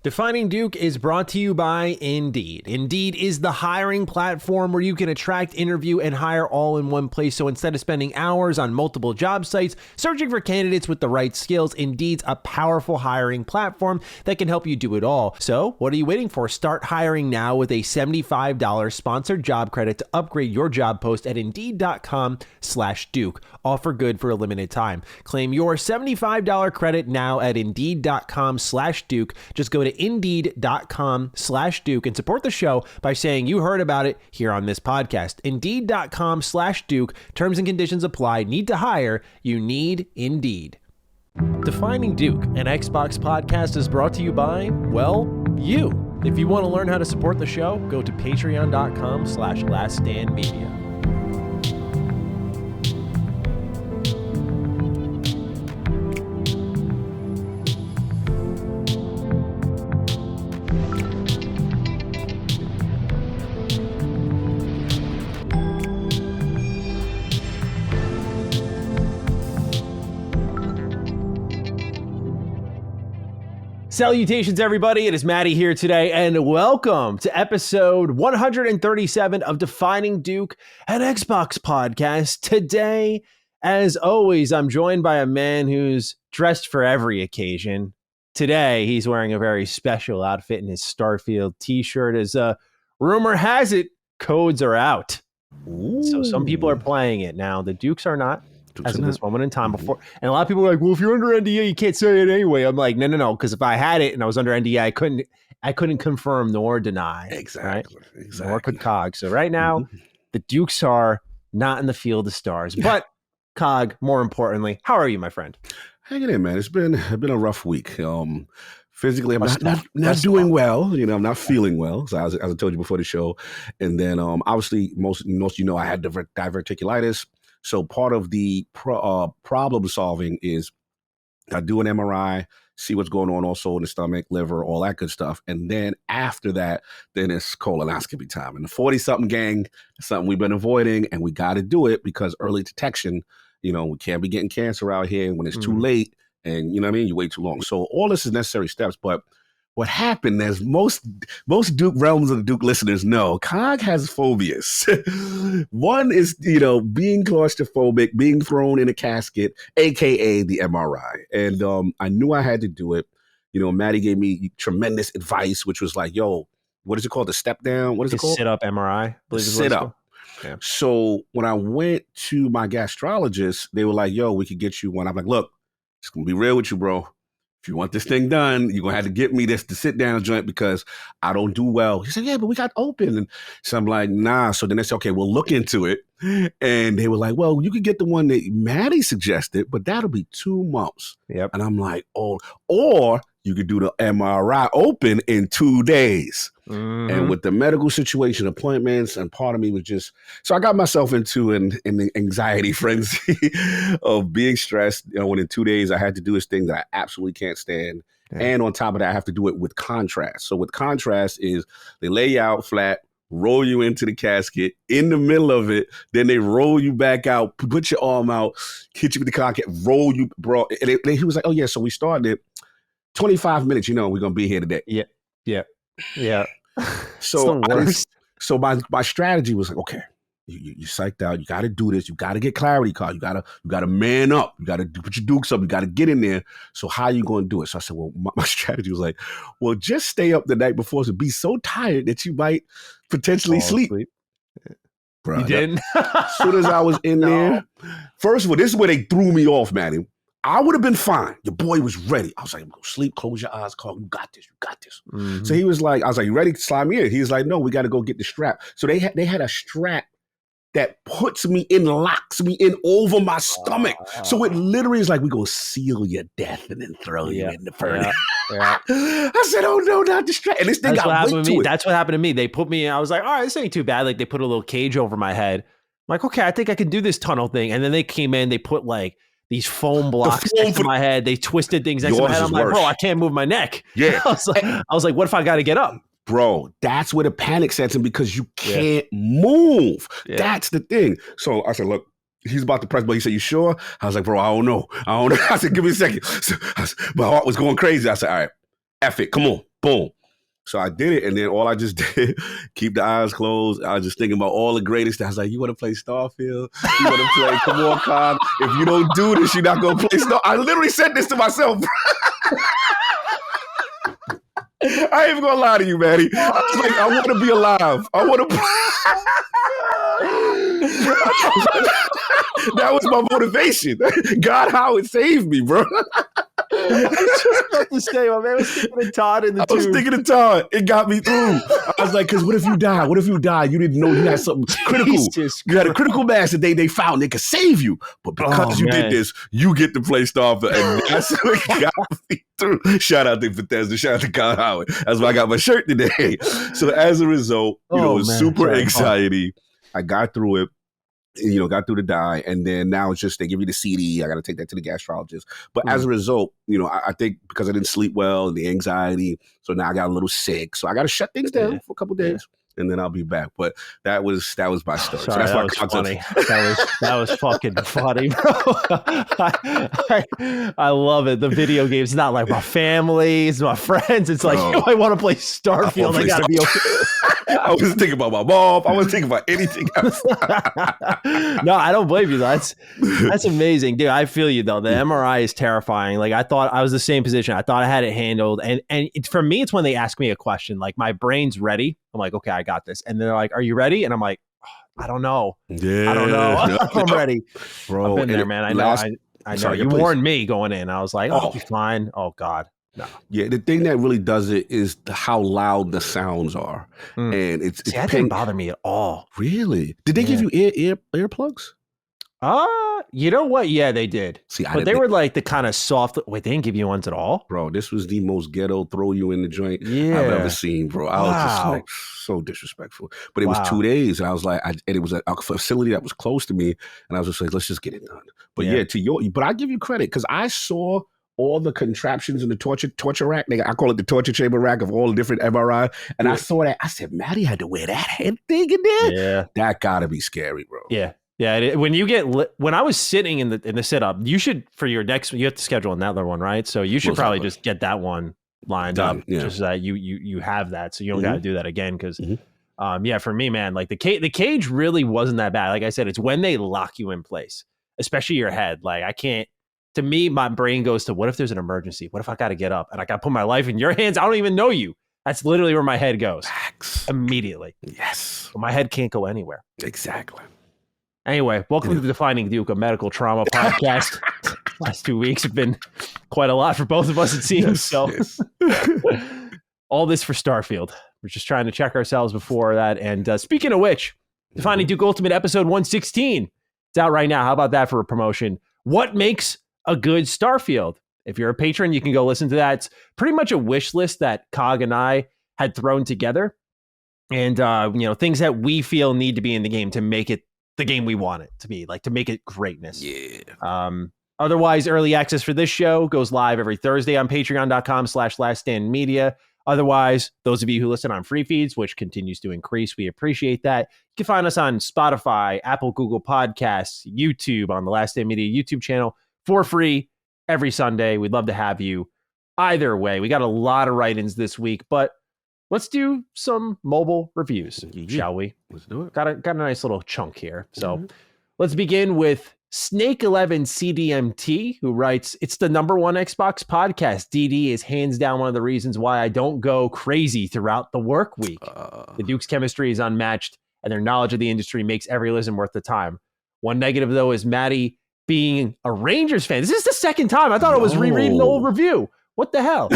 Defining Duke is brought to you by Indeed. Indeed is the hiring platform where you can attract, interview, and hire all in one place. So instead of spending hours on multiple job sites searching for candidates with the right skills, Indeed's a powerful hiring platform that can help you do it all. So what are you waiting for? Start hiring now with a $75 sponsored job credit to upgrade your job post at Indeed.com/Duke. Offer good for a limited time. Claim your $75 credit now at Indeed.com/Duke. Just go to Indeed.com/Duke and support the show by saying you heard about it here on this podcast. Indeed.com/Duke. Terms and conditions apply. Need to hire? You need Indeed. Defining Duke, an Xbox podcast, is brought to you by, well, you. If you want to learn how to support the show, go to patreon.com/laststandmedia. Salutations, everybody. It is Maddie here today, and welcome to episode 137 of Defining Duke, an Xbox podcast. Today, as always, I'm joined by a man who's dressed for every occasion. Today, he's wearing a very special outfit in his Starfield t-shirt. As rumor has it, codes are out. Ooh. So some people are playing it now. The Dukes are not. As of this moment in time before. And a lot of people are like, well, if you're under NDA, you can't say it anyway. I'm like, no. Because if I had it and I was under NDA, I couldn't confirm nor deny. Exactly. Right? Exactly. Nor could Cog. So right now, the Dukes are not in the field of stars. But Cog, more importantly, how are you, my friend? Hanging in, man. It's been a rough week. Physically, I'm not doing well. You know, I'm not feeling well. So as I told you before the show. And then obviously, most I had diverticulitis. So part of the problem solving is I do an MRI, see what's going on also in the stomach, liver, all that good stuff. And then after that, then it's colonoscopy time. And the 40-something gang is something we've been avoiding, and we got to do it because early detection, we can't be getting cancer out here when it's too late. And you know what I mean? You wait too long. So all this is necessary steps, but what happened, as most Duke realms of the Duke listeners know, Cog has phobias. One is, being claustrophobic, being thrown in a casket, AKA the MRI. And I knew I had to do it. Maddie gave me tremendous advice, which was like, yo, what is it called? The step down? What is it called? Sit up MRI. Sit up. Yeah. So when I went to my gastrologist, they were like, yo, we could get you one. I'm like, look, it's going to be real with you, bro. If you want this thing done, you're going to have to get me this to sit down joint because I don't do well. He said, yeah, but we got open. And so I'm like, nah. So then they said, okay, we'll look into it. And they were like, well, you could get the one that Maddie suggested, but that'll be 2 months. Yep. And I'm like, oh, or you could do the MRI open in 2 days. Mm-hmm. And with the medical situation, appointments, and part of me was just, so I got myself into an anxiety frenzy of being stressed. When in 2 days I had to do this thing that I absolutely can't stand. Yeah. And on top of that, I have to do it with contrast. So with contrast is they lay you out flat, roll you into the casket in the middle of it. Then they roll you back out, put your arm out, hit you with the casket, roll you, bro. And he was like, oh yeah, so we started 25 minutes, we're going to be here today. Yeah. So my strategy was like, okay, you psyched out. You got to do this. You got to get clarity, Carl. You got to man up. You got to put your dukes up. You got to get in there. So how are you going to do it? So I said, well, my strategy was like, well, just stay up the night before to be so tired that you might potentially sleep. Bro, you didn't? As soon as I was in there, first of all, this is where they threw me off, Maddie. I would have been fine. Your boy was ready. I was like, go sleep, close your eyes, Carl. You got this. Mm-hmm. So he was like, I was like, you ready to slide me in? He was like, no, we got to go get the strap. So they had a strap that puts me in, locks me in over my stomach. So it literally is like, we go seal your death and then throw you in the furnace. Yeah. I said, oh no, not the strap. And this thing got weight to it. That's what happened to me. They put me in. I was like, all right, this ain't too bad. Like they put a little cage over my head. I'm like, okay, I think I can do this tunnel thing. And then they came in, they put like these foam blocks next to my head. They twisted things next to my head. I'm like, bro, I can't move my neck. Yeah. I was like, what if I got to get up? Bro, that's where the panic sets in because you can't move. Yeah. That's the thing. So I said, look, he's about to press, but he said, you sure? I was like, bro, I don't know. I said, give me a second. So my heart was going crazy. I said, all right, F it. Come on. Boom. So I did it, and then all I just did, keep the eyes closed. I was just thinking about all the greatest. I was like, you want to play Starfield? You want to play, come on, Cog. If you don't do this, you're not going to play Starfield. I literally said this to myself. I ain't even going to lie to you, Maddie. I was like, I want to be alive. I want to That was my motivation. God, how it saved me, bro. I was just about to say, my man was thinking of Todd in the tube. I was thinking of Todd. It got me through. I was like, because what if you die? What if you die? You didn't know you had something critical. You had a critical mass that they found. They could save you. But because you did this, you get to play Starfield. And that's what got me through. Shout out to Bethesda. Shout out to God Howard. That's why I got my shirt today. So as a result, it was super anxiety. I got through it. Got through the die, and then now it's just they give you the CD. I got to take that to the gastrologist. But as a result, I think because I didn't sleep well and the anxiety, so now I got a little sick. So I got to shut things down for a couple of days, and then I'll be back. But that was my story. Sorry, so that's that was funny. that was fucking funny, bro. I love it. The video game's not like my family, it's my friends. It's like, I want to play Starfield. I got to be okay. I was thinking about my mom. I was thinking about anything else. No, I don't blame you. That's amazing, dude. I feel you though. The MRI is terrifying. Like I thought I was the same position. I thought I had it handled, and for me, it's when they ask me a question. Like my brain's ready. I'm like, okay, I got this. And they're like, are you ready? And I'm like, I don't know. Yeah, I don't know. I'm ready, bro. I've been there, man. I know. I know. You warned me going in. I was like, oh, be fine. Oh God. No. Yeah, the thing that really does it is how loud the sounds are, and it's that didn't bother me at all. Really? Did they give you earplugs? You know what? Yeah, they did. But they were like the kind of soft. Wait, they didn't give you ones at all, bro. This was the most ghetto throw you in the joint I've ever seen, bro. I was just like so disrespectful. But it was 2 days, and I was like, and it was a facility that was close to me, and I was just like, let's just get it done. But but I give you credit because I saw all the contraptions in the torture rack. I call it the torture chamber rack of all the different MRI. And I saw that. I said, Maddie had to wear that head thing in there. Yeah. That gotta be scary, bro. Yeah. Yeah. When I was sitting in the setup, you should, for your next, you have to schedule another one, right? So you should probably just get that one lined up just so that you have that. So you don't got to do that again. Cause for me, man, like the cage really wasn't that bad. Like I said, it's when they lock you in place, especially your head. Like I can't, to me, my brain goes to, what if there's an emergency? What if I got to get up and I got to put my life in your hands? I don't even know you. That's literally where my head goes. Facts. Immediately. Yes. But my head can't go anywhere. Exactly. Anyway, welcome to the Defining Duke, a medical trauma podcast. Last 2 weeks have been quite a lot for both of us, it seems. Yes. All this for Starfield. We're just trying to check ourselves before that. And speaking of which, Defining Duke Ultimate episode 116. It's out right now. How about that for a promotion? What makes a good Starfield? If you're a patron, you can go listen to that. It's pretty much a wish list that Cog and I had thrown together, and things that we feel need to be in the game to make it the game we want it to be, like to make it greatness. Yeah. Otherwise, early access for this show goes live every Thursday on patreon.com/laststandmedia. Otherwise, those of you who listen on free feeds, which continues to increase, we appreciate that. You can find us on Spotify, Apple, Google Podcasts, YouTube, on the Last Stand Media YouTube channel for free every Sunday. We'd love to have you. Either way, we got a lot of write-ins this week, but let's do some mobile reviews, shall we? Let's do it. Got a nice little chunk here. So let's begin with Snake11 CDMT, who writes, it's the number one Xbox podcast. DD is hands down one of the reasons why I don't go crazy throughout the work week. The Duke's chemistry is unmatched, and their knowledge of the industry makes every listen worth the time. One negative, though, is Maddie being a Rangers fan. This is the second time. I thought I was rereading the old review. What the hell?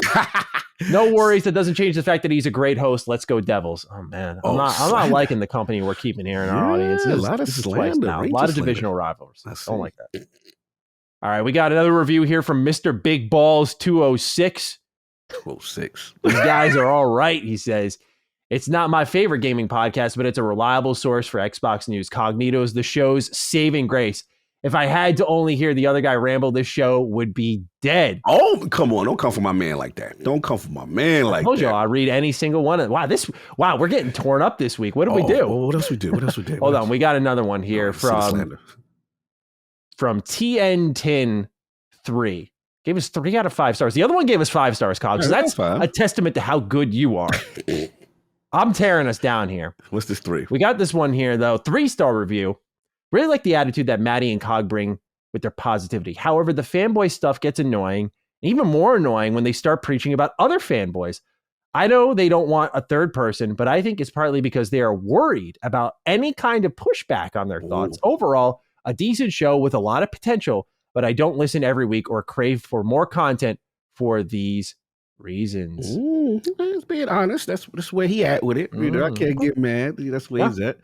No worries. That doesn't change the fact that he's a great host. Let's go Devils. Oh, man. I'm not liking the company we're keeping here in our audience. A lot of slander. A lot of divisional rivals. I don't like that. All right. We got another review here from Mr. Big Balls 206. 206. These guys are all right, he says. It's not my favorite gaming podcast, but it's a reliable source for Xbox news. Cognito's the show's saving grace. If I had to only hear the other guy ramble, this show would be dead. Oh, come on. Don't come for my man like that. Don't come for my man like that. I told you I'll read any single one. Wow, we're getting torn up this week. What did we do? What else we do? Hold on. We got another one here from TNT3. Gave us 3 out of 5 stars. The other one gave us 5 stars, Cog. So that's a testament to how good you are. I'm tearing us down here. What's this 3? We got this one here, though. 3-star review. Really like the attitude that Maddie and Cog bring with their positivity. However, the fanboy stuff gets annoying, and even more annoying when they start preaching about other fanboys. I know they don't want a third person, but I think it's partly because they are worried about any kind of pushback on their thoughts. Overall, a decent show with a lot of potential, but I don't listen every week or crave for more content for these reasons. He's being honest. That's where he at with it. I can't get mad. That's where he's at.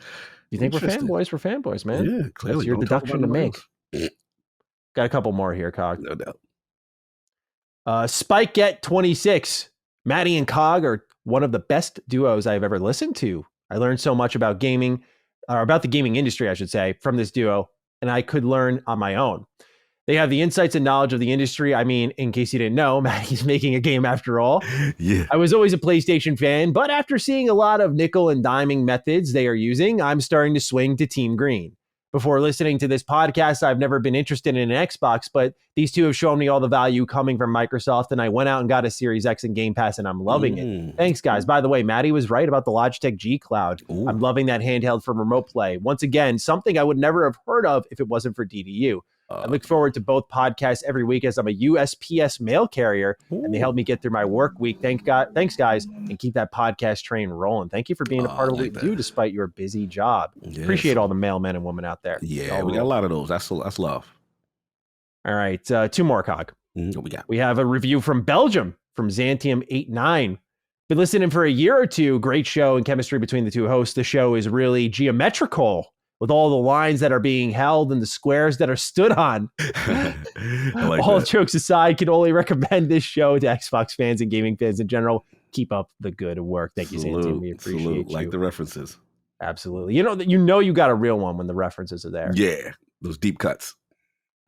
You think we're fanboys? We're fanboys, man. Yeah, clearly. That's your deduction to make. Got a couple more here, Cog. No doubt. SpikeGet26. Maddie and Cog are one of the best duos I've ever listened to. I learned so much about gaming, or about the gaming industry, I should say, from this duo, and I could learn on my own. They have the insights and knowledge of the industry. I mean, in case you didn't know, Maddie's making a game after all. Yeah. I was always a PlayStation fan, but after seeing a lot of nickel and diming methods they are using, I'm starting to swing to Team Green. Before listening to this podcast, I've never been interested in an Xbox, but these two have shown me all the value coming from Microsoft, and I went out and got a Series X and Game Pass, and I'm loving it. Thanks, guys. By the way, Maddie was right about the Logitech G Cloud. I'm loving that handheld for remote play. Once again, something I would never have heard of if it wasn't for DDU. I look forward to both podcasts every week as I'm a USPS mail carrier, and they help me get through my work week. Thanks, guys, and keep that podcast train rolling. Thank you for being a part of what you do despite your busy job. Yes. Appreciate all the mailmen and women out there. Yeah, we got a lot of those. That's love. All right, 2 more, Cog. What we got? We have a review from Belgium, from Xantium89. Been listening for a year or two. Great show and chemistry between the two hosts. The show is really geometrical, with all the lines that are being held and the squares that are stood on. All jokes aside, can only recommend this show to Xbox fans and gaming fans in general. Keep up the good work. Thank you, Xantium. We appreciate you. Like the references. Absolutely. You know you got a real one when the references are there. Yeah, those deep cuts.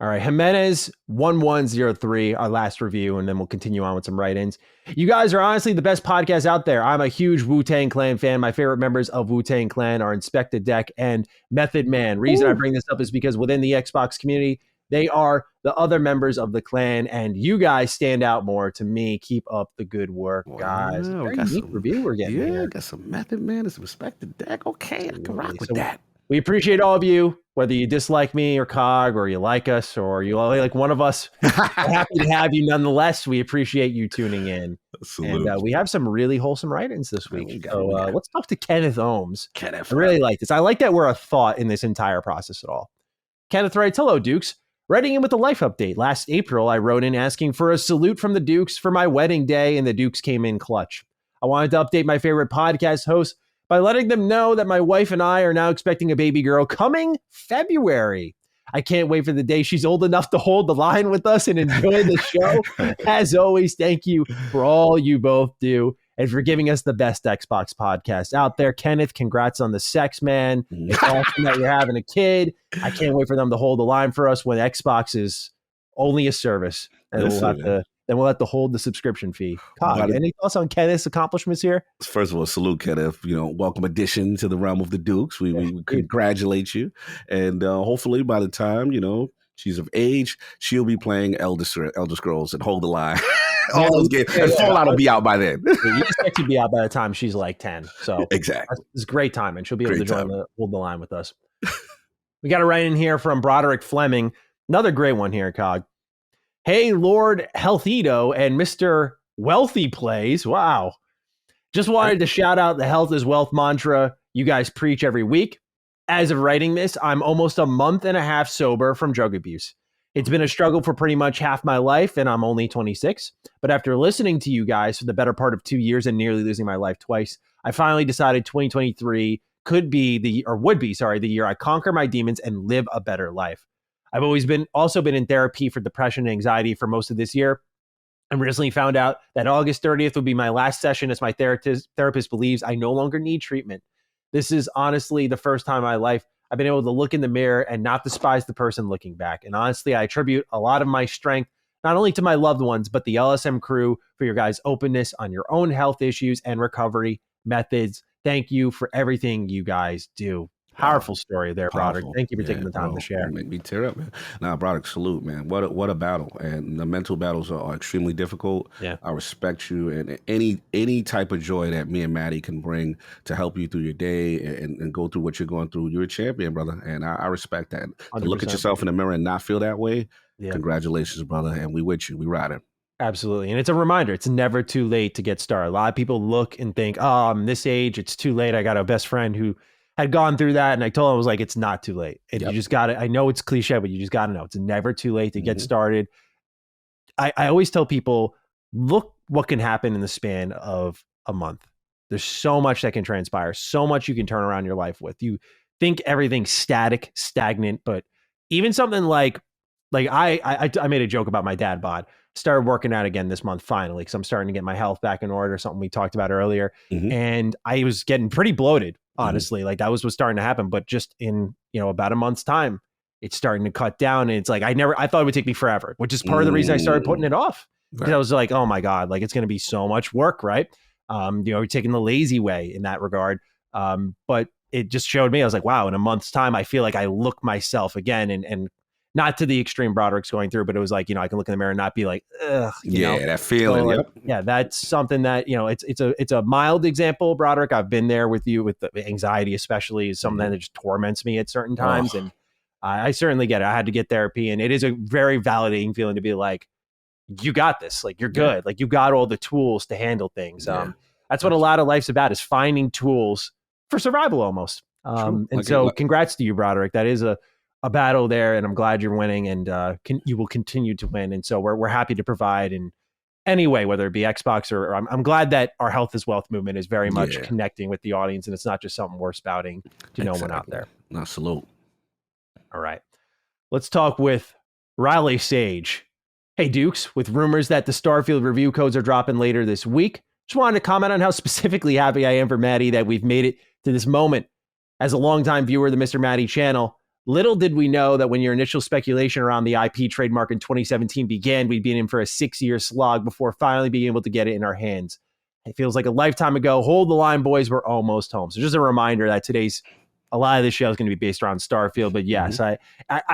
All right, Jimenez1103, our last review, and then we'll continue on with some write-ins. You guys are honestly the best podcast out there. I'm a huge Wu-Tang Clan fan. My favorite members of Wu-Tang Clan are Inspector Deck and Method Man. Reason I bring this up is because within the Xbox community, they are the other members of the clan, and you guys stand out more to me. Keep up the good work, guys. Wow, got some review we're getting here. Got some Method Man and some Inspector Deck. Okay, I can rock with that. We appreciate all of you, whether you dislike me or Cog, or you like us, or you like one of us. We're happy to have you nonetheless. We appreciate you tuning in. Absolutely. And we have some really wholesome write-ins this week. So let's talk to Kenneth Ohms. Kenneth. I really like this. I like that we're a thought in this entire process at all. Kenneth writes, hello, Dukes. Writing in with a life update. Last April, I wrote in asking for a salute from the Dukes for my wedding day, and the Dukes came in clutch. I wanted to update my favorite podcast host by letting them know that my wife and I are now expecting a baby girl coming February. I can't wait for the day she's old enough to hold the line with us and enjoy the show. As always, thank you for all you both do and for giving us the best Xbox podcast out there. Kenneth, congrats on the sex, man. It's awesome that you're having a kid. I can't wait for them to hold the line for us when Xbox is only a service. And we'll have to hold the subscription fee. Cog, any thoughts on Kenneth's accomplishments here? First of all, salute, Kenneth. Welcome addition to the realm of the Dukes. We congratulate you. And hopefully by the time, she's of age, she'll be playing Elder Scrolls and hold the line. All those games. And Fallout will be out by then. You expect to be out by the time she's like 10. So exactly. It's great time. And she'll be able to hold the line with us. We got a write in here from Broderick Fleming. Another great one here, Cog. Hey, Lord Healthito and Mr. Wealthy Plays. Wow. Just wanted to shout out the health is wealth mantra you guys preach every week. As of writing this, I'm almost a month and a half sober from drug abuse. It's been a struggle for pretty much half my life, and I'm only 26. But after listening to you guys for the better part of 2 years and nearly losing my life twice, I finally decided 2023 would be the year I conquer my demons and live a better life. I've always been in therapy for depression and anxiety for most of this year. I recently found out that August 30th would be my last session as my therapist believes I no longer need treatment. This is honestly the first time in my life I've been able to look in the mirror and not despise the person looking back. And honestly, I attribute a lot of my strength not only to my loved ones, but the LSM crew for your guys' openness on your own health issues and recovery methods. Thank you for everything you guys do. Wow. Powerful story there, Broderick. Powerful. Thank you for taking Yeah, the time to bro. You share. make me tear up, man. Nah, Broderick, salute, man. What a battle. And the mental battles are extremely difficult. Yeah, I respect you, and any type of joy that me and Maddie can bring to help you through your day and go through what you're going through. You're a champion, brother. And I respect that. To look at 100%. yourself in the mirror and not feel that way, Yeah. congratulations, brother. And we with you. We riding. Absolutely. And it's a reminder, it's never too late to get started. A lot of people look and think, oh, I'm this age, it's too late. I got a best friend who had gone through that. And I told him, I was like, it's not too late. And you Yep. just got to, I know it's cliche, but you just got to know it's never too late to get Mhm. started. I always tell people, look what can happen in the span of a month. There's so much that can transpire, so much you can turn around your life with. You think everything's static, stagnant, but even something like I made a joke about my dad bod. Started working out again this month finally because I'm starting to get my health back in order, something we talked about earlier. Mhm. And I was getting pretty bloated, Mhm. honestly. Like that was what's starting to happen. But just in, about a month's time, it's starting to cut down. And it's like I thought it would take me forever, which is part of the reason I started putting it off. Because Right. I was like, oh my God, like it's gonna be so much work, right? We're taking the lazy way in that regard. But it just showed me, I was like, wow, in a month's time, I feel like I look myself again and not to the extreme Broderick's going through, but it was like, I can look in the mirror and not be like, ugh, Yeah, that feeling. So, like, Yep. yeah, that's something that, it's a mild example, Broderick. I've been there with you with the anxiety, especially is something that just torments me at certain times. Oh. And I certainly get it. I had to get therapy, and it is a very validating feeling to be like, you got this, like you're good, like you got all the tools to handle things. Yeah. That's what a lot of life's about, is finding tools for survival almost. True. And Like, so congrats to you, Broderick. That is a battle there, and I'm glad you're winning, and you will continue to win. And so we're happy to provide in any way, whether it be Xbox or I'm glad that our Health is Wealth movement is very much Yeah. connecting with the audience, and it's not just something we're spouting to no one out there. No, salute. All right. Let's talk with Riley Sage. Hey, Dukes, with rumors that the Starfield review codes are dropping later this week, just wanted to comment on how specifically happy I am for Maddie that we've made it to this moment. As a longtime viewer of the Mr. Maddie channel, little did we know that when your initial speculation around the IP trademark in 2017 began, we'd be in for a 6-year slog before finally being able to get it in our hands. It feels like a lifetime ago. Hold the line, boys. We're almost home. So just a reminder that a lot of this show is going to be based around Starfield. But yes, I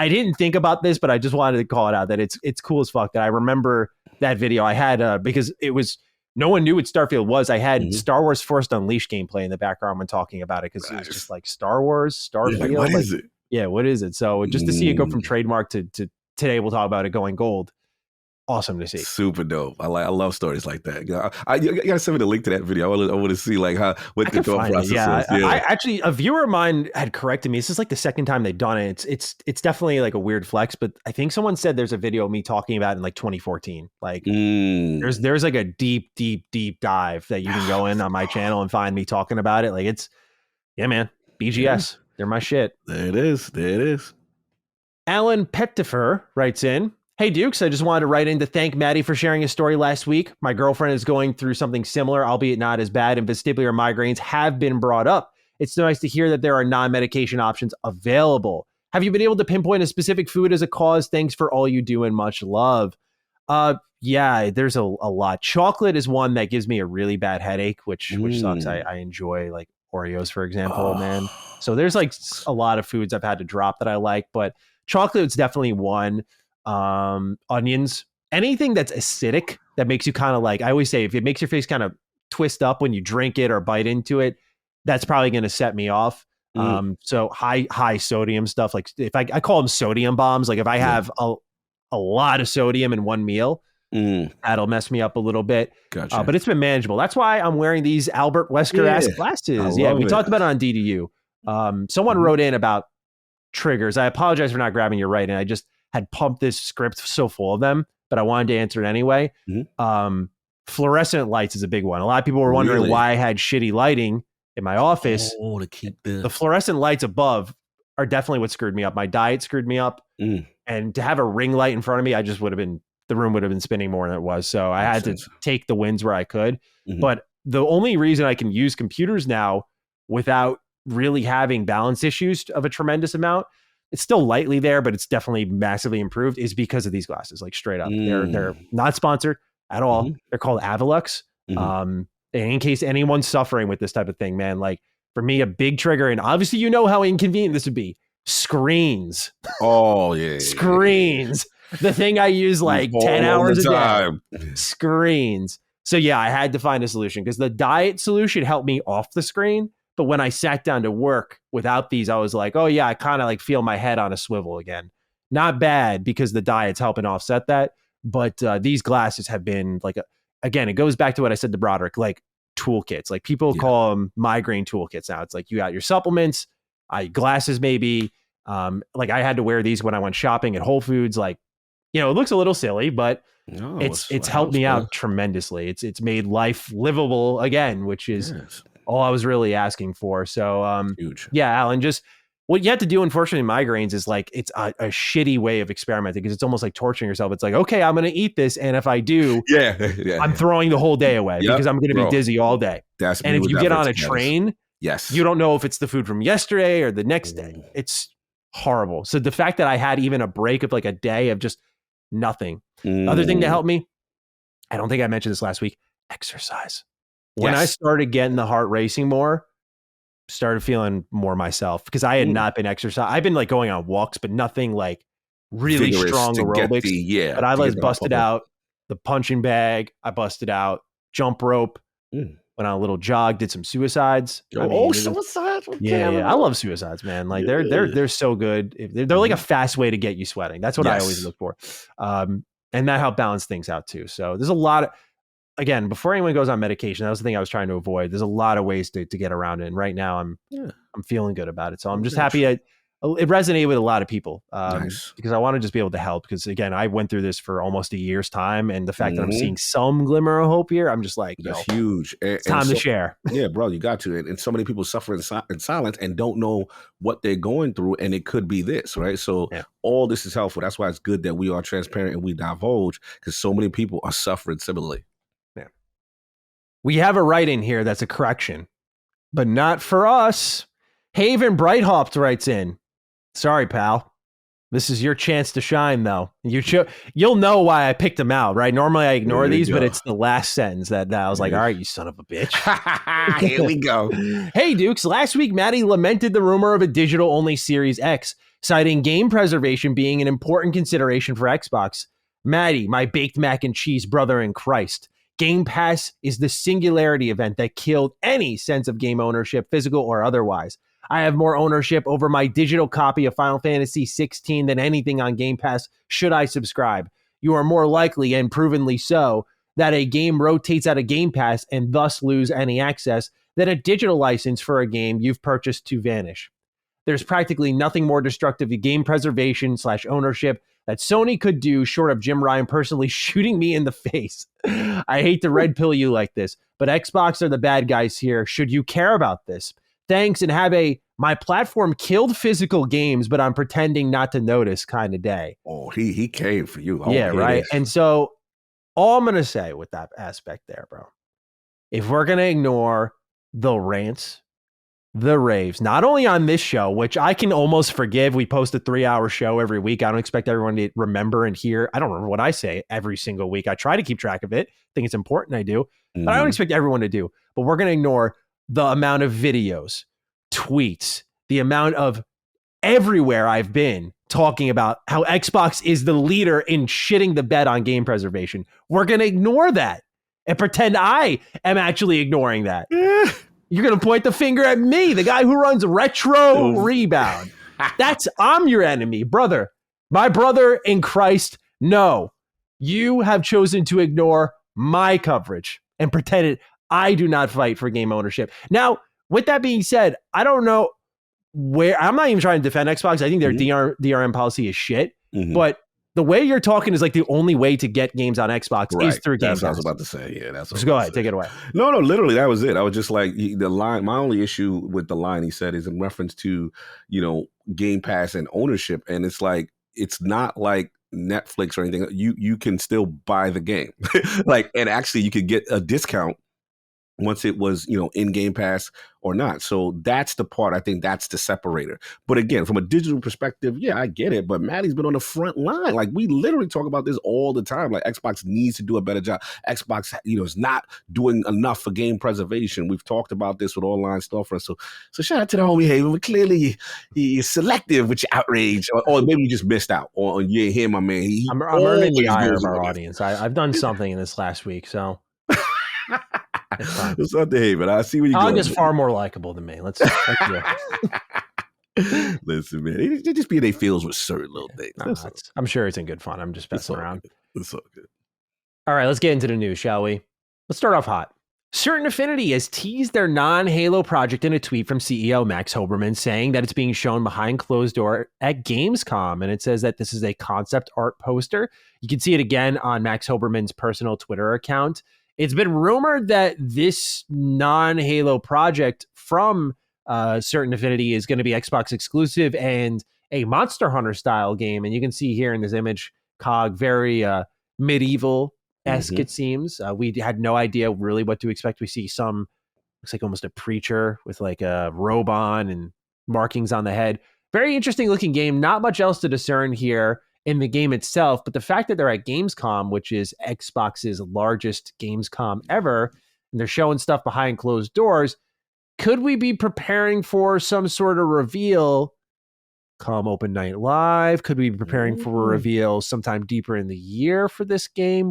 didn't think about this, but I just wanted to call it out that it's cool as fuck that I remember that video I had because it was, no one knew what Starfield was. I had Star Wars Force Unleashed gameplay in the background when talking about it because it was just like Star Wars, Starfield. Like, what is it? Yeah, what is it? So just to see it go from trademark to today, we'll talk about it going gold. Awesome to see. Super dope. I love stories like that. You gotta send me the link to that video. I want to see like what the thought process is. Yeah. I actually, a viewer of mine had corrected me. This is like the second time they've done it. It's definitely like a weird flex, but I think someone said there's a video of me talking about it in like 2014. Like there's like a deep dive that you can go in on my channel and find me talking about it. Like yeah, man. BGS. They're my shit. There it is. Alan Pettifer writes in, hey, Dukes, I just wanted to write in to thank Maddie for sharing his story last week. My girlfriend is going through something similar, albeit not as bad, and vestibular migraines have been brought up. It's nice to hear that there are non-medication options available. Have you been able to pinpoint a specific food as a cause? Thanks for all you do and much love. Yeah, there's a lot. Chocolate is one that gives me a really bad headache, which sucks. I enjoy like Oreos, for example, man. So there's like a lot of foods I've had to drop that I like, but chocolate is definitely one. Onions, anything that's acidic that makes you kind of like, I always say, if it makes your face kind of twist up when you drink it or bite into it, that's probably going to set me off. So high sodium stuff, like if I call them sodium bombs, like if I have a lot of sodium in one meal, that'll mess me up a little bit. Gotcha. But it's been manageable. That's why I'm wearing these Albert Wesker-esque glasses. Yeah, we talked about it on DDU. Someone wrote in about triggers. I apologize for not grabbing your writing. I just had pumped this script so full of them, but I wanted to answer it anyway. Fluorescent lights is a big one. A lot of people were wondering why I had shitty lighting in my office. To keep the fluorescent lights above are definitely what screwed me up. My diet screwed me up. And to have a ring light in front of me, the room would have been spinning more than it was. So I had to take the wins where I could. But the only reason I can use computers now without really having balance issues of a tremendous amount, it's still lightly there, but it's definitely massively improved, is because of these glasses, like straight up. They're not sponsored at all. They're called Avalux. And in case anyone's suffering with this type of thing, man, like For me, a big trigger, and obviously you know how inconvenient this would be. Screens. Oh, yeah. Screens. The thing I use like 10 hours a day. Screens. So yeah, I had to find a solution because the diet solution helped me off the screen. But when I sat down to work without these, I was like, oh yeah, I kind of like feel my head on a swivel again. Not bad because the diet's helping offset that. But these glasses have been like, again, it goes back to what I said to Broderick, like toolkits. Like people call them migraine toolkits now. It's like you got your supplements, glasses maybe. Like I had to wear these when I went shopping at Whole Foods. Like, it looks a little silly, but it's helped me out tremendously. It's made life livable again, which is all I was really asking for. So, huge. Yeah, Alan, just what you have to do, unfortunately, migraines is like, it's a shitty way of experimenting because it's almost like torturing yourself. It's like, okay, I'm going to eat this. And if I do, I'm throwing the whole day away because I'm going to be dizzy all day. And if you get on a train, you don't know if it's the food from yesterday or the next day. It's horrible. So the fact that I had even a break of like a day of just nothing. The other thing to help me, I don't think I mentioned this last week, exercise. When I started getting the heart racing more, started feeling more myself because I had not been exercising. I've been like going on walks, but nothing like really strong aerobics. But I was busted out the punching bag. I busted out jump rope. Went on a little jog, did some suicides. Suicides! Yeah, I love suicides, man. Like they're so good. They're like a fast way to get you sweating. That's what I always look for. And that helped balance things out too. So there's a lot of, again, before anyone goes on medication, that was the thing I was trying to avoid. There's a lot of ways to get around it. And right now I'm feeling good about it. So I'm just happy it resonated with a lot of people because I want to just be able to help. Because again, I went through this for almost a year's time. And the fact that I'm seeing some glimmer of hope here, I'm just like, that's huge. It's time to share. Yeah, bro, you got to. And so many people suffer in silence and don't know what they're going through. And it could be this, right? So all this is helpful. That's why it's good that we are transparent and we divulge because so many people are suffering similarly. Yeah. We have a write-in here that's a correction, but not for us. Haven Brighthawk writes in. Sorry, pal. This is your chance to shine, though. You'll know why I picked them out, right? Normally I ignore these, but it's the last sentence that I was like, all right, you son of a bitch. Here we go. Hey, Dukes. Last week, Maddie lamented the rumor of a digital-only Series X, citing game preservation being an important consideration for Xbox. Maddie, my baked mac and cheese brother in Christ. Game Pass is the singularity event that killed any sense of game ownership, physical or otherwise. I have more ownership over my digital copy of Final Fantasy 16 than anything on Game Pass should I subscribe. You are more likely, and provenly so, that a game rotates out of Game Pass and thus lose any access than a digital license for a game you've purchased to vanish. There's practically nothing more destructive to game preservation / ownership that Sony could do short of Jim Ryan personally shooting me in the face. I hate to red pill you like this, but Xbox are the bad guys here. Should you care about this? Thanks, and have my platform killed physical games, but I'm pretending not to notice kind of day. Oh, he came for you. Yeah, right. And so all I'm going to say with that aspect there, bro, if we're going to ignore the rants, the raves, not only on this show, which I can almost forgive. We post a 3-hour show every week. I don't expect everyone to remember and hear. I don't remember what I say every single week. I try to keep track of it. I think it's important I do, but I don't expect everyone to do. But we're going to ignore the amount of videos, tweets, the amount of everywhere I've been talking about how Xbox is the leader in shitting the bed on game preservation. We're going to ignore that and pretend I am actually ignoring that. You're going to point the finger at me, the guy who runs Retro Rebound. I'm your enemy, brother. My brother in Christ, no. You have chosen to ignore my coverage and pretended I do not fight for game ownership. Now, with that being said, I don't know where, I'm not even trying to defend Xbox. I think their DRM policy is shit. But the way you're talking is like the only way to get games on Xbox is through Game Pass. That's what I was about to say. Yeah, that's what Just go ahead, take it away. No, literally, that was it. I was just like, the line, my only issue with the line he said is in reference to, Game Pass and ownership. And it's like, it's not like Netflix or anything. You can still buy the game. And actually you could get a discount once it was, in Game Pass or not. So that's the part, I think that's the separator. But again, from a digital perspective, yeah, I get it. But Maddie's been on the front line. Like, we literally talk about this all the time. Like, Xbox needs to do a better job. Xbox, is not doing enough for game preservation. We've talked about this with online storefronts. So shout out to the homie Haven. But clearly, he's selective with your outrage. Or maybe you just missed out on you ain't hear my man. I'm earning the ire of our audience. I've done something in this last week, so... It's fine. It's not the Haven. I see where you're going. Is far more likable than me. Let's do it. Listen, man, they just be in their feels with certain little things. I'm sure it's in good fun. I'm just messing around. It's all good. All right, let's get into the news, shall we? Let's start off hot. Certain Affinity has teased their non-Halo project in a tweet from CEO Max Hoberman, saying that it's being shown behind closed door at Gamescom, and it says that this is a concept art poster. You can see it again on Max Hoberman's personal Twitter account. It's been rumored that this non-Halo project from Certain Affinity is going to be Xbox exclusive and a Monster Hunter style game. And you can see here in this image, Cog, very medieval-esque, it seems. We had no idea really what to expect. We see looks like almost a preacher with like a robe on and markings on the head. Very interesting looking game. Not much else to discern here in the game itself, but the fact that they're at Gamescom, which is Xbox's largest Gamescom ever, and they're showing stuff behind closed doors, could we be preparing for some sort of reveal come Open Night Live? Could we be preparing for a reveal sometime deeper in the year for this game?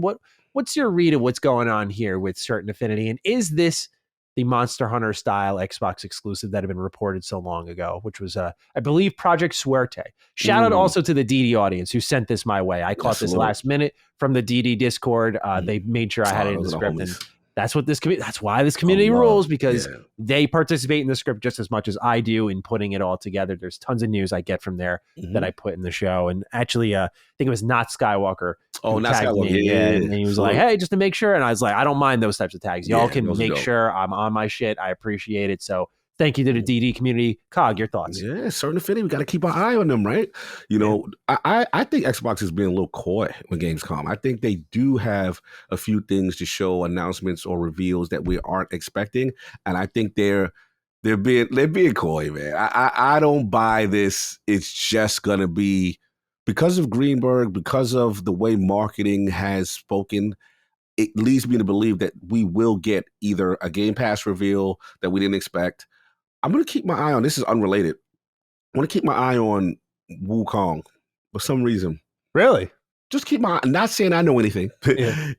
What's your read of what's going on here with Certain Affinity, and is this the Monster Hunter style Xbox exclusive that had been reported so long ago, which was, I believe, Project Suerte. Shout out also to the DD audience who sent this my way. I caught this last minute from the DD Discord. They made sure I had it in the script, and that's what that's why this community rules, because they participate in the script just as much as I do in putting it all together. There's tons of news I get from there that I put in the show. And actually, I think it was Not Skywalker. Oh, Not Skywalker. And he was like, hey, just to make sure. And I was like, I don't mind those types of tags. Y'all can make sure I'm on my shit. I appreciate it. So thank you to the DD community. Cog, your thoughts? Yeah, Certain Affinity. We got to keep our eye on them, right? I think Xbox is being a little coy with Gamescom. I think they do have a few things to show, announcements or reveals that we aren't expecting, and I think they're being coy, man. I don't buy this. It's just gonna be because of Greenberg, because of the way marketing has spoken. It leads me to believe that we will get either a Game Pass reveal that we didn't expect. I'm going to keep my eye on, this is unrelated. I want to keep my eye on Wukong for some reason. Really? Just keep my eye, not saying I know anything,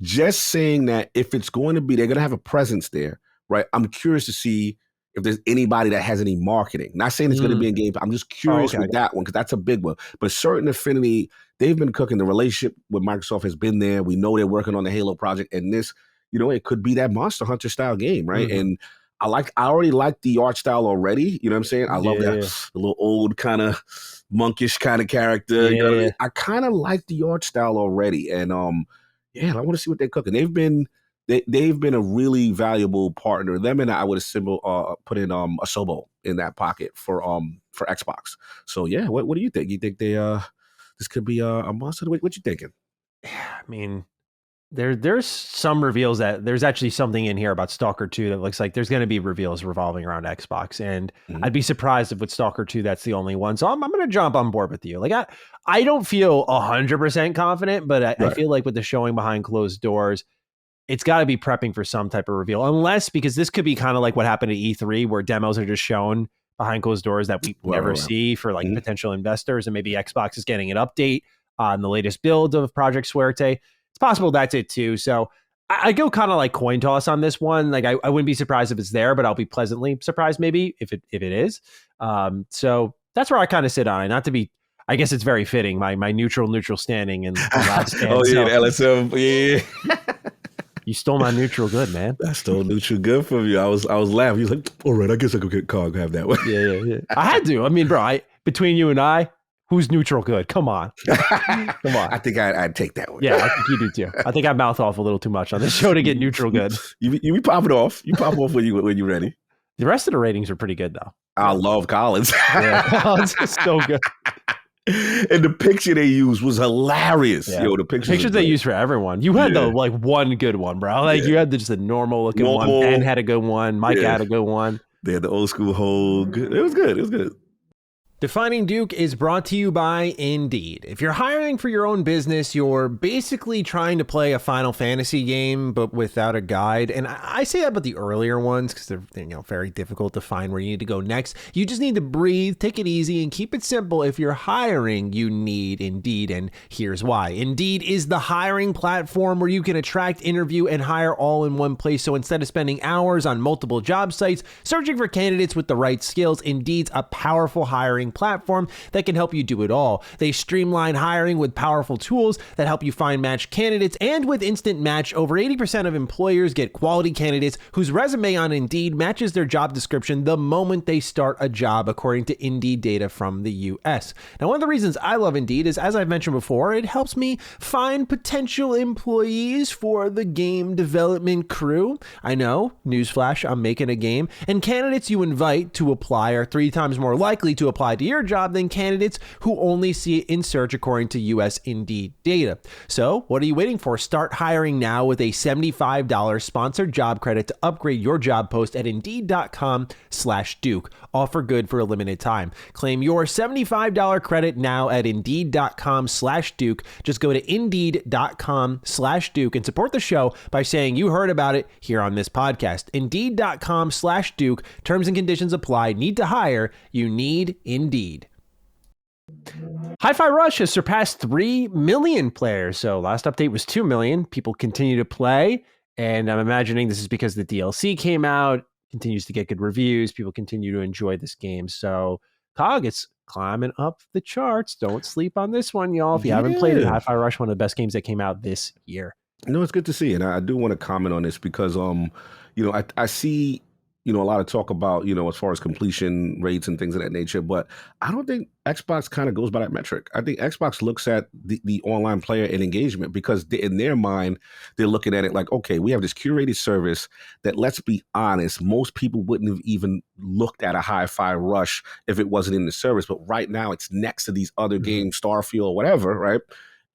just saying that if it's going to be, they're going to have a presence there, right? I'm curious to see if there's anybody that has any marketing. Not saying it's going to be in game, but I'm just curious with that one, because that's a big one. But Certain Affinity, they've been cooking. The relationship with Microsoft has been there. We know they're working on the Halo project, and this, it could be that Monster Hunter style game, right? And I already like the art style already. You know what I'm saying? I love that the little old kind of monkish kind of character. You know what I mean? I kind of like the art style already, and I want to see what they're cooking. They've been a really valuable partner. Them and I would put in Asobo in that pocket for Xbox. So yeah, what do you think? You think they this could be a monster? What you thinking? I mean, there's some reveals that there's actually something in here about S.T.A.L.K.E.R 2 that looks like there's going to be reveals revolving around Xbox, and I'd be surprised if with S.T.A.L.K.E.R 2 that's the only one. So I'm going to jump on board with you. Like I don't feel 100% confident, but I feel like with the showing behind closed doors, it's got to be prepping for some type of reveal, unless, because this could be kind of like what happened at E3, where demos are just shown behind closed doors that we never see for like potential investors, and maybe Xbox is getting an update on the latest build of Project Suerte. It's possible that's it too. So I go kind of like coin toss on this one. Like I wouldn't be surprised if it's there, but I'll be pleasantly surprised maybe if it is. So that's where I kind of sit on it. Not to be, I guess it's very fitting, my neutral standing in last stand. LSM, You stole my neutral good, man. I stole neutral good from you. I was laughing. You was like, all right, I guess I could get Cog have that one. Yeah. I had to. I mean, bro, between you and I, who's neutral good? Come on. I think I'd take that one. Yeah, I think you do too. I think I mouth off a little too much on this show to get neutral good. You pop it off. You pop off when you're ready. The rest of the ratings are pretty good though. I love Collins. Yeah, Collins is so good. And the picture they used was hilarious. Yeah. Yo, the Pictures they use for everyone. You had the like one good one, bro. Like you had just a normal looking one. Ben had a good one. Mike had a good one. They had the old school Hogue. It was good. It was good. Defining Duke is brought to you by Indeed. If you're hiring for your own business, you're basically trying to play a Final Fantasy game, but without a guide. And I say that about the earlier ones because they're very difficult to find where you need to go next. You just need to breathe, take it easy, and keep it simple. If you're hiring, you need Indeed, and here's why. Indeed is the hiring platform where you can attract, interview, and hire all in one place. So instead of spending hours on multiple job sites searching for candidates with the right skills, Indeed's a powerful hiring platform that can help you do it all. They streamline hiring with powerful tools that help you find match candidates, and with Instant Match, over 80% of employers get quality candidates whose resume on Indeed matches their job description the moment they start a job, according to Indeed data from the US. Now, one of the reasons I love Indeed is, as I've mentioned before, it helps me find potential employees for the game development crew. I know, newsflash, I'm making a game, and candidates you invite to apply are 3 times more likely to apply to your job than candidates who only see it in search, according to US Indeed data. So what are you waiting for? Start hiring now with a $75 sponsored job credit to upgrade your job post at Indeed.com/Duke. Offer good for a limited time. Claim your $75 credit now at Indeed.com/Duke. Just go to Indeed.com/Duke and support the show by saying you heard about it here on this podcast. Indeed.com/Duke. Terms and conditions apply. Need to hire? You need Indeed. Hi-Fi Rush has surpassed 3 million players. So last update was 2 million. People continue to play, and I'm imagining this is because the DLC came out, continues to get good reviews. People continue to enjoy this game. So COG, it's climbing up the charts. Don't sleep on this one, y'all. If you haven't played it, Hi-Fi Rush, one of the best games that came out this year. No, it's good to see. And I do want to comment on this because, I see, a lot of talk about, as far as completion rates and things of that nature, but I don't think Xbox kind of goes by that metric. I think Xbox looks at the online player and engagement because in their mind, they're looking at it like, okay, we have this curated service that, let's be honest, most people wouldn't have even looked at a Hi-Fi Rush if it wasn't in the service. But right now it's next to these other games, Starfield or whatever, right?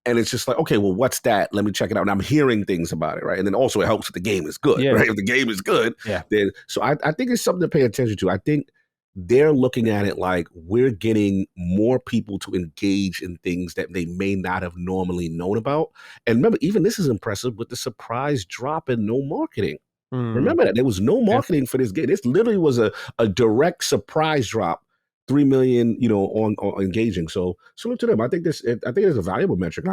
And it's just like, okay, well, what's that? Let me check it out. And I'm hearing things about it, right? And then also it helps if the game is good, right? If the game is good, then so I think it's something to pay attention to. I think they're looking at it like we're getting more people to engage in things that they may not have normally known about. And remember, even this is impressive with the surprise drop and no marketing. Remember that there was no marketing for this game. This literally was a direct surprise drop. 3 million, on engaging. So salute to them. I think it's a valuable metric.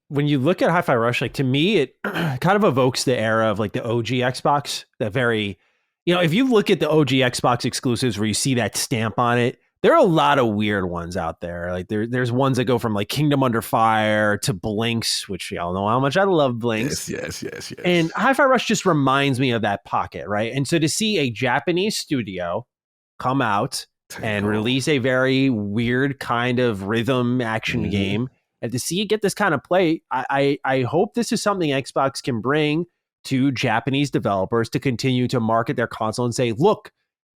When you look at Hi-Fi Rush, like to me, it kind of evokes the era of like the OG Xbox. That very, if you look at the OG Xbox exclusives where you see that stamp on it, there are a lot of weird ones out there. Like there's ones that go from like Kingdom Under Fire to Blinks, which y'all know how much I love Blinks. Yes. And Hi-Fi Rush just reminds me of that pocket, right? And so to see a Japanese studio come out and release a very weird kind of rhythm action game, and to see it get this kind of play, I hope this is something Xbox can bring to Japanese developers to continue to market their console and say, look,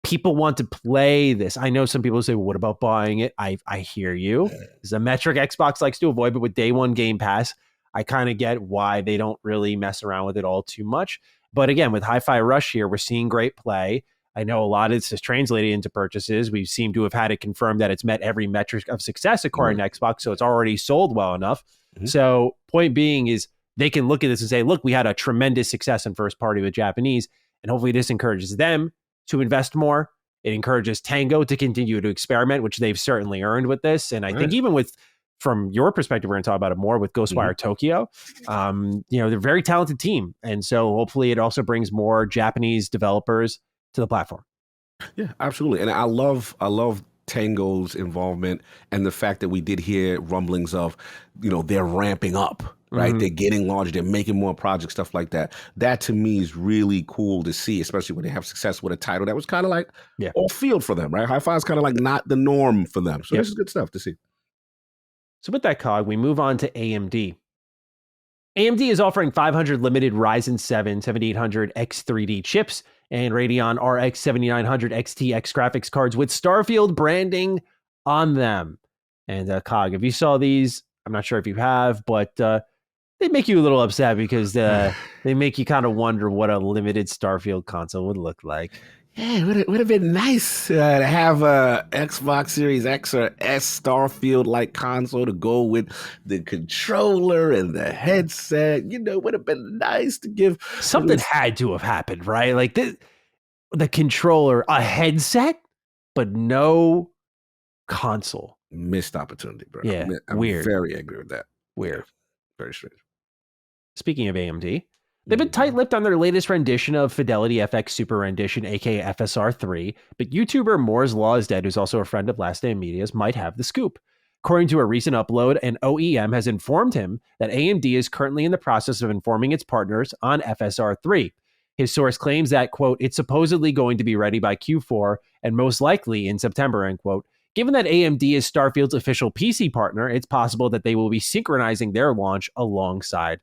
people want to play this. I know some people say, well, what about buying it? I hear you. It's a metric Xbox likes to avoid, but with day one Game Pass, I kind of get why they don't really mess around with it all too much. But again, with Hi-Fi Rush here, we're seeing great play. I know a lot of this is translated into purchases. We seem to have had it confirmed that it's met every metric of success according to Xbox, so it's already sold well enough. So point being is they can look at this and say, look, we had a tremendous success in first party with Japanese, and hopefully this encourages them to invest more. It encourages Tango to continue to experiment, which they've certainly earned with this. And I think even with, from your perspective, we're going to talk about it more with Ghostwire Tokyo. They're a very talented team. And so hopefully it also brings more Japanese developers to the platform. Yeah, absolutely. And I love Tango's involvement and the fact that we did hear rumblings of, they're ramping up, right? They're getting larger, they're making more projects, stuff like that. That to me is really cool to see, especially when they have success with a title that was kind of like off field for them, right? Hi-Fi is kind of like not the norm for them. So this is good stuff to see. So with that, COG, we move on to AMD. AMD is offering 500 limited Ryzen 7 7800 X3D chips and Radeon RX 7900 XTX graphics cards with Starfield branding on them. And Cog, if you saw these, I'm not sure if you have, but they make you a little upset because they make you kind of wonder what a limited Starfield console would look like. Yeah, it would have been nice to have a Xbox Series X or S Starfield-like console to go with the controller and the headset. It would have been nice to give something had to have happened, right? Like the controller, a headset, but no console. Missed opportunity, bro. Yeah, I'm weird. very angry with that. Weird. Yeah, very strange. Speaking of AMD, they've been tight-lipped on their latest rendition of Fidelity FX Super Rendition, aka FSR 3, but YouTuber Moore's Law is Dead, who's also a friend of Last Day Media's, might have the scoop. According to a recent upload, an OEM has informed him that AMD is currently in the process of informing its partners on FSR 3. His source claims that, quote, it's supposedly going to be ready by Q4 and most likely in September, end quote. Given that AMD is Starfield's official PC partner, it's possible that they will be synchronizing their launch alongside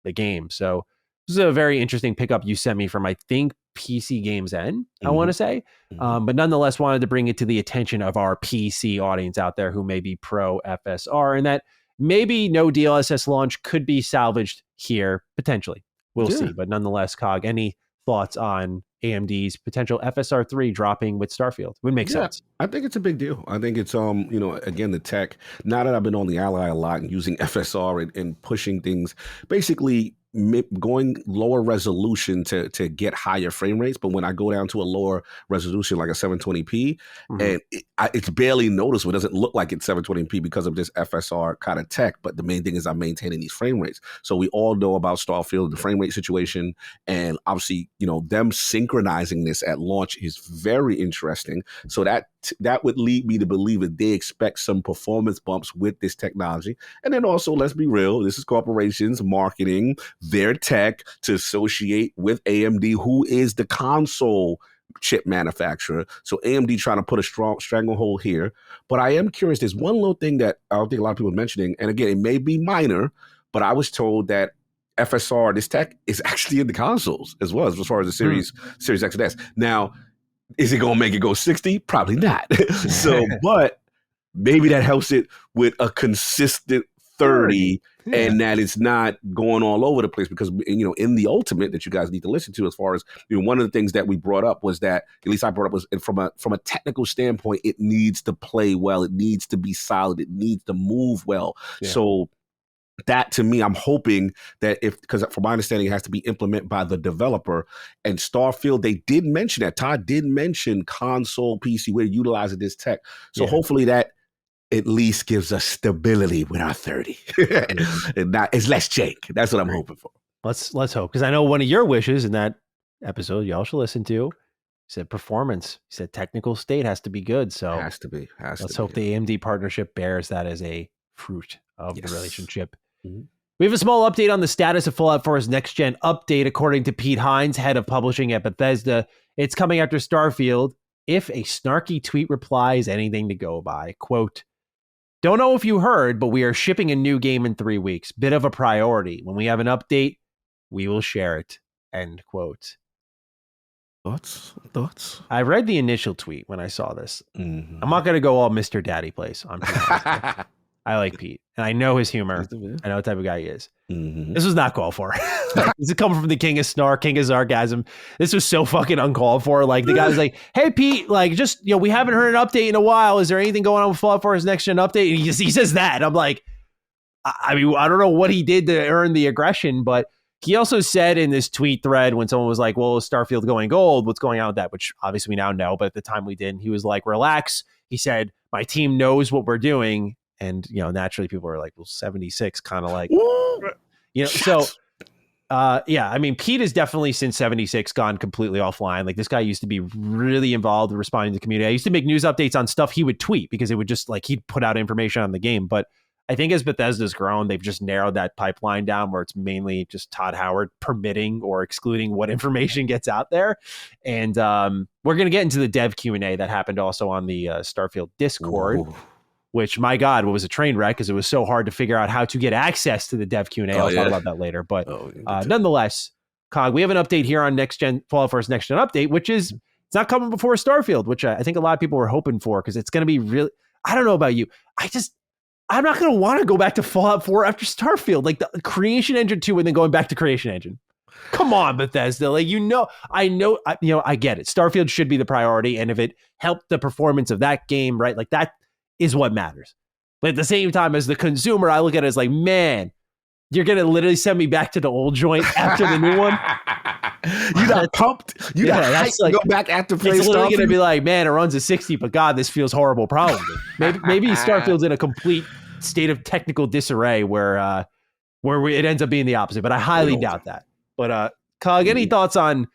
the game. So this is a very interesting pickup you sent me from, I think, PC Games N, I want to say. But nonetheless, wanted to bring it to the attention of our PC audience out there who may be pro FSR, and that maybe no DLSS launch could be salvaged here, potentially. We'll see. But nonetheless, Cog, any thoughts on AMD's potential FSR 3 dropping with Starfield? Would make sense. I think it's a big deal. I think it's again, the tech, now that I've been on the Ally a lot and using FSR and pushing things, basically going lower resolution to get higher frame rates. But when I go down to a lower resolution, like a 720p, and it's barely noticeable. It doesn't look like it's 720p because of this FSR kind of tech. But the main thing is I'm maintaining these frame rates. So we all know about Starfield, the frame rate situation, and obviously, them synchronizing this at launch is very interesting. So that would lead me to believe that they expect some performance bumps with this technology. And then also, let's be real, this is corporations marketing their tech to associate with AMD, who is the console chip manufacturer. So AMD trying to put a strong stranglehold here. But I am curious, there's one little thing that I don't think a lot of people are mentioning, and again, it may be minor, but I was told that FSR, this tech, is actually in the consoles as well, as far as the Series X and S. Now, is it going to make it go 60? Probably not. So, but maybe that helps it with a consistent 30, and that it's not going all over the place, because, in the Ultimate that you guys need to listen to, as far as, one of the things that we brought up was that, at least I brought up, was from a technical standpoint, it needs to play well. It needs to be solid. It needs to move well. Yeah. So that, to me, I'm hoping that because from my understanding, it has to be implemented by the developer. And Starfield, they did mention that. Todd did mention console PC, we're utilizing this tech. So hopefully that at least gives us stability with our 30. And not, it's less jank. That's what I'm hoping for. Let's hope. Because I know one of your wishes in that episode, y'all should listen to, said performance. He said technical state has to be good. So has to be. Let's hope the AMD partnership bears that as a fruit of the relationship. We have a small update on the status of Fallout 4's next-gen update. According to Pete Hines, head of publishing at Bethesda, it's coming after Starfield if a snarky tweet reply is anything to go by. Quote, don't know if you heard, but we are shipping a new game in 3 weeks. Bit of a priority. When we have an update, we will share it. End quote. Thoughts? I read the initial tweet when I saw this. I'm not going to go all Mr. Daddy Place on Pete. I like Pete, and I know his humor. I know what type of guy he is. This was not called for. This is coming from the king of snark, king of sarcasm. This was so fucking uncalled for. Like, the guy was like, hey, Pete, like, just, we haven't heard an update in a while. Is there anything going on with Fallout 4's next gen update? And he says that. And I'm like, I mean, I don't know what he did to earn the aggression, but he also said in this tweet thread, when someone was like, well, is Starfield going gold? What's going on with that? Which obviously we now know, but at the time we didn't. He was like, relax. He said, my team knows what we're doing. And, naturally people are like, well, 76 kind of like, so, I mean, Pete has definitely since 76 gone completely offline. Like, this guy used to be really involved in responding to the community. I used to make news updates on stuff he would tweet because it would just like, he'd put out information on the game. But I think as Bethesda's grown, they've just narrowed that pipeline down where it's mainly just Todd Howard permitting or excluding what information gets out there. And we're going to get into the dev Q&A that happened also on the Starfield Discord. Ooh. Which, my God, was a train wreck because it was so hard to figure out how to get access to the dev Q&A. I'll talk about that later. But nonetheless, Cog, we have an update here on Fallout 4's next gen update, which is, it's not coming before Starfield, which I think a lot of people were hoping for because it's going to be really, I don't know about you. I'm not going to want to go back to Fallout 4 after Starfield, like the Creation Engine 2 and then going back to Creation Engine. Come on, Bethesda. Like, I get it. Starfield should be the priority. And if it helped the performance of that game, right, like that is what matters. But at the same time, as the consumer, I look at it as like, man, you're going to literally send me back to the old joint after the new one. You got pumped. You got hyped to go back after playing Starfield. It's literally going to be like, man, it runs at 60, but God, this feels horrible. Probably. Maybe Starfield's in a complete state of technical disarray where it ends up being the opposite. But I highly doubt that. But Cog, any thoughts on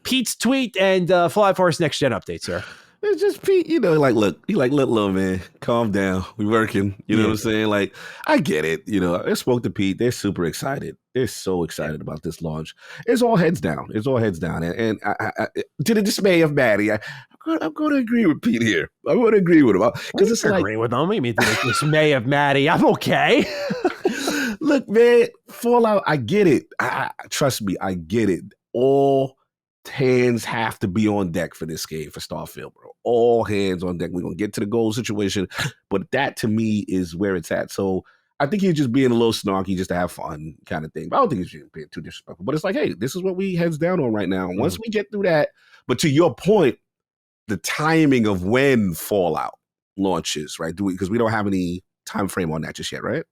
Pete's tweet and Fallout 4's next gen update, sir? It's just Pete, look, little man, calm down. We working, you know what I'm saying? Like, I get it. I spoke to Pete. They're super excited. They're so excited about this launch. It's all heads down. And I, to the dismay of Maddie, I'm going to agree with Pete here. I'm going to agree with him because it's like agree with him. I mean, to the dismay of Maddie, I'm okay. Look, man, Fallout. I get it. Trust me, I get it. All hands have to be on deck for this game, for Starfield, bro. All hands on deck. We're going to get to the goal situation, but that to me is where it's at. So I think he's just being a little snarky just to have fun kind of thing. But I don't think he's being too disrespectful. But it's like, hey, this is what we heads down on right now. Once we get through that, but to your point, the timing of when Fallout launches, right? Because we don't have any time frame on that just yet, right?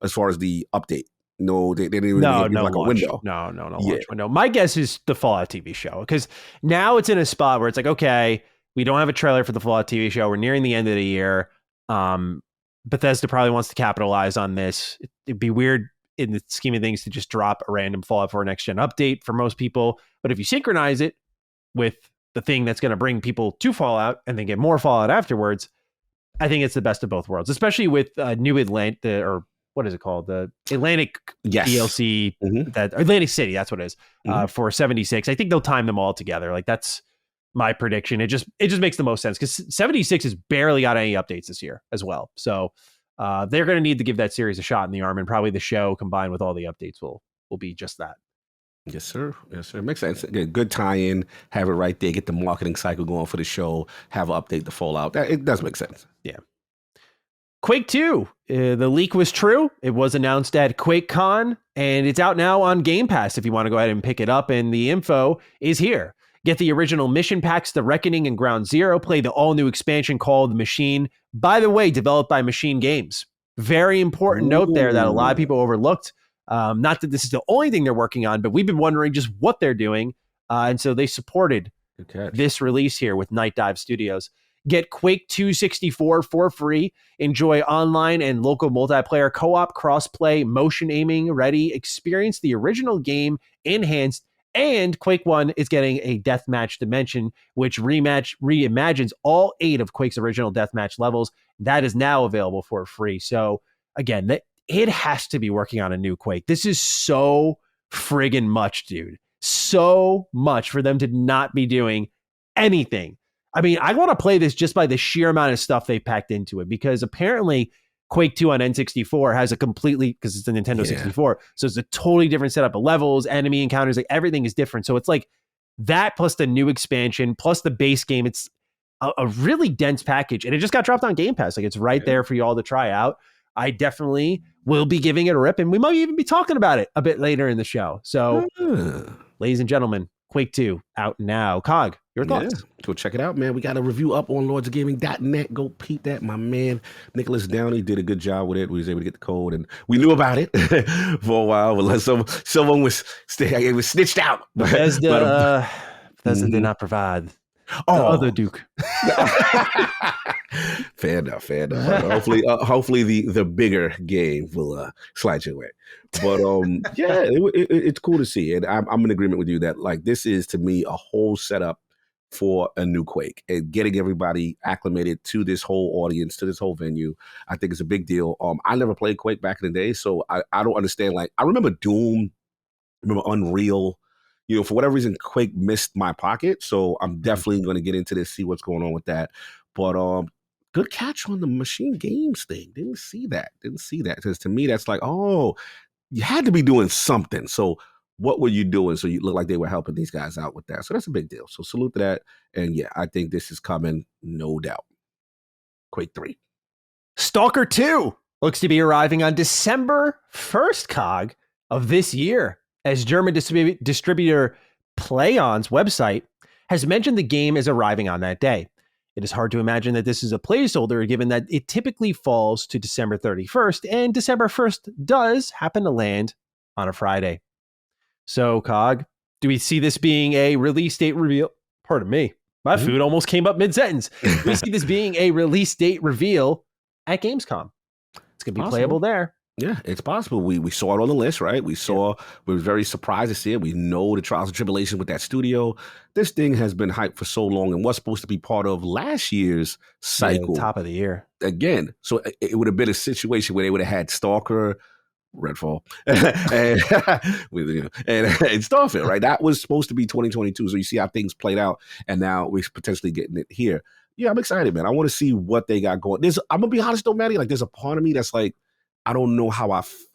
As far as the update. No, they didn't even give like launch. A window. No launch window. My guess is the Fallout TV show, because now it's in a spot where it's like, okay, we don't have a trailer for the Fallout TV show. We're nearing the end of the year. Bethesda probably wants to capitalize on this. It'd be weird in the scheme of things to just drop a random Fallout 4 next gen update for most people. But if you synchronize it with the thing that's going to bring people to Fallout and then get more Fallout afterwards, I think it's the best of both worlds, especially with New Atlanta, or what is it called? The Atlantic DLC, that Atlantic City, that's what it is, for 76. I think they'll time them all together. Like, that's my prediction. It just makes the most sense because 76 has barely got any updates this year as well. So they're going to need to give that series a shot in the arm, and probably the show combined with all the updates will be just that. Yes, sir. Makes sense. Good tie-in. Have it right there. Get the marketing cycle going for the show. Have an update to Fallout. It does make sense. Yeah. Quake II, the leak was true. It was announced at QuakeCon, and it's out now on Game Pass if you want to go ahead and pick it up, and the info is here. Get the original mission packs, The Reckoning and Ground Zero. Play the all-new expansion called Machine. By the way, developed by Machine Games. Very important note there that a lot of people overlooked. Not that this is the only thing they're working on, but we've been wondering just what they're doing. And so they supported this release here with Night Dive Studios. Get Quake II 64 for free. Enjoy online and local multiplayer, co-op, cross-play, motion aiming, ready. Experience the original game enhanced. And Quake 1 is getting a deathmatch dimension, which reimagines all 8 of Quake's original deathmatch levels. That is now available for free. So again, it has to be working on a new Quake. This is so friggin' much, dude. So much for them to not be doing anything. I mean, I want to play this just by the sheer amount of stuff they packed into it, because apparently Quake 2 on N64 has a completely, because it's a Nintendo 64, so it's a totally different setup of levels, enemy encounters, like everything is different. So it's like that plus the new expansion plus the base game. It's a really dense package, and it just got dropped on Game Pass. Like, it's right there for you all to try out. I definitely will be giving it a rip, and we might even be talking about it a bit later in the show. So, ladies and gentlemen, Quake 2 out now. Cog, your thoughts? Yeah. Go check it out, man. We got a review up on lordsofgaming.net. Go peep that. My man, Nicholas Downey, did a good job with it. We was able to get the code, and we knew about it for a while. But someone was snitched out. Bethesda did not provide the other Duke. Fair enough. Hopefully the bigger game will slide your way. But it's cool to see, and I'm in agreement with you that, like, this is, to me, a whole setup for a new Quake, and getting everybody acclimated to this whole audience, to this whole venue. I think it's a big deal. I never played Quake back in the day, so I don't understand. Like, I remember Doom, remember Unreal. For whatever reason, Quake missed my pocket, so I'm definitely going to get into this, see what's going on with that. But good catch on the Machine Games thing. Didn't see that. Because to me, that's like, oh, you had to be doing something. So what were you doing? So you look like they were helping these guys out with that. So that's a big deal. So salute to that. And yeah, I think this is coming, no doubt. Quake 3. S.T.A.L.K.E.R 2. looks to be arriving on December 1st, Cog, of this year, as German distributor PlayOn's website has mentioned the game is arriving on that day. It is hard to imagine that this is a placeholder, given that it typically falls to December 31st, and December 1st does happen to land on a Friday. So, Cog, do we see this being a release date reveal? Pardon me. My food almost came up mid-sentence. Do we see this being a release date reveal at Gamescom? It's going to be playable there. Yeah, it's possible. We saw it on the list, right? We were very surprised to see it. We know the trials and tribulations with that studio. This thing has been hyped for so long and was supposed to be part of last year's cycle. Top of the year. Again, so it would have been a situation where they would have had S.T.A.L.K.E.R, Redfall, and Starfield, right? That was supposed to be 2022. So you see how things played out, and now we're potentially getting it here. Yeah, I'm excited, man. I want to see what they got going. I'm going to be honest though, Maddie, like there's a part of me that's like, I don't know how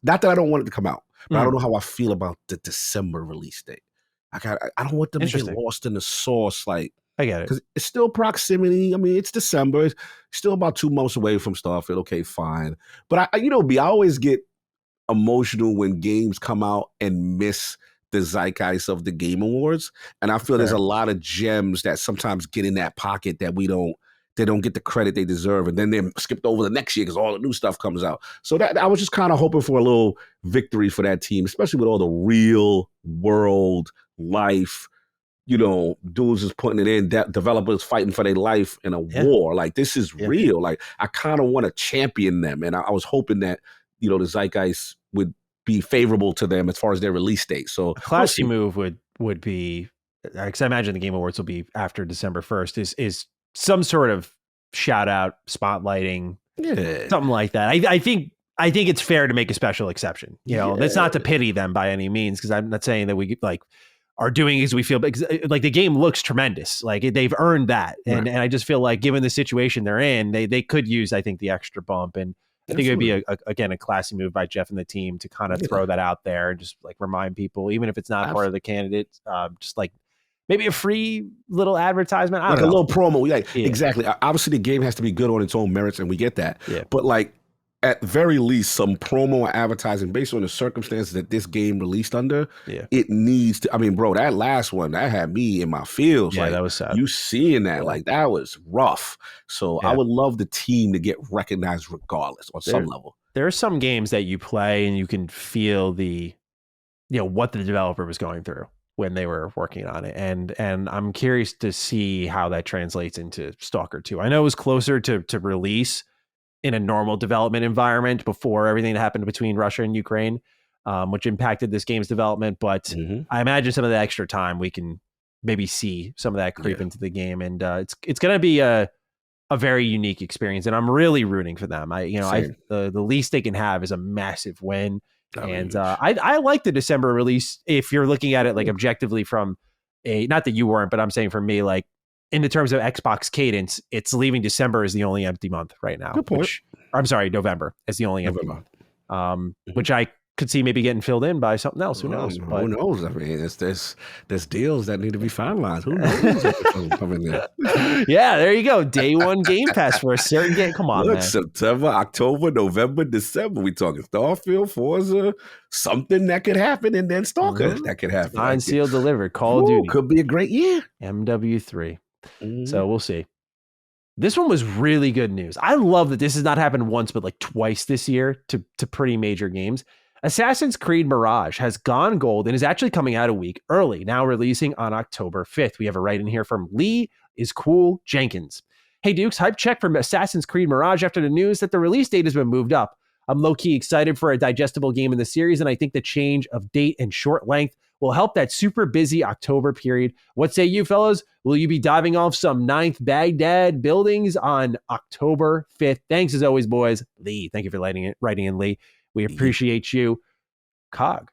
not that I don't want it to come out, but I don't know how I feel about the December release date. I don't want them to get lost in the sauce. Like, I get it. Because it's still proximity. I mean, it's December. It's still about 2 months away from Starfield. Okay, fine. But I always get emotional when games come out and miss the zeitgeist of the Game Awards. And I feel there's a lot of gems that sometimes get in that pocket that they don't get the credit they deserve, and then they're skipped over the next year because all the new stuff comes out. So that I was just kind of hoping for a little victory for that team, especially with all the real world life, dudes is putting it in, developers fighting for their life in a war. Like, this is real. Like, I kind of want to champion them, and I was hoping that the zeitgeist would be favorable to them as far as their release date. So a classy move would be, because I imagine the Game Awards will be after December 1st, is some sort of shout out, spotlighting, something like that. I think it's fair to make a special exception. That's not to pity them by any means, because I'm not saying that we are doing as we feel, because like the game looks tremendous. Like they've earned that, and I just feel like given the situation they're in, they could use, I think, the extra bump, and I think it would be a classy move by Geoff and the team to kind of throw that out there and just like remind people, even if it's not part of the candidates, just like maybe a free little advertisement. I don't know. A little promo. Exactly. Obviously, the game has to be good on its own merits, and we get that. Yeah. But like, at very least, some promo or advertising based on the circumstances that this game released under. Yeah. It needs to. I mean, bro, that last one, that had me in my feels. Yeah, like, that was sad. You seeing that, like, that was rough. So I would love the team to get recognized regardless on some level. There are some games that you play and you can feel what the developer was going through when they were working on it. And I'm curious to see how that translates into S.T.A.L.K.E.R 2. I know it was closer to release in a normal development environment before everything that happened between Russia and Ukraine, which impacted this game's development. But I imagine some of the extra time we can maybe see some of that creep into the game. And it's going to be a very unique experience. And I'm really rooting for them. The least they can have is a massive win. And I like the December release if you're looking at it like objectively from not that you weren't, but I'm saying for me, like in the terms of Xbox cadence, it's leaving December as the only empty month right now. Good point. November is the only empty month, which I could see maybe getting filled in by something else. Who knows? But who knows? I mean, there's deals that need to be finalized. Who knows? Coming there. Yeah, there you go. Day one Game Pass for a certain game. Come on, man. September, October, November, December. We talking Starfield, Forza, something that could happen, and then S.T.A.L.K.E.R that could happen. Signed, sealed, delivered. Call of Duty could be a great year. MW3. So we'll see. This one was really good news. I love that this has not happened once, but like twice this year to pretty major games. Assassin's Creed Mirage has gone gold and is actually coming out a week early, now releasing on October 5th. We have a write in here from Lee is Cool Jenkins. Hey Dukes, hype check from Assassin's Creed Mirage after the news that the release date has been moved up. I'm low-key excited for a digestible game in the series, and I think the change of date and short length will help that super busy October period. What say you, fellows? Will you be diving off some 9th Baghdad buildings on October 5th? Thanks as always, boys. Lee, thank you for writing in, Lee. We appreciate you. Cog,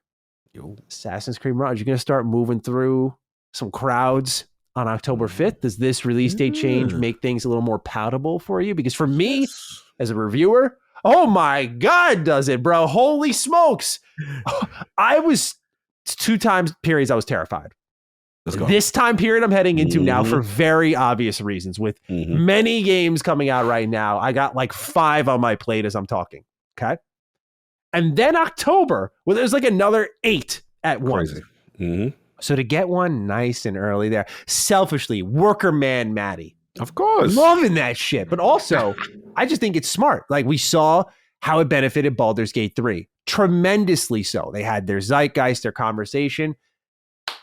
Assassin's Creed Mirage, you're going to start moving through some crowds on October 5th. Does this release date change make things a little more palatable for you? Because for me, as a reviewer, oh my God, does it, bro? Holy smokes. I was 2 times periods I was terrified. This time period I'm heading into now for very obvious reasons with many games coming out right now. I got like 5 on my plate as I'm talking. Okay. And then October, well, there's like another 8 at once. Crazy. Mm-hmm. So to get one nice and early there, selfishly, worker man Maddie. Of course. Loving that shit. But also, I just think it's smart. Like we saw how it benefited Baldur's Gate 3. Tremendously so. They had their zeitgeist, their conversation.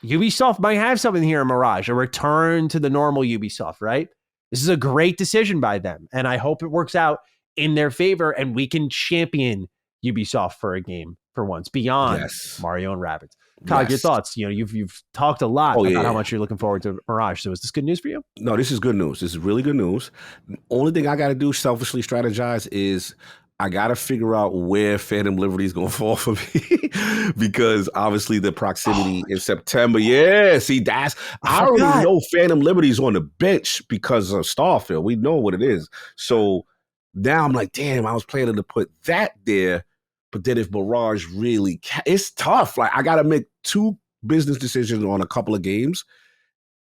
Ubisoft might have something here in Mirage, a return to the normal Ubisoft, right? This is a great decision by them. And I hope it works out in their favor and we can champion Ubisoft for a game for once beyond Mario and Rabbids. Todd, your thoughts? You know, you've talked a lot about how much you're looking forward to Mirage. So is this good news for you? No, this is good news. This is really good news. The only thing I got to do, selfishly strategize, is I got to figure out where Phantom Liberty is going to fall for me because obviously the proximity in September. Yeah, see, I already know Phantom Liberty is on the bench because of Starfield. We know what it is. So now I'm like, damn, I was planning to put that there. But then if Mirage really, it's tough. Like I got to make 2 business decisions on a couple of games.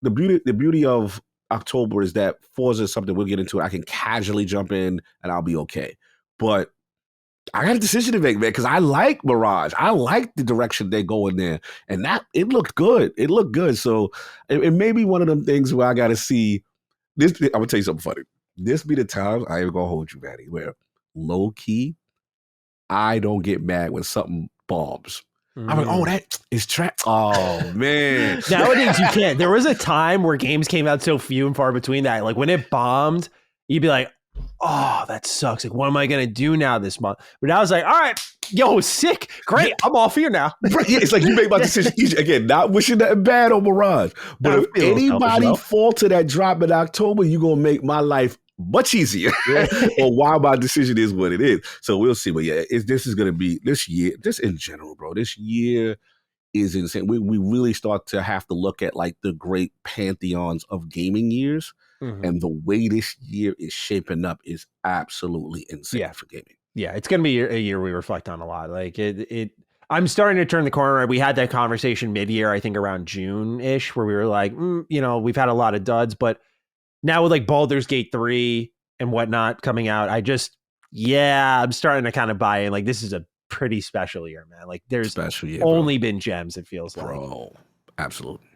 The beauty of October is that Forza is something we'll get into. I can casually jump in and I'll be okay. But I got a decision to make, man, because I like Mirage. I like the direction they go in there. And it looked good. It looked good. So it may be one of them things where I got to see this. I'm going to tell you something funny. This be the time, I ain't going to hold you, Maddie, where low key, I don't get mad when something bombs. I'm like, oh, that is trash. Oh, man. Nowadays, you can't. There was a time where games came out so few and far between that. Like, when it bombed, you'd be like, oh, that sucks. Like, what am I going to do now this month? But now it's like, all right, yo, sick. Great. I'm off here now. Yeah, it's like you make my decision easy. Again, not wishing nothing bad on Mirage. But if anybody fall to that drop in October, you're going to make my life much easier or why my decision is what it is. So we'll see. But yeah, this is going to be this year, just in general, bro. This year is insane. We really start to have to look at like the great pantheons of gaming years. And the way this year is shaping up is absolutely insane for gaming. Yeah, it's going to be a year we reflect on a lot. Like I'm starting to turn the corner. We had that conversation mid-year, I think around June-ish, where we were like, you know, we've had a lot of duds, but now with like Baldur's Gate 3 and whatnot coming out, I'm starting to kind of buy in. Like, this is a pretty special year, man. Like, there's only been gems, it feels like. Bro, absolutely.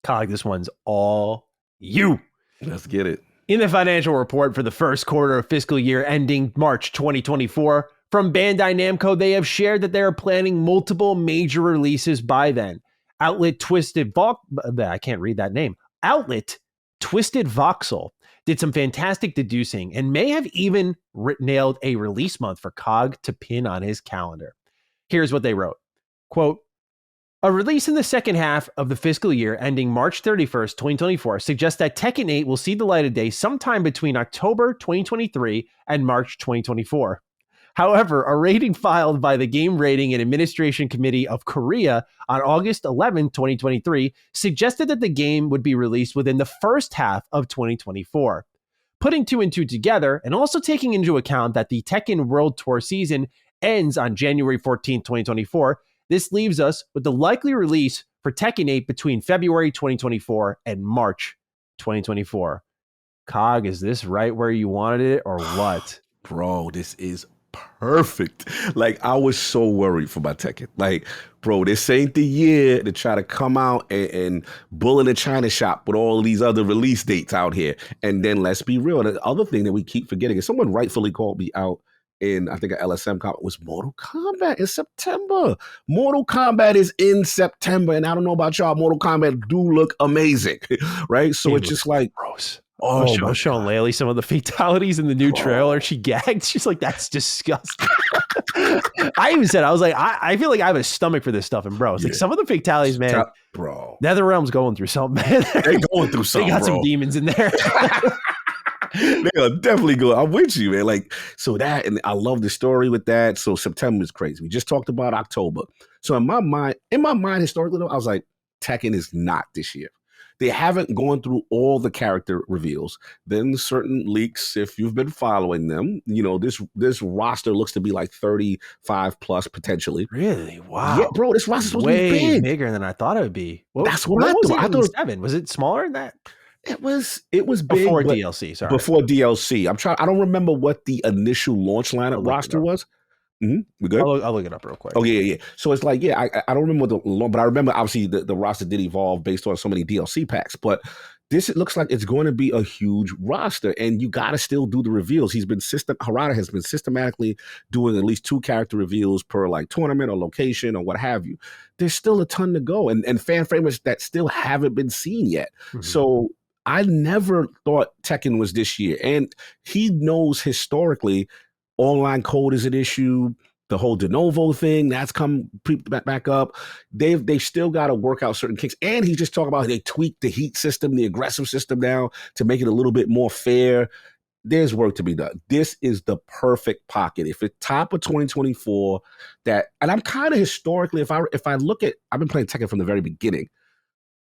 Cog, this one's all you. Let's get it. In the financial report for the first quarter of fiscal year ending March 2024, from Bandai Namco, they have shared that they are planning multiple major releases by then. Outlet Twisted Voxel did some fantastic deducing and may have even nailed a release month for Cog to pin on his calendar. Here's what they wrote. Quote, a release in the second half of the fiscal year ending March 31st, 2024 suggests that Tekken 8 will see the light of day sometime between October 2023 and March 2024. However, a rating filed by the Game Rating and Administration Committee of Korea on August 11, 2023, suggested that the game would be released within the first half of 2024. Putting 2 and 2 together, and also taking into account that the Tekken World Tour season ends on January 14, 2024, this leaves us with the likely release for Tekken 8 between February 2024 and March 2024. Cog, is this right where you wanted it or what? Bro, this is perfect. Like, I was so worried for my Tekken. Like, bro, this ain't the year to try to come out and bull in a China shop with all these other release dates out here. And then let's be real. The other thing that we keep forgetting is someone rightfully called me out in, I think, an LSM comment was Mortal Kombat in September. Mortal Kombat is in September. And I don't know about y'all, Mortal Kombat do look amazing, right? So it's just like, gross. I was showing Laylee some of the fatalities in the new trailer. She gagged. She's like, that's disgusting. I even said, I was like, I feel like I have a stomach for this stuff. And bro, it's like some of the fatalities, man. Bro. NetherRealm's going through something, man. They're going through something. They got some demons in there. They are definitely good. I'm with you, man. Like, so that, and I love the story with that. So September is crazy. We just talked about October. So in my mind, historically though, I was like, Tekken is not this year. They haven't gone through all the character reveals. Then certain leaks, if you've been following them, you know, this roster looks to be like 35 plus potentially. Really? Wow. Yeah, bro, this roster's supposed to be big. Bigger than I thought it would be. That's what I thought. Was it smaller than that? it was big, Before but DLC, sorry. before DLC. I don't remember what the initial launch lineup I'll look it roster up. was. We good? I'll look it up real quick. Oh yeah. So it's like, yeah, I don't remember but I remember obviously the roster did evolve based on so many DLC packs. But this, it looks like it's going to be a huge roster, and you got to still do the reveals. Harada has been systematically doing at least 2 character reveals per like tournament or location or what have you. There's still a ton to go, and fan framers that still haven't been seen yet. Mhm. So I never thought Tekken was this year, and he knows historically online code is an issue. The whole de novo thing that's come back up. They've still got to work out certain kinks, and he's just talking about they tweaked the heat system, the aggressive system now to make it a little bit more fair. There's work to be done. This is the perfect pocket. If it's top of 2024, and I'm kind of historically, if I look at, I've been playing Tekken from the very beginning.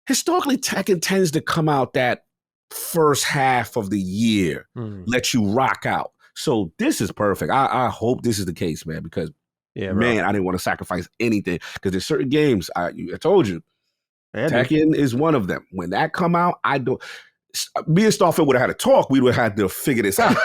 Historically, Tekken tends to come out that first half of the year, let you rock out. So this is perfect. I hope this is the case, man, because man, I didn't want to sacrifice anything because there's certain games I told you, Tekken is one of them. When that come out, me and Starfield would have had a talk. We would have had to figure this out.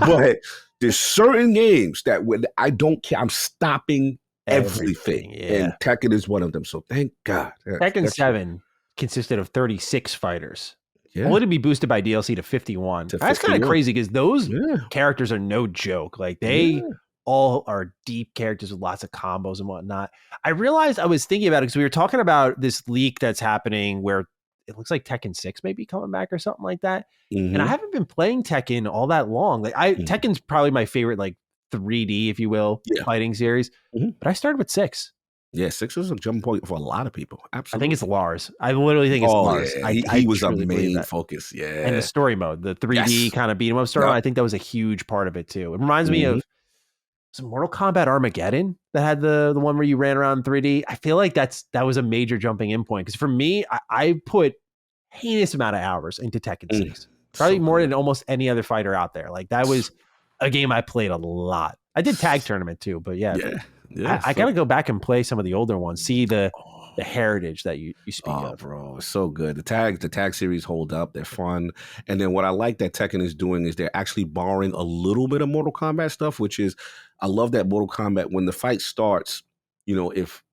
But there's certain games that when I don't care, I'm stopping everything. And Tekken is one of them. So thank God. Tekken 7 consisted of 36 fighters. Only to be boosted by DLC to 51. That's kind of crazy because those characters are no joke. Like they all are deep characters with lots of combos and whatnot. I realized I was thinking about it because we were talking about this leak that's happening where it looks like Tekken 6 may be coming back or something like that. And I haven't been playing Tekken all that long. Like Tekken's probably my favorite, like 3D, if you will, fighting series. But I started with 6. Yeah, 6 was a jump point for a lot of people. Absolutely. I think it's Lars. I literally think it's Lars. Yeah. He was a main focus. Yeah. And the story mode, the 3D kind of beat 'em up story, I think that was a huge part of it too. It reminds me of some Mortal Kombat Armageddon that had the one where you ran around in 3D. I feel like that was a major jumping in point. Because for me, I put heinous amount of hours into Tekken 6. Probably more than almost any other fighter out there. Like that was a game I played a lot. I did tag tournament too, but I gotta go back and play some of the older ones, see the heritage that you speak of. Bro, it's so good. The tag series hold up. They're fun. And then what I like that Tekken is doing is they're actually borrowing a little bit of Mortal Kombat stuff, which is, I love that Mortal Kombat, when the fight starts, if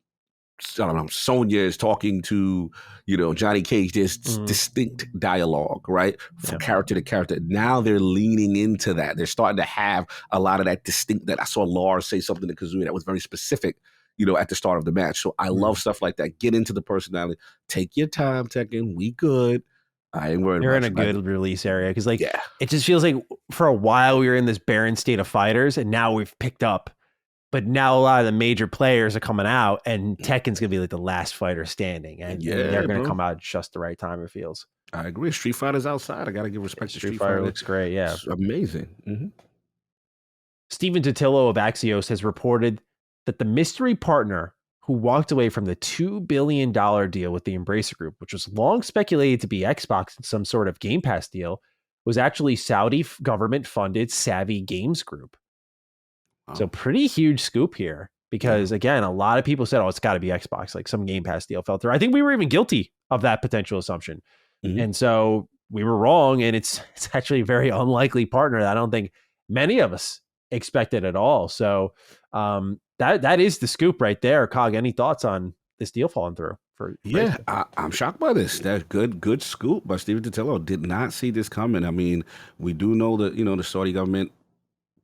I don't know, Sonya is talking to, Johnny Cage, there's distinct dialogue, right? From character to character. Now they're leaning into that. They're starting to have a lot of that distinct, that I saw Lars say something to Kazooie that was very specific, at the start of the match. So I love stuff like that. Get into the personality. Take your time, Tekken. We good. I ain't worried. You're in a good release area because it just feels like for a while we were in this barren state of fighters and now we've picked up. But now a lot of the major players are coming out, and Tekken's gonna be like the last fighter standing, and they're gonna come out just the right time. It feels. I agree. Street Fighter's outside. I gotta give respect to Street Fighter. Looks great. Yeah, it's amazing. Stephen Totillo of Axios has reported that the mystery partner who walked away from the $2 billion deal with the Embracer Group, which was long speculated to be Xbox in some sort of Game Pass deal, was actually Saudi government-funded Savvy Games Group. So pretty huge scoop here because, again, a lot of people said, it's got to be Xbox, like some Game Pass deal fell through. I think we were even guilty of that potential assumption. And so we were wrong, and it's actually a very unlikely partner that I don't think many of us expected at all. So that is the scoop right there. Cog, any thoughts on this deal falling through? I'm shocked by this. That's good scoop by Stephen Totillo. Did not see this coming. I mean, we do know that, the Saudi government,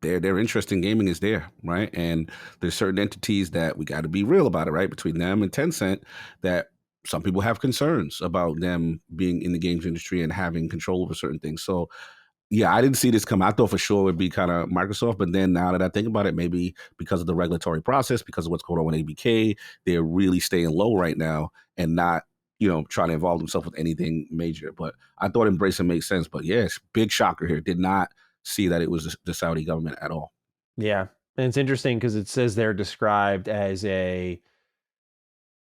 their interest in gaming is there, right? And there's certain entities that we got to be real about it, right? Between them and Tencent, that some people have concerns about them being in the games industry and having control over certain things. So, I didn't see this come. I thought for sure it would be kind of Microsoft, but then now that I think about it, maybe because of the regulatory process, because of what's going on with ABK, they're really staying low right now and not, trying to involve themselves with anything major. But I thought Embracer made sense. But yes, big shocker here. Did not see that it was the Saudi government at all. Yeah. And it's interesting because it says they're described as a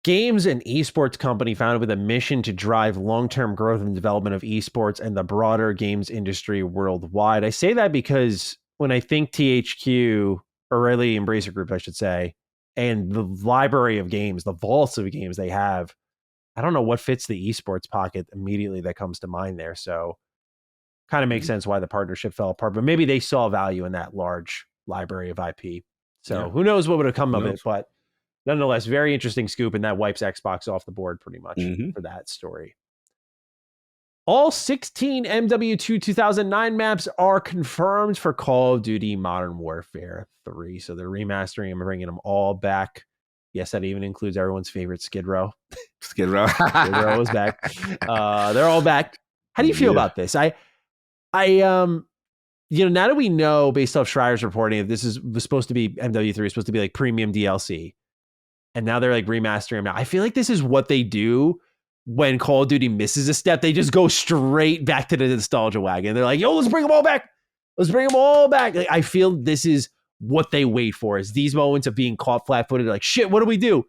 games and esports company founded with a mission to drive long-term growth and development of esports and the broader games industry worldwide. I say that because when I think THQ, or really Embracer Group, I should say, and the library of games, the vaults of games they have, I don't know what fits the esports pocket immediately that comes to mind there. So kind of makes sense why the partnership fell apart, but maybe they saw value in that large library of IP. So who knows what would have come of it, but nonetheless, very interesting scoop, and that wipes Xbox off the board pretty much for that story. All 16 MW2 2009 maps are confirmed for Call of Duty Modern Warfare 3. So they're remastering them and bringing them all back. Yes, that even includes everyone's favorite Skid Row. Skid Row. Skid Row is back. They're all back. How do you feel about this? I now that we know based off Schreier's reporting, this was supposed to be MW3 was supposed to be like premium DLC, and now they're like remastering them. Now I feel like this is what they do when Call of Duty misses a step. They just go straight back to the nostalgia wagon. They're like, yo, let's bring them all back. Let's bring them all back. Like, I feel this is what they wait for, is these moments of being caught flat-footed. Like, shit, what do we do?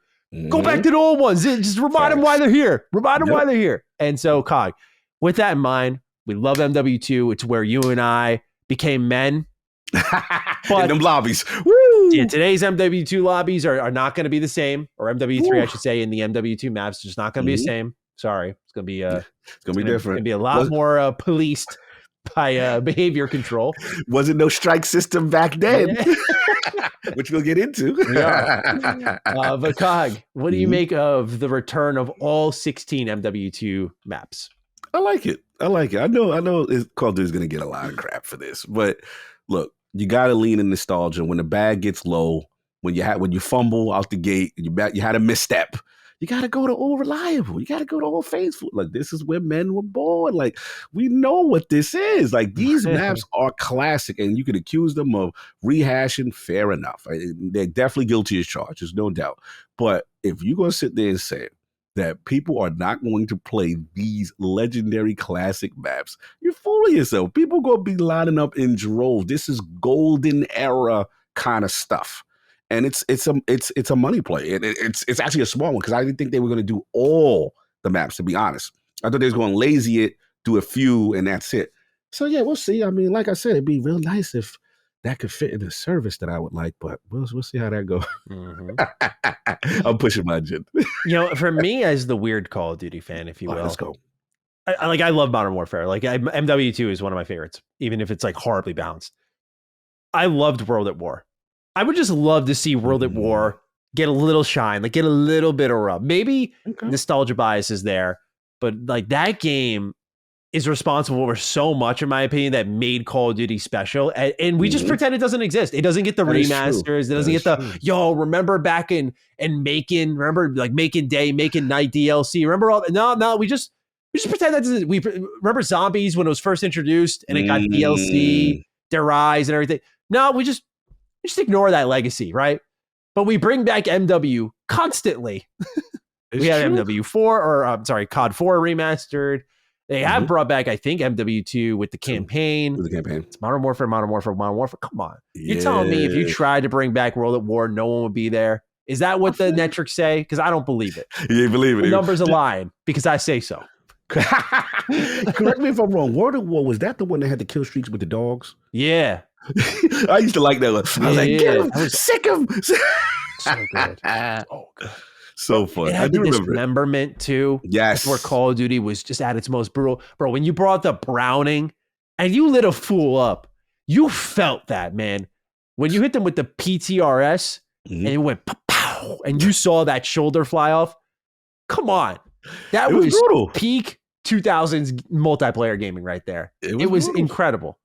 Go back to the old ones. Just remind them why they're here. Remind them why they're here. And so, Cog, with that in mind, we love MW2. It's where you and I became men. But in them lobbies. Woo! Yeah, today's MW2 lobbies are not going to be the same, or MW3, I should say, in the MW2 maps. Just not going to be the same. Sorry. It's going to be it's going to be different. It's going to be a lot more policed by behavior control. Wasn't no strike system back then, which we'll get into. But Cog, what do you make of the return of all 16 MW2 maps? I like it. I know Call of Duty is going to get a lot of crap for this, but look, you got to lean in nostalgia. When the bag gets low, when you fumble out the gate, you had a misstep, you got to go to all reliable. You got to go to all faithful. Like, this is where men were born. Like, we know what this is. Like, these maps are classic, and you could accuse them of rehashing. Fair enough. They're definitely guilty as charged. There's no doubt. But if you're going to sit there and say that people are not going to play these legendary classic maps, you're fooling yourself. People going to be lining up in droves. This is golden era kind of stuff. And it's a money play. It's actually a small one, because I didn't think they were going to do all the maps, to be honest. I thought they was going to lazy it, do a few, and that's it. So yeah, we'll see. I mean, like I said, it'd be real nice if that could fit in a service that I would like, but we'll see how that goes. I'm pushing my agenda. For me, as the weird Call of Duty fan, if you will, let's go. I love Modern Warfare. Like, MW2 is one of my favorites, even if it's like horribly balanced. I loved World at War. I would just love to see World at War get a little shine, like get a little bit of rub. Maybe nostalgia bias is there, but like that game is responsible for so much, in my opinion, that made Call of Duty special. And we just pretend it doesn't exist. It doesn't get the remasters. It doesn't get the, remember back in remember like making day, making night DLC. Remember all no, we just pretend that doesn't. We remember Zombies when it was first introduced and it got DLC, their rise and everything. No, we just ignore that legacy, right? But we bring back MW constantly. We had MW4, or COD 4 remastered. They have brought back, I think, MW2 with the campaign. It's Modern Warfare. Come on. You're telling me if you tried to bring back World at War, no one would be there? Is that what the metrics say? Because I don't believe it. You believe it. The numbers are lying because I say so. Correct me if I'm wrong. World at War, was that the one that had the kill streaks with the dogs? Yeah. I used to like that one. I was like, get him, sick him. So good. Oh, good. So fun. I do remember dismemberment too. Yes. That's where Call of Duty was just at its most brutal. Bro, when you brought the Browning and you lit a fool up, you felt that, man. When you hit them with the PTRS and it went pow, and you saw that shoulder fly off, come on. That was brutal. Peak 2000s multiplayer gaming right there. It was incredible.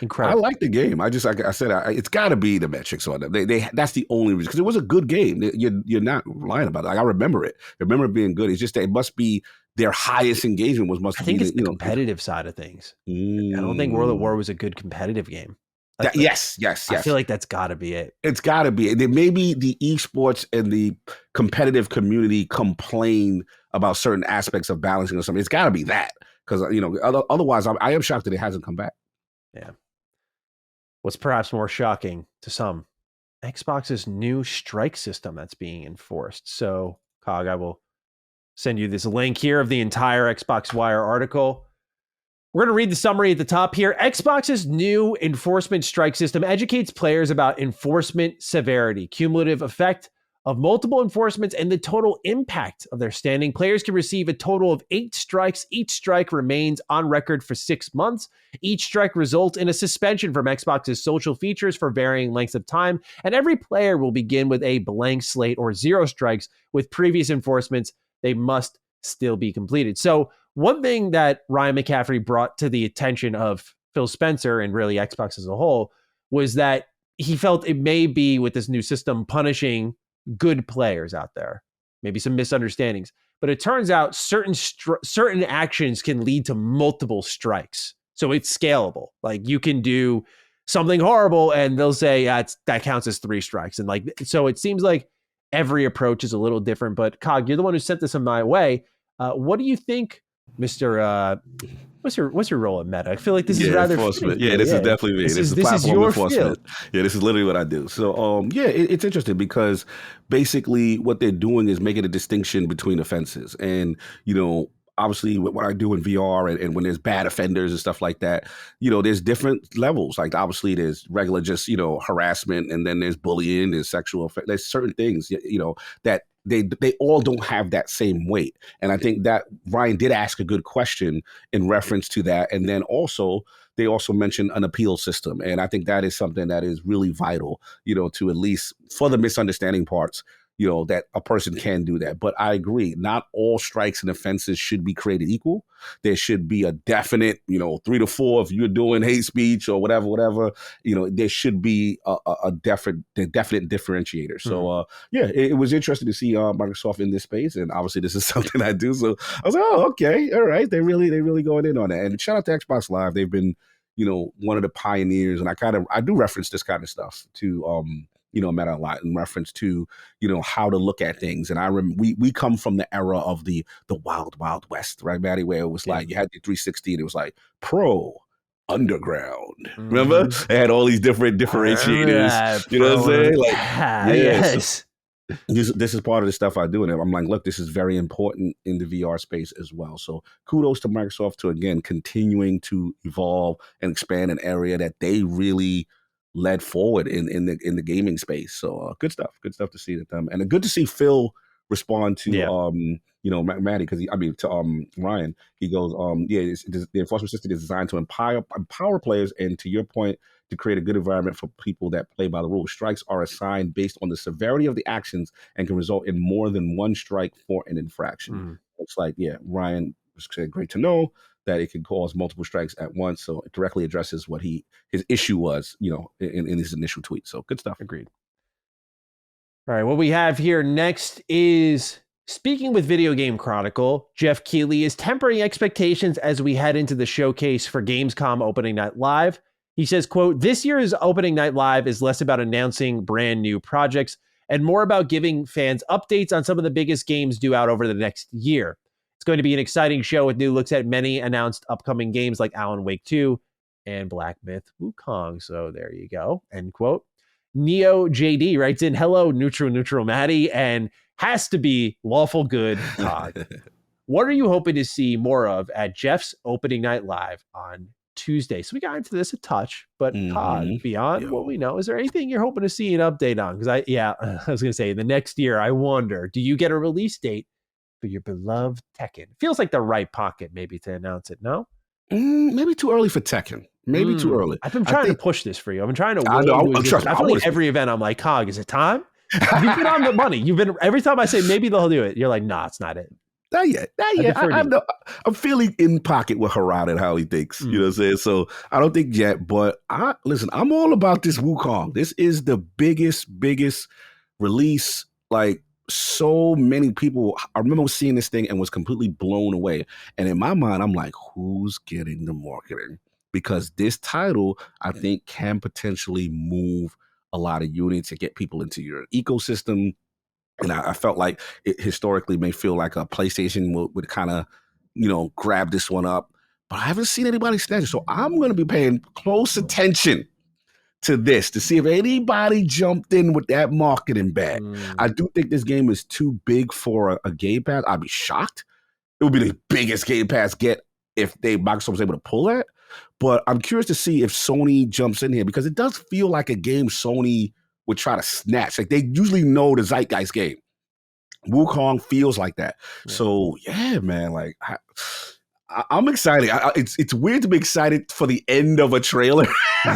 Incredible. I like the game. I said, it's got to be the metrics on them. That's the only reason, because it was a good game. You're not lying about it. Like, I remember it. I remember it being good. It's just that it must be their highest engagement I think it's the competitive side of things. I don't think World at War was a good competitive game. Yes. I feel like that's got to be it. It's got to be. Maybe the esports and the competitive community complain about certain aspects of balancing or something. It's got to be that, because otherwise, I am shocked that it hasn't come back. Yeah. What's perhaps more shocking to some, Xbox's new strike system that's being enforced. So, Cog, I will send you this link here of the entire Xbox Wire article. We're going to read the summary at the top here. Xbox's new enforcement strike system educates players about enforcement severity, cumulative effect of multiple enforcements and the total impact of their standing. Players can receive a total of 8 strikes. Each strike remains on record for 6 months. Each strike results in a suspension from Xbox's social features for varying lengths of time, and every player will begin with a blank slate or 0 strikes. With previous enforcements, they must still be completed. So one thing that Ryan McCaffrey brought to the attention of Phil Spencer and really Xbox as a whole was that he felt it may be, with this new system, punishing good players out there, maybe some misunderstandings. But it turns out certain actions can lead to multiple strikes. So it's scalable. Like you can do something horrible and they'll say that counts as 3 strikes. And like, so it seems like every approach is a little different. But Cog, you're the one who sent this in my way. What do you think, Mr. What's your role in meta? I feel like this is rather enforcement. This is definitely me. This is platform enforcement. Field. Yeah, this is literally what I do. So it's interesting because basically what they're doing is making a distinction between offenses. And, obviously what I do in VR and when there's bad offenders and stuff like that, there's different levels. Like obviously there's regular just, harassment, and then there's bullying, there's sexual, there's certain things, that they all don't have that same weight. And I think that Ryan did ask a good question in reference to that. And then also, they also mentioned an appeal system. And I think that is something that is really vital, to at least for the misunderstanding parts, that a person can do that. But I agree, not all strikes and offenses should be created equal. There should be a definite, 3 to 4 if you're doing hate speech or whatever, there should be a definite differentiator. So, it was interesting to see Microsoft in this space. And obviously this is something I do. So I was like, oh, okay. All right. They really going in on that. And shout out to Xbox Live. They've been, one of the pioneers. And I do reference this kind of stuff to, matter a lot in reference to, how to look at things. And I remember we come from the era of the wild west, right, Maddie, where it was like you had the 360 and it was like pro, underground. Remember? They had all these different differentiators. You know what I'm saying? Like, yes. So this is part of the stuff I do. And I'm like, look, this is very important in the VR space as well. So kudos to Microsoft to, again, continuing to evolve and expand an area that they really led forward in the gaming space. So good stuff to see that them, and good to see Phil respond to Maddie, because Ryan. He goes, the enforcement system is designed to empower players, and to your point, to create a good environment for people that play by the rules. Strikes are assigned based on the severity of the actions and can result in more than 1 strike for an infraction. It's like, Ryan said, great to know that it can cause multiple strikes at once. So it directly addresses what his issue was, in his initial tweet. So good stuff. Agreed. All right, what we have here next is, speaking with Video Game Chronicle, Geoff Keighley is tempering expectations as we head into the showcase for Gamescom Opening Night Live. He says, quote, "This year's Opening Night Live is less about announcing brand new projects and more about giving fans updates on some of the biggest games due out over the next year. It's going to be an exciting show with new looks at many announced upcoming games like Alan Wake 2 and Black Myth Wukong." So there you go. End quote. Neo JD writes in, "Hello, Neutral Maddie, and has to be lawful good Cog. What are you hoping to see more of at Geoff's Opening Night Live on Tuesday?" So we got into this a touch, but Cog, beyond what we know, is there anything you're hoping to see an update on? Because I was going to say, the next year, I wonder, do you get a release date for your beloved Tekken? Feels like the right pocket maybe to announce it, no? Maybe too early for Tekken. Maybe too early. I've been trying to push this for you. I've been trying to. I know. I feel like every event, I'm like, Cog, is it time? You've been on the money. Every time I say maybe they'll do it, you're like, nah, it's not it. Not yet. I'm feeling in pocket with Harada and how he thinks. You know what I'm saying? So I don't think yet. But listen, I'm all about this Wukong. This is the biggest release. Like, so many people, I remember seeing this thing and was completely blown away. And in my mind, I'm like, who's getting the marketing? Because this title, I think, can potentially move a lot of units and get people into your ecosystem. And I felt like it historically may feel like a PlayStation would kind of, grab this one up. But I haven't seen anybody snatch it. So I'm going to be paying close attention to this to see if anybody jumped in with that marketing bag. I do think this game is too big for a Game Pass. I'd be shocked. It would be the biggest Game Pass get if Microsoft was able to pull that. But I'm curious to see if Sony jumps in here, because it does feel like a game Sony would try to snatch. Like, they usually know the zeitgeist game. Wukong feels like that. Yeah. So yeah, man, like I'm excited. It's weird to be excited for the end of a trailer.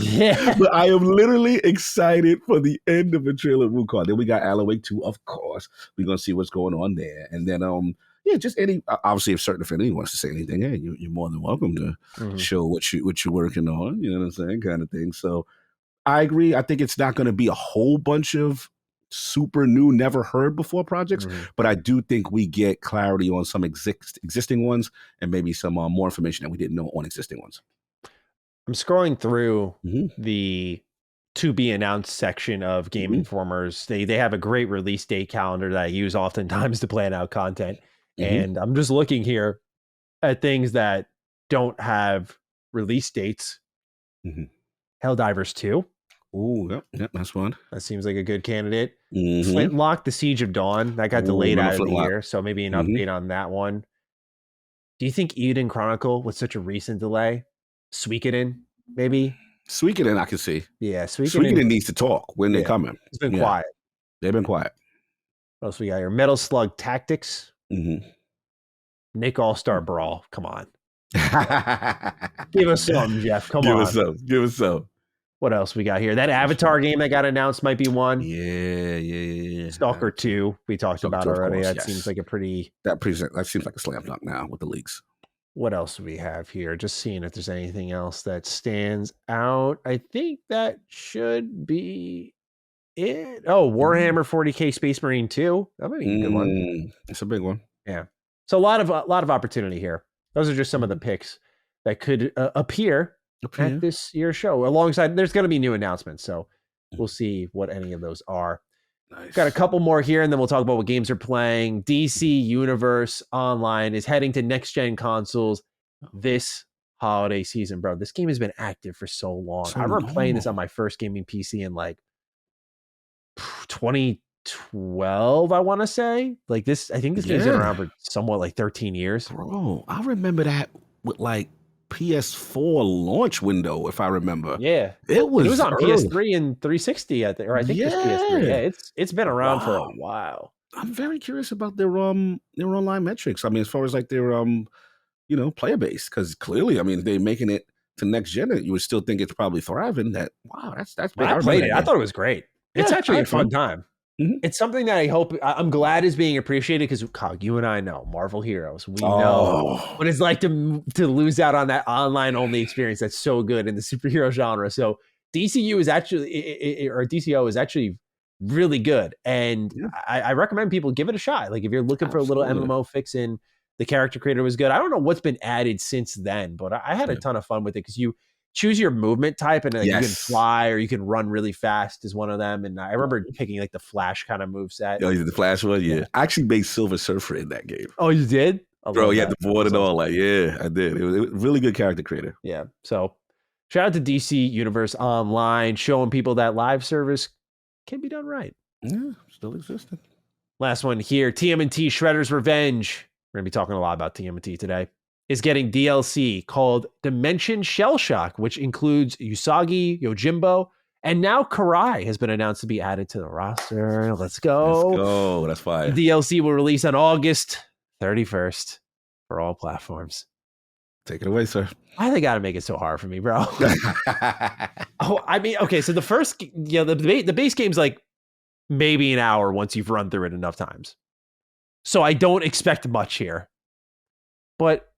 Yeah. But I am literally excited for the end of a trailer of Wukong. Then we got Alan Wake 2, of course. We're gonna see what's going on there. And then yeah, just any obviously if certain Affinity wants to say anything, hey, you're more than welcome to show what you're working on, you know what I'm saying, kind of thing. So I agree. I think it's not gonna be a whole bunch of super new, never heard before projects, but I do think we get clarity on some existing ones and maybe some more information that we didn't know on existing ones. I'm scrolling through the to be announced section of Game Informer's. They have a great release date calendar that I use oftentimes to plan out content. And I'm just looking here at things that don't have release dates. Helldivers 2. Oh, yep, that's one. That seems like a good candidate. Flintlock, The Siege of Dawn, that got delayed out of the year, so maybe an update on that one. Do you think Eden Chronicle, with such a recent delay, Suikoden, maybe? Suikoden, I can see. Yeah, Suikoden needs to talk when they're coming. It's been quiet. They've been quiet. What else we got here? Metal Slug Tactics. Nick All-Star Brawl. Come on. Give us some, Jeff. Come on. Give us some. What else we got here? That Avatar game that got announced might be one. Yeah. Stalker 2, we talked about already. That seems like a pretty... That seems like a slam dunk now with the leaks. What else do we have here? Just seeing if there's anything else that stands out. I think that should be it. Oh, Warhammer 40K Space Marine 2. That might be a good one. It's a big one. Yeah. So a lot of opportunity here. Those are just some of the picks that could appear at this year's show. Alongside, there's going to be new announcements, so we'll see what any of those are. Nice. Got a couple more here, and then we'll talk about what games are playing. DC Universe Online is heading to next-gen consoles this holiday season, bro. This game has been active for so long. I remember playing this on my first gaming PC in like 2012, I want to say. Like this, I think this game's been around for somewhat like 13 years. Bro, I remember that with like PS4 launch window, if I remember. Yeah, it was on PS3 and 360, I think, or I think it's PS3. Yeah, it's been around for a while. I'm very curious about their online metrics. I mean, as far as like their player base, because clearly, I mean, they're making it to next gen. You would still think it's probably thriving. That's big. When I played it, I thought it was great. It's actually a fun time. It's something that I'm glad is being appreciated because, Cog, you and I know Marvel Heroes. We know what it's like to lose out on that online only experience that's so good in the superhero genre. So DCO is actually really good, and I recommend people give it a shot. Like if you're looking for a little MMO fix in, the character creator was good. I don't know what's been added since then, but I had a ton of fun with it because you choose your movement type and you can fly or you can run really fast is one of them. And I remember picking like the Flash kind of moveset. Oh, the Flash one? Yeah. I actually made Silver Surfer in that game. Oh, you did? Bro, yeah, the board and all. Like, yeah, I did. It was really good character creator. Yeah. So shout out to DC Universe Online, showing people that live service can be done right. Yeah, still existing. Last one here. TMNT Shredder's Revenge. We're going to be talking a lot about TMNT today. Is getting DLC called Dimension Shell Shock, which includes Usagi Yojimbo, and now Karai has been announced to be added to the roster. Let's go. That's fine. The DLC will release on August 31st for all platforms. Take it away, sir. Why they got to make it so hard for me, bro? I mean, okay, so the first, the base game's like maybe an hour once you've run through it enough times. So I don't expect much here. But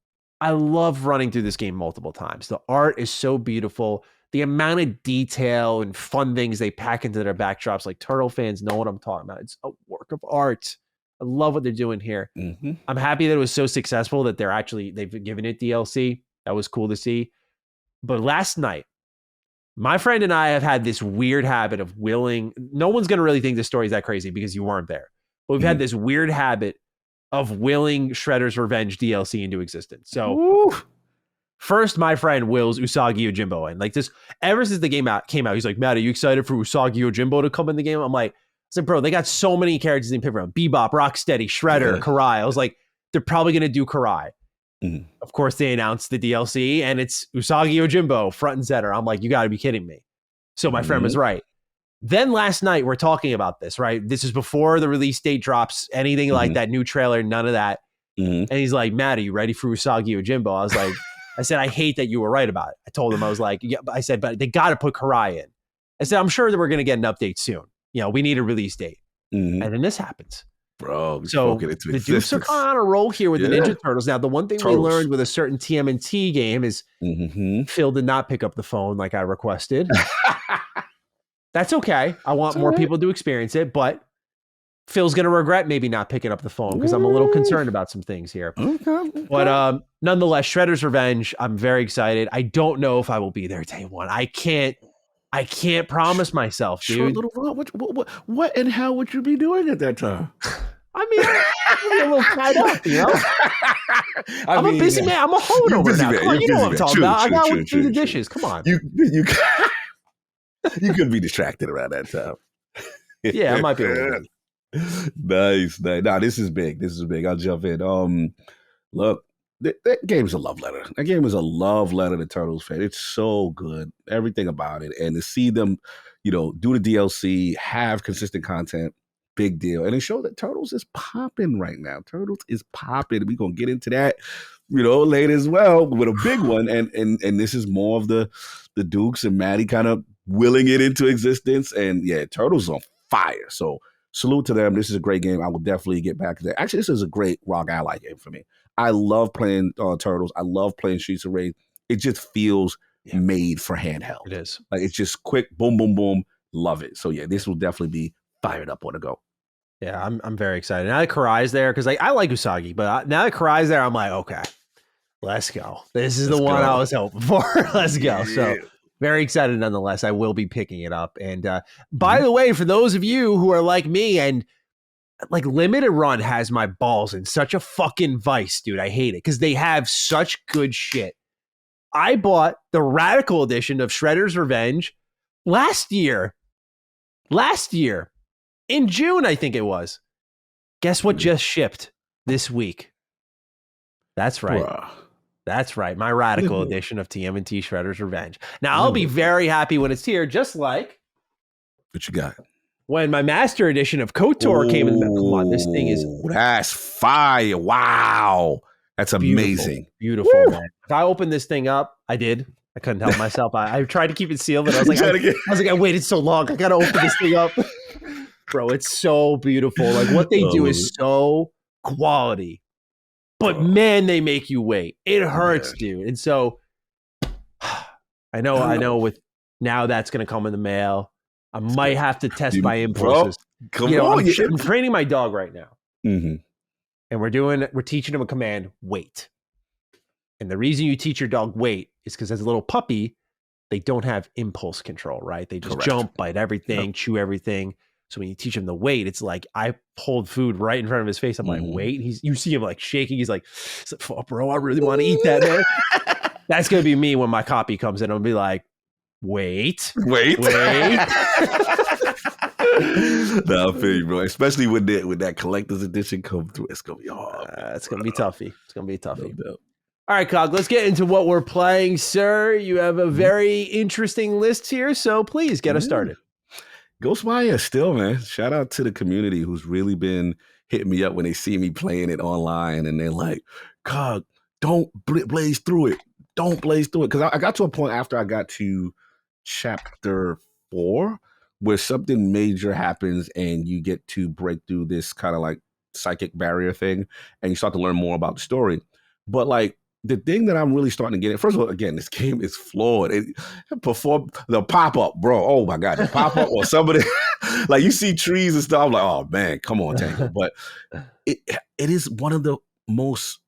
I love running through this game multiple times. The art is so beautiful. The amount of detail and fun things they pack into their backdrops, like Turtle fans know what I'm talking about. It's a work of art. I love what they're doing here. I'm happy that it was so successful that they've given it DLC. That was cool to see. But last night, my friend and I have had this weird habit of no one's going to really think this story is that crazy because you weren't there. But we've had this weird habit of willing Shredder's Revenge DLC into existence. So first, my friend wills Usagi Yojimbo in. Like this, ever since the game came out, he's like, Matt, are you excited for Usagi Yojimbo to come in the game? I'm like, bro, they got so many characters they can pick from. Bebop, Rocksteady, Shredder, Karai. I was like, they're probably going to do Karai. Of course, they announced the DLC, and it's Usagi Yojimbo front and center. I'm like, you got to be kidding me. So my friend was right. Then last night we're talking about this, right? This is before the release date drops, anything like that, new trailer, none of that. And he's like, Matt, are you ready for Usagi Yojimbo? I was like, I said, I hate that you were right about it. I told him, I was like, yeah, I said, but they got to put Karai in. I said, I'm sure that we're going to get an update soon. We need a release date. And then this happens. Bro, so the Dukes are kind of on a roll here with the Ninja Turtles. Now, the one thing we learned with a certain TMNT game is Phil did not pick up the phone like I requested. That's okay. I want more people to experience it, but Phil's going to regret maybe not picking up the phone because I'm a little concerned about some things here. But nonetheless, Shredder's Revenge, I'm very excited. I don't know if I will be there day one. I can't promise myself, dude. Short little what and how would you be doing at that time? I mean, I'm a little tied up, I'm a busy man. I'm a homeowner now. Come on, you know what I'm talking about. I got to do the dishes. Come on. You could be distracted around that time. Yeah, I might be able to. Nice. Nah, this is big. I'll jump in. Look, that game's a love letter. That game is a love letter to Turtles fan. It's so good. Everything about it. And to see them, do the DLC, have consistent content, big deal. And it shows that Turtles is popping right now. Turtles is popping. We're going to get into that, later as well with a big one. And this is more of the Dukes and Maddie kind of willing it into existence. And yeah, Turtles on fire. So salute to them. This is a great game. I will definitely get back to that. Actually, this is a great Rock Ally game for me. I love playing Turtles. I love playing Streets of Rage. It just feels made for handheld. It is. Like it's just quick, boom, boom, boom. Love it. So yeah, this will definitely be fired up on the go. Yeah, I'm very excited. Now that Karai's there, because I like Usagi, but now that Karai's there, I'm like, okay, let's go. This is the one I was hoping for. Let's go. Yeah. So very excited nonetheless. I will be picking it up. And by the way, for those of you who are like me and like Limited Run has my balls in such a fucking vice, dude. I hate it because they have such good shit. I bought the Radical Edition of Shredder's Revenge last year. In June, I think it was. Guess what just shipped this week? That's right. Bruh. That's right. My Radical Edition of TMNT Shredder's Revenge. Now, I'll be very happy when it's here, just like... What you got? When my Master Edition of KOTOR came in the mail. Come on, this thing is... That's fire. Wow. That's amazing. Beautiful, man. If I opened this thing up, I did. I couldn't help myself. I tried to keep it sealed, but I was like, I waited so long. I got to open this thing up. Bro, it's so beautiful. Like what they do is so quality. But man, they make you wait. It hurts, dude. And so I know with now that's going to come in the mail. I might have to test my impulses. I'm training my dog right now. And we're teaching him a command, wait. And the reason you teach your dog wait is because as a little puppy, they don't have impulse control, right? They just jump, bite everything, chew everything. So when you teach him the wait, it's like I pulled food right in front of his face. I'm like, wait. You see him like shaking. He's like, oh, bro, I really want to eat that, man. That's going to be me when my copy comes in. I'll be like, wait. No, I feel you, bro. Especially when that collector's edition come through. It's going to be hard. It's going to be toughy. No. All right, Cog, let's get into what we're playing, sir. You have a very interesting list here, so please get us started. Ghostwire still, man. Shout out to the community who's really been hitting me up when they see me playing it online, and they're like, "Cog, don't blaze through it. Don't blaze through it." Because I got to a point after I got to chapter 4 where something major happens, and you get to break through this kind of like psychic barrier thing, and you start to learn more about the story. But like the thing that I'm really starting to get in, first of all, again, this game is flawed. Perform the pop-up, bro. Oh my God, the pop-up or somebody like you see trees and stuff. I'm like, oh man, come on, Tango. But it is one of the most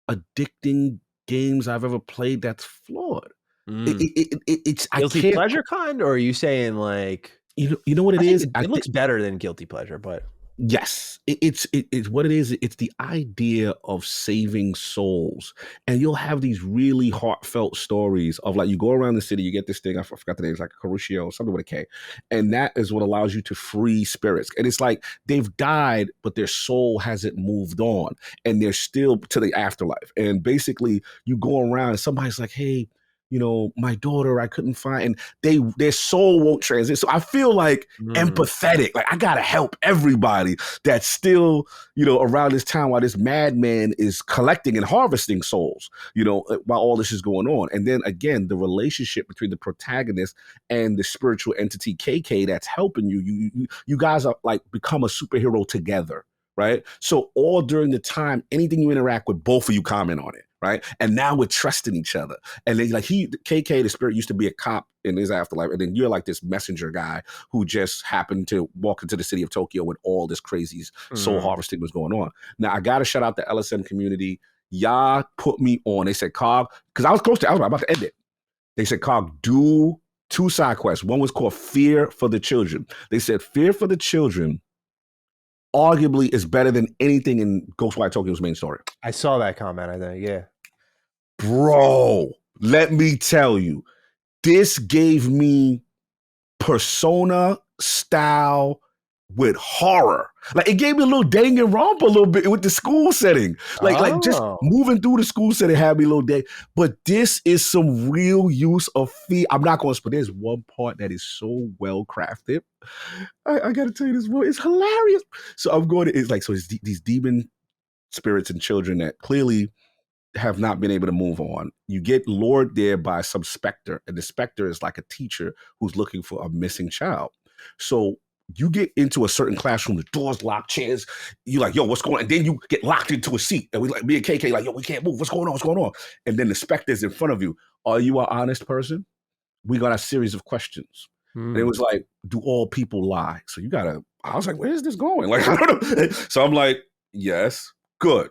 addicting games I've ever played that's flawed. It's guilty pleasure kind, or are you saying like you know what it is? It looks better than guilty pleasure, but yes, it's what it is. It's the idea of saving souls, and you'll have these really heartfelt stories of like you go around the city, you get this thing. I forgot the name. It's like a Caruccio, something with a K, and that is what allows you to free spirits. And it's like they've died, but their soul hasn't moved on, and they're still to the afterlife. And basically, you go around, and somebody's like, "Hey, my daughter I couldn't find, and their soul won't transit. So I feel like empathetic. Like I gotta help everybody that's still, around this time while this madman is collecting and harvesting souls, while all this is going on. And then again, the relationship between the protagonist and the spiritual entity KK that's helping you guys are like become a superhero together. Right. So all during the time, anything you interact with, both of you comment on it. Right. And now we're trusting each other. And then like KK, the spirit, used to be a cop in his afterlife. And then you're like this messenger guy who just happened to walk into the city of Tokyo when all this crazy soul harvesting was going on. Now, I got to shout out the LSM community. Y'all put me on. They said, Cog, because I was about to end it. They said, Cog, do 2 side quests. One was called Fear for the Children. They said, Fear for the Children arguably is better than anything in Ghostwire Tokyo's main story. I saw that comment, I think, yeah. Bro, let me tell you, this gave me Persona style with horror. Like it gave me a little Danganronpa a little bit with the school setting. Like just moving through the school setting had me a little day. But this is some real use of fear. I'm not going to, but there's one part that is so well crafted. I got to tell you this, boy, it's hilarious. So I'm going to, it's these demon spirits and children that clearly have not been able to move on. You get lured there by some specter, and the specter is like a teacher who's looking for a missing child. So you get into a certain classroom, the doors locked, chairs, you're like, yo, what's going on? And then you get locked into a seat. And me and KK like, yo, we can't move. What's going on? What's going on? And then the specter's in front of you. Are you an honest person? We got a series of questions. And it was like, do all people lie? So I was like, where is this going? Like, I don't know. So I'm like, yes, good.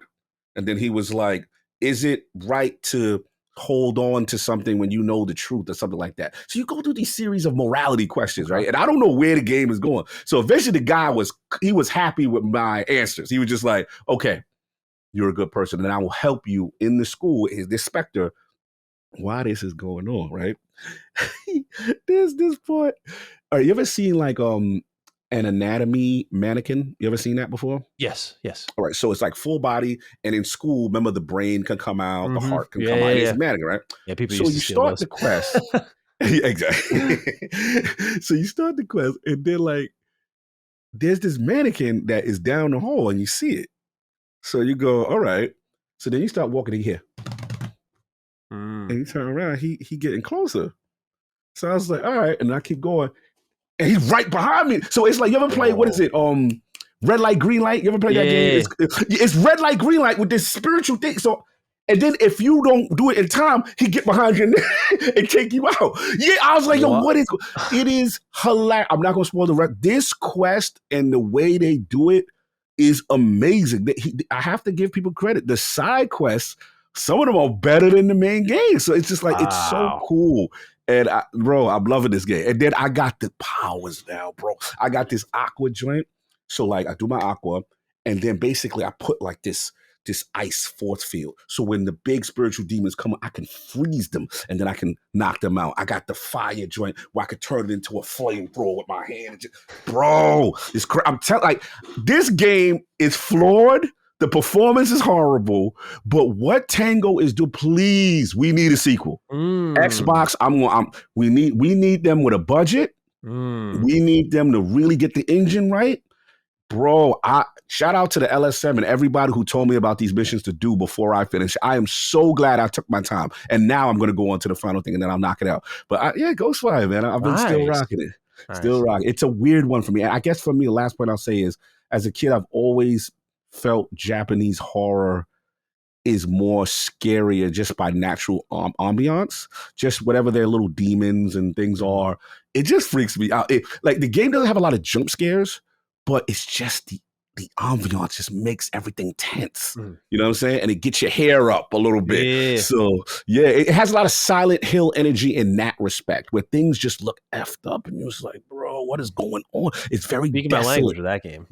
And then he was like, is it right to hold on to something when you know the truth or something like that? So you go through these series of morality questions, right? And I don't know where the game is going. So eventually the guy was happy with my answers. He was just like, okay, you're a good person and I will help you in the school. Is this specter why this is going on, right? There's this part. All right, you ever seen like an anatomy mannequin? You ever seen that before? Yes. All right, so it's like full body, and in school, remember the brain can come out, the heart can come out. It's a mannequin, right? Yeah, people so used you to start the quest. Yeah, exactly. So you start the quest, and then like there's this mannequin that is down the hall, and you see it. So you go, all right. So then you start walking in here. And you turn around, he getting closer. So I was like, all right, and I keep going. And he's right behind me. So it's like, you ever play, what is it? Red light, green light. You ever play that game? It's red light, green light with this spiritual thing. So, and then if you don't do it in time, he get behind you and take you out. Yeah, I was like, yo, what is? It is hilarious. I'm not gonna spoil the rest. This quest and the way they do it is amazing. I have to give people credit. The side quests, some of them are better than the main game. So it's just like, it's so cool. And bro, I'm loving this game. And then I got the powers now, bro. I got this aqua joint. So like I do my aqua, and then basically I put like this ice force field. So when the big spiritual demons come, I can freeze them and then I can knock them out. I got the fire joint where I could turn it into a flamethrower with my hand. Bro, I'm telling, like, this game is flawed. The performance is horrible, but what Tango is doing, please, we need a sequel. Xbox, we need them with a budget. We need them to really get the engine right. Bro, shout out to the LS7 and everybody who told me about these missions to do before I finish. I am so glad I took my time. And now I'm going to go on to the final thing and then I'll knock it out. But Ghostwire, man, I've been still rocking it. Still rocking. It's a weird one for me. I guess for me, the last point I'll say is, as a kid, I've always felt Japanese horror is more scarier just by natural ambiance. Just whatever their little demons and things are, it just freaks me out. Like the game doesn't have a lot of jump scares, but it's just the ambiance just makes everything tense. You know what I'm saying? And it gets your hair up a little bit. Yeah. So yeah, it has a lot of Silent Hill energy in that respect, where things just look effed up, and you're just like, bro, what is going on? It's very speaking desolate. My language of that game.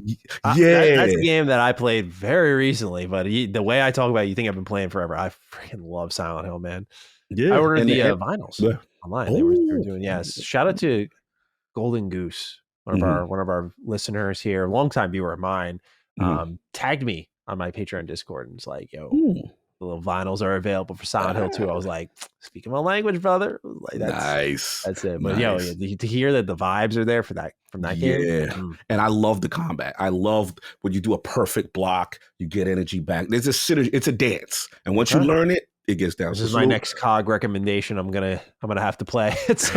Yeah, that's a game that I played very recently, but the way I talk about it, you think I've been playing forever. I freaking love Silent Hill, man. Yeah, I ordered the vinyls online. They were doing Shout out to Golden Goose. One of our listeners here, longtime viewer of mine, tagged me on my Patreon Discord and was like, yo, The little vinyls are available for Silent Hill 2. I was like, speaking my language, brother. Like, that's it. But nice. to hear that the vibes are there for that from that game. And I love the combat. I loved when you do a perfect block, you get energy back. There's a synergy. It's a dance, and once you learn it, it gets down. This is my next COG recommendation. I'm gonna have to play.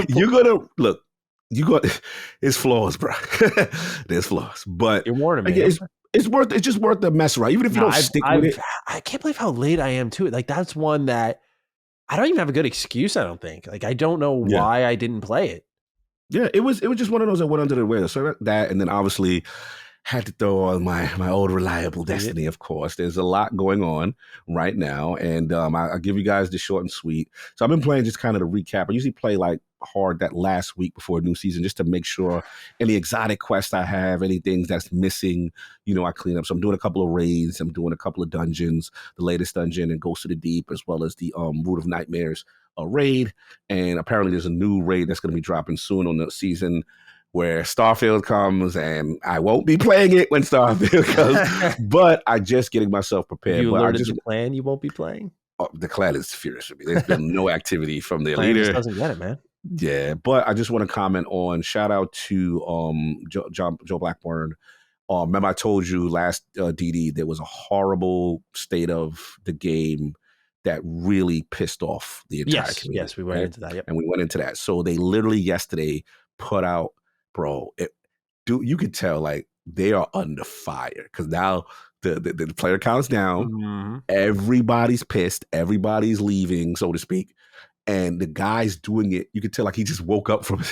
You're gonna look. You got it's flaws, bro. There's flaws, but you're warning me. It's just worth the mess around. Even if you don't stick with it. I can't believe how late I am to it. Like that's one that I don't even have a good excuse. I don't think. Like I don't know why I didn't play it. Yeah, it was just one of those that went under the radar. So that, and then obviously had to throw on my old reliable Destiny, of course. There's a lot going on right now, and I'll give you guys the short and sweet. So I've been playing just kind of the recap. I usually play like hard that last week before a new season just to make sure any exotic quests I have, anything that's missing, I clean up. So I'm doing a couple of raids. I'm doing a couple of dungeons, the latest dungeon and Ghost of the Deep, as well as the Root of Nightmares raid. And apparently there's a new raid that's going to be dropping soon on the season where Starfield comes, and I won't be playing it when Starfield comes, but I'm just getting myself prepared. You alerted the clan you won't be playing? Oh, the clan is furious with me. There's been no activity from their leader. Just doesn't get it, man. Yeah, but I just want to comment on, shout out to Joe Blackburn. Remember I told you last DD there was a horrible state of the game that really pissed off the entire community. Yes, we went into that. Yep. And we went into that. So they literally yesterday put out, bro, you could tell like they are under fire because now the player count's down. Mm-hmm. Everybody's pissed. Everybody's leaving, so to speak. And the guy's doing it. You could tell like he just woke up from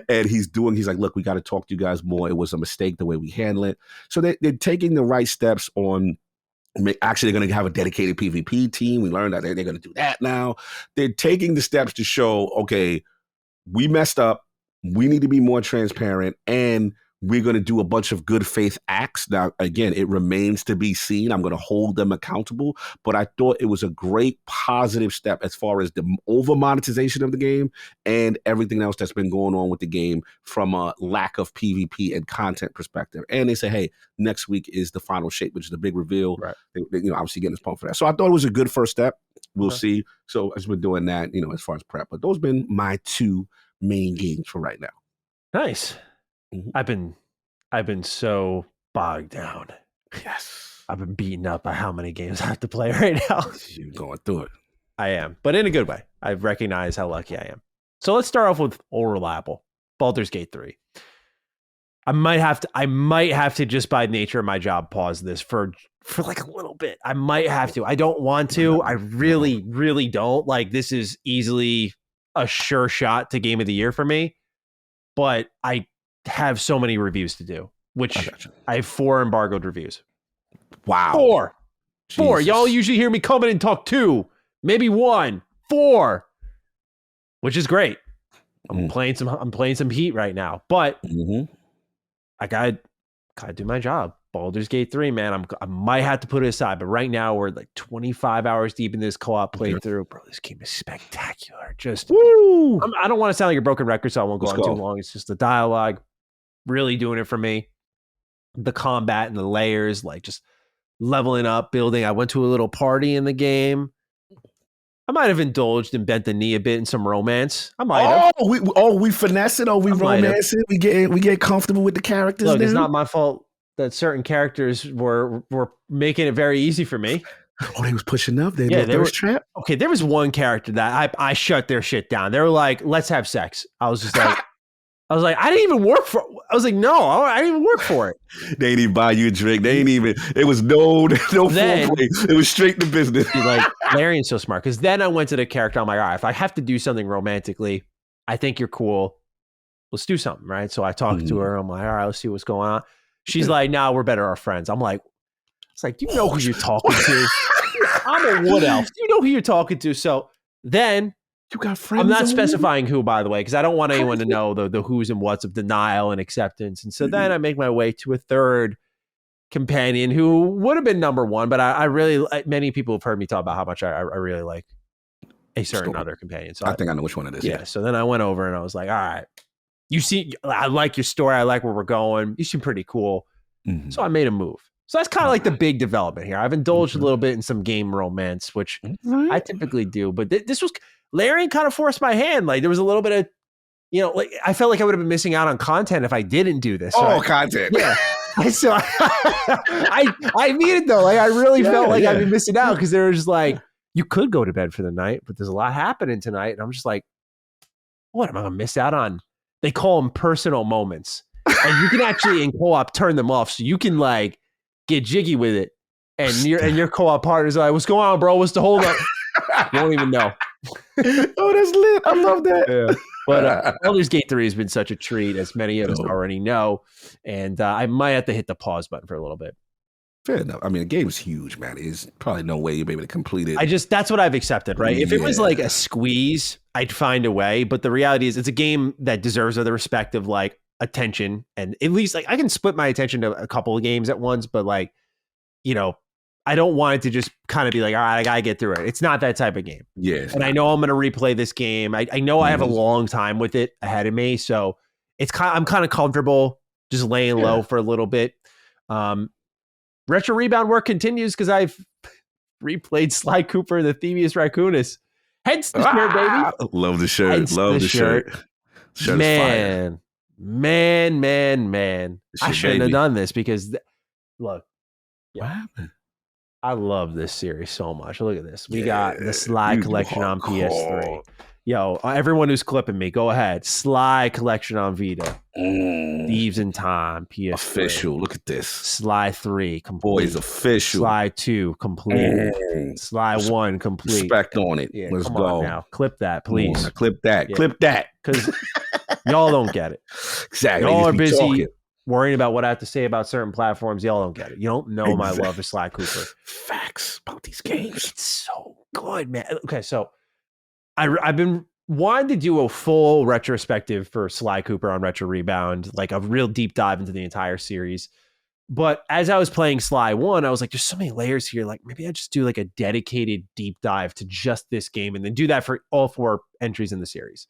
and he's like, look, we got to talk to you guys more. It was a mistake the way we handle it. So they're taking the right steps on. Actually, they're going to have a dedicated PvP team. We learned that they're going to do that now. They're taking the steps to show, okay, we messed up. We need to be more transparent, and we're going to do a bunch of good faith acts. Now, again, it remains to be seen. I'm going to hold them accountable, but I thought it was a great positive step as far as the over monetization of the game and everything else that's been going on with the game from a lack of PvP and content perspective. And they say, hey, next week is the final shape, which is the big reveal. Right. They obviously getting us pumped for that. So I thought it was a good first step. We'll see. So I've been doing that, as far as prep. But those have been my two main games for right now. Nice. Mm-hmm. I've been so bogged down. Yes. I've been beaten up by how many games I have to play right now. You're going through it. I am, but in a good way. I recognize how lucky I am. So let's start off with all reliable. Baldur's Gate 3. I might have to just by nature of my job pause this for like a little bit. I might have to. I don't want to. I really, really don't. Like this is easily a sure shot to game of the year for me. But I have so many reviews to do, which I have 4 embargoed reviews. Wow. 4. Jesus. 4. Y'all usually hear me come in and talk 2, maybe 1, 4, which is great. I'm playing some heat right now, but I gotta do my job. Baldur's Gate 3, man. I might have to put it aside, but right now we're like 25 hours deep in this co-op playthrough. Bro, this game is spectacular. Just woo! I don't want to sound like a broken record, so I won't go on too long. It's just the dialogue really doing it for me. The combat and the layers, like just leveling up, building. I went to a little party in the game. I might have indulged and bent the knee a bit in some romance. I might have. We finesse it. We romance it. We get comfortable with the characters. Look, it's not my fault that certain characters were making it very easy for me. Oh, they was pushing up. They were trap. Okay, there was one character that I shut their shit down. They were like, "Let's have sex." I was just like, I didn't even work for. I was like, no, I didn't even work for it. They didn't even buy you a drink. They ain't even. It was no foreplay. It was straight to business. Like Larion's so smart because then I went to the character. I'm like, all right, if I have to do something romantically, I think you're cool. Let's do something, right? So I talked to her. I'm like, all right, let's see what's going on. She's like, "No, we're better our friends." I'm like, "It's like, do you know who you're talking to?" I'm a wood elf. Do you know who you're talking to? So then you got friends. I'm not specifying who, by the way, because I don't want anyone to know the who's and what's of denial and acceptance. And so then I make my way to a third companion who would have been number 1, but I really, many people have heard me talk about how much I really like a certain other companion. So I think I know which one it is. Yeah. So then I went over and I was like, all right, I like your story. I like where we're going. You seem pretty cool. Mm-hmm. So I made a move. So that's kind of like the big development here. I've indulged a little bit in some game romance, which I typically do, but this was Larian kind of forced my hand. Like there was a little bit of, like I felt like I would have been missing out on content if I didn't do this. Content. Yeah. I mean it though. Like I really felt like I've been missing out because there was like, you could go to bed for the night, but there's a lot happening tonight. And I'm just like, what am I going to miss out on? They call them personal moments. And you can actually in co-op turn them off. So you can like get jiggy with it. And your co-op partner's like, what's going on, bro? What's the hold up? You won't even know. Oh, that's lit. I love that. Yeah. But Baldur's Gate 3 has been such a treat, as many of us already know. And I might have to hit the pause button for a little bit. Fair enough. I mean, the game's huge, man. There's probably no way you'll be able to complete it. That's what I've accepted, right? If it was like a squeeze, I'd find a way. But the reality is it's a game that deserves the respect of like attention. And at least like I can split my attention to a couple of games at once, but like, I don't want it to just kind of be like, all right, I got to get through it. It's not that type of game. Yes. And I know I'm going to replay this game. I know I have a long time with it ahead of me. So I'm kind of comfortable just laying low for a little bit. Retro Rebound work continues because I've replayed Sly Cooper, the Thievius Raccoonus. Hence the shirt, baby. Love the shirt. Love the shirt. Man. I shouldn't have done this because, look. What happened? I love this series so much. Look at this. We got the Sly collection on PS3. Yo, everyone who's clipping me, go ahead. Sly collection on Vita. Thieves in Time, PS3. Official. Look at this. Sly 3, complete. Boys, official. Sly 2, complete. Sly 1, complete. Respect on it. Yeah, let's come go. on now. Clip that, please. Clip that. Yeah. Clip that. Because y'all don't get it. Exactly. Y'all are busy worrying about what I have to say about certain platforms. Y'all don't get it. You don't know my love for Sly Cooper. Facts about these games. It's so good, man. Okay, so I've been wanting to do a full retrospective for Sly Cooper on Retro Rebound, like a real deep dive into the entire series. But as I was playing Sly 1, I was like, there's so many layers here. Like maybe I just do like a dedicated deep dive to just this game and then do that for all 4 entries in the series.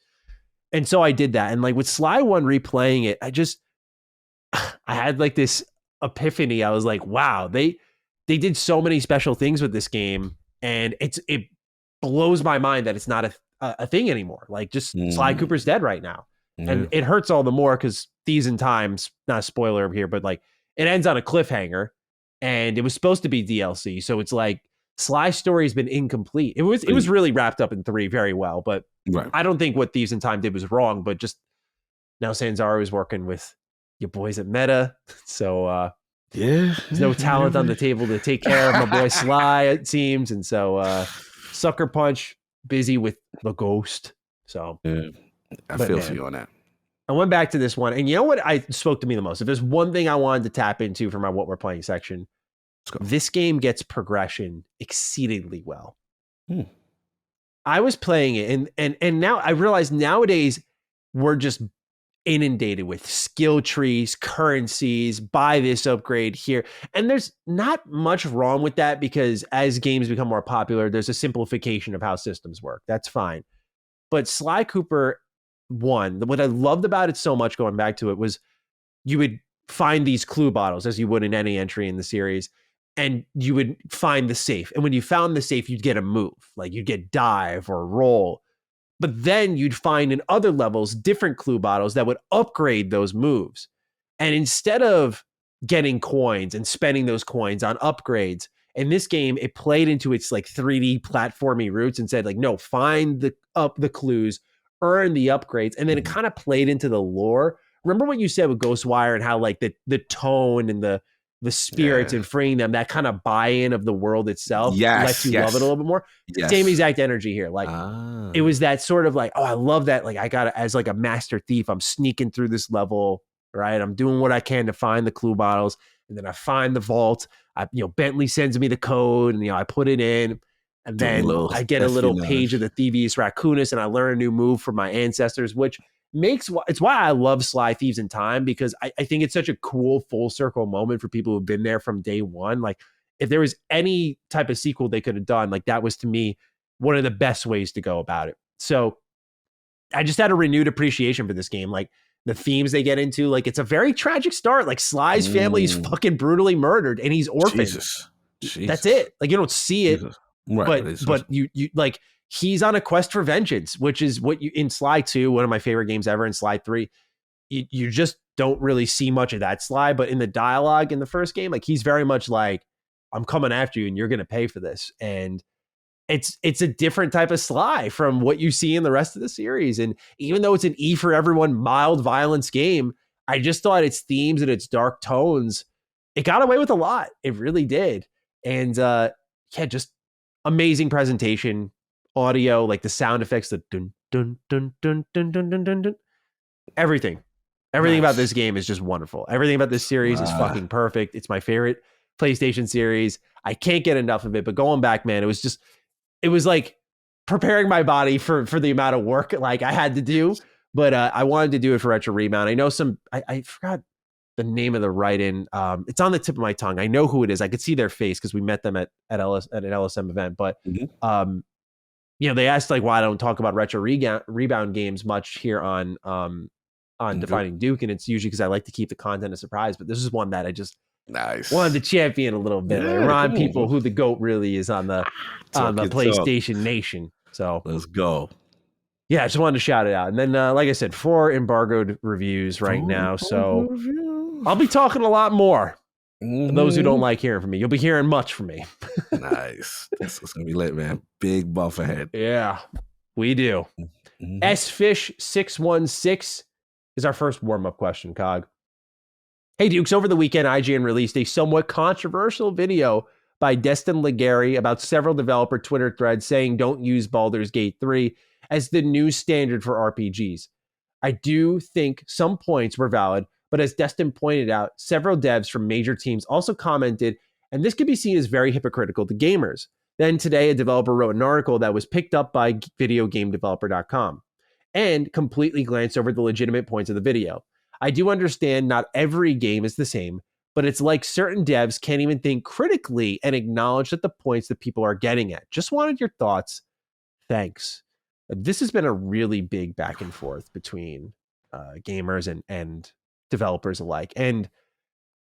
And so I did that. And like with Sly 1 replaying it, I had like this epiphany. I was like, wow, they did so many special things with this game. And it blows my mind that it's not a thing anymore. Like just Sly Cooper's dead right now. And it hurts all the more because Thieves in Time's not a spoiler here, but like it ends on a cliffhanger and it was supposed to be DLC. So it's like Sly's story has been incomplete. It was really wrapped up in 3 very well, but I don't think what Thieves in Time did was wrong, but just now Sanzaro is working with your boys at Meta. So there's no talent on the table to take care of my boy Sly, it seems. And so Sucker Punch busy with the Ghost. So I feel for you on that. I went back to this one, and you know what spoke to me the most? If there's one thing I wanted to tap into for my What We're Playing section, this game gets progression exceedingly well. I was playing it, and now I realize nowadays we're just inundated with skill trees, currencies, buy this upgrade here. And there's not much wrong with that because as games become more popular, there's a simplification of how systems work. That's fine. But Sly Cooper 1, what I loved about it so much going back to it was you would find these clue bottles as you would in any entry in the series, and you would find the safe. And when you found the safe, you'd get a move, like you'd get dive or roll. But then you'd find in other levels different clue bottles that would upgrade those moves. And instead of getting coins and spending those coins on upgrades, in this game, it played into its like 3D platformy roots and said like, no, find the clues, earn the upgrades. And then it kind of played into the lore. Remember what you said with Ghostwire and how like the tone and the spirits and freeing them, that kind of buy-in of the world itself lets you love it a little bit more. Same exact energy here. Like it was that sort of like, oh, I love that. Like I got it as like a master thief. I'm sneaking through this level, right? I'm doing what I can to find the clue bottles. And then I find the vault. Bentley sends me the code and, I put it in. And then I get a little page of the Thievius Raccoonus and I learn a new move from my ancestors, which it's why I love Sly Thieves in Time, because I think it's such a cool full circle moment for people who've been there from day one. Like if there was any type of sequel they could have done, like that was to me one of the best ways to go about it. So I just had a renewed appreciation for this game. Like the themes they get into. Like, it's a very tragic start. Like, Sly's family is fucking brutally murdered and he's orphaned. That's it. Like, you don't see it, right, but you like, he's on a quest for vengeance, which is what you in Sly 2, one of my favorite games ever, in Sly 3. You just don't really see much of that Sly, but in the dialogue in the first game, like, he's very much like, I'm coming after you and you're going to pay for this. And it's a different type of Sly from what you see in the rest of the series. And even though it's an E for everyone, mild violence game, I just thought its themes and its dark tones, it got away with a lot. It really did. And just amazing presentation, audio, like the sound effects, the dun dun dun dun dun dun dun dun dun. Everything about this game is just wonderful. Everything about this series is fucking perfect. It's my favorite PlayStation series. I can't get enough of it. But going back, man, it was like preparing my body for the amount of work like I had to do. But I wanted to do it for Retro Rebound. I know I forgot the name of the write-in. It's on the tip of my tongue. I know who it is. I could see their face because we met them at an LSM event. But they asked like why I don't talk about Retro Rebound games much here on Defining Duke, and it's usually because I like to keep the content a surprise. But this is one that I just wanted to champion a little bit. Like, remind people who the GOAT really is on the PlayStation Nation. So let's go. Yeah, I just wanted to shout it out. And then, like I said, 4 embargoed reviews right now. So I'll be talking a lot more. For those who don't like hearing from me, you'll be hearing much from me. Nice. It's going to be lit, man. Big buff ahead. Yeah, we do. SFish616 is our first warm-up question, Cog. Hey, Dukes, over the weekend, IGN released a somewhat controversial video by Destin Legary about several developer Twitter threads saying don't use Baldur's Gate 3 as the new standard for RPGs. I do think some points were valid, but as Destin pointed out, several devs from major teams also commented, and this could be seen as very hypocritical to gamers. Then today, a developer wrote an article that was picked up by videogamedeveloper.com and completely glanced over the legitimate points of the video. I do understand not every game is the same, but it's like certain devs can't even think critically and acknowledge that the points that people are getting at. Just wanted your thoughts. Thanks. This has been a really big back and forth between gamers and developers alike. And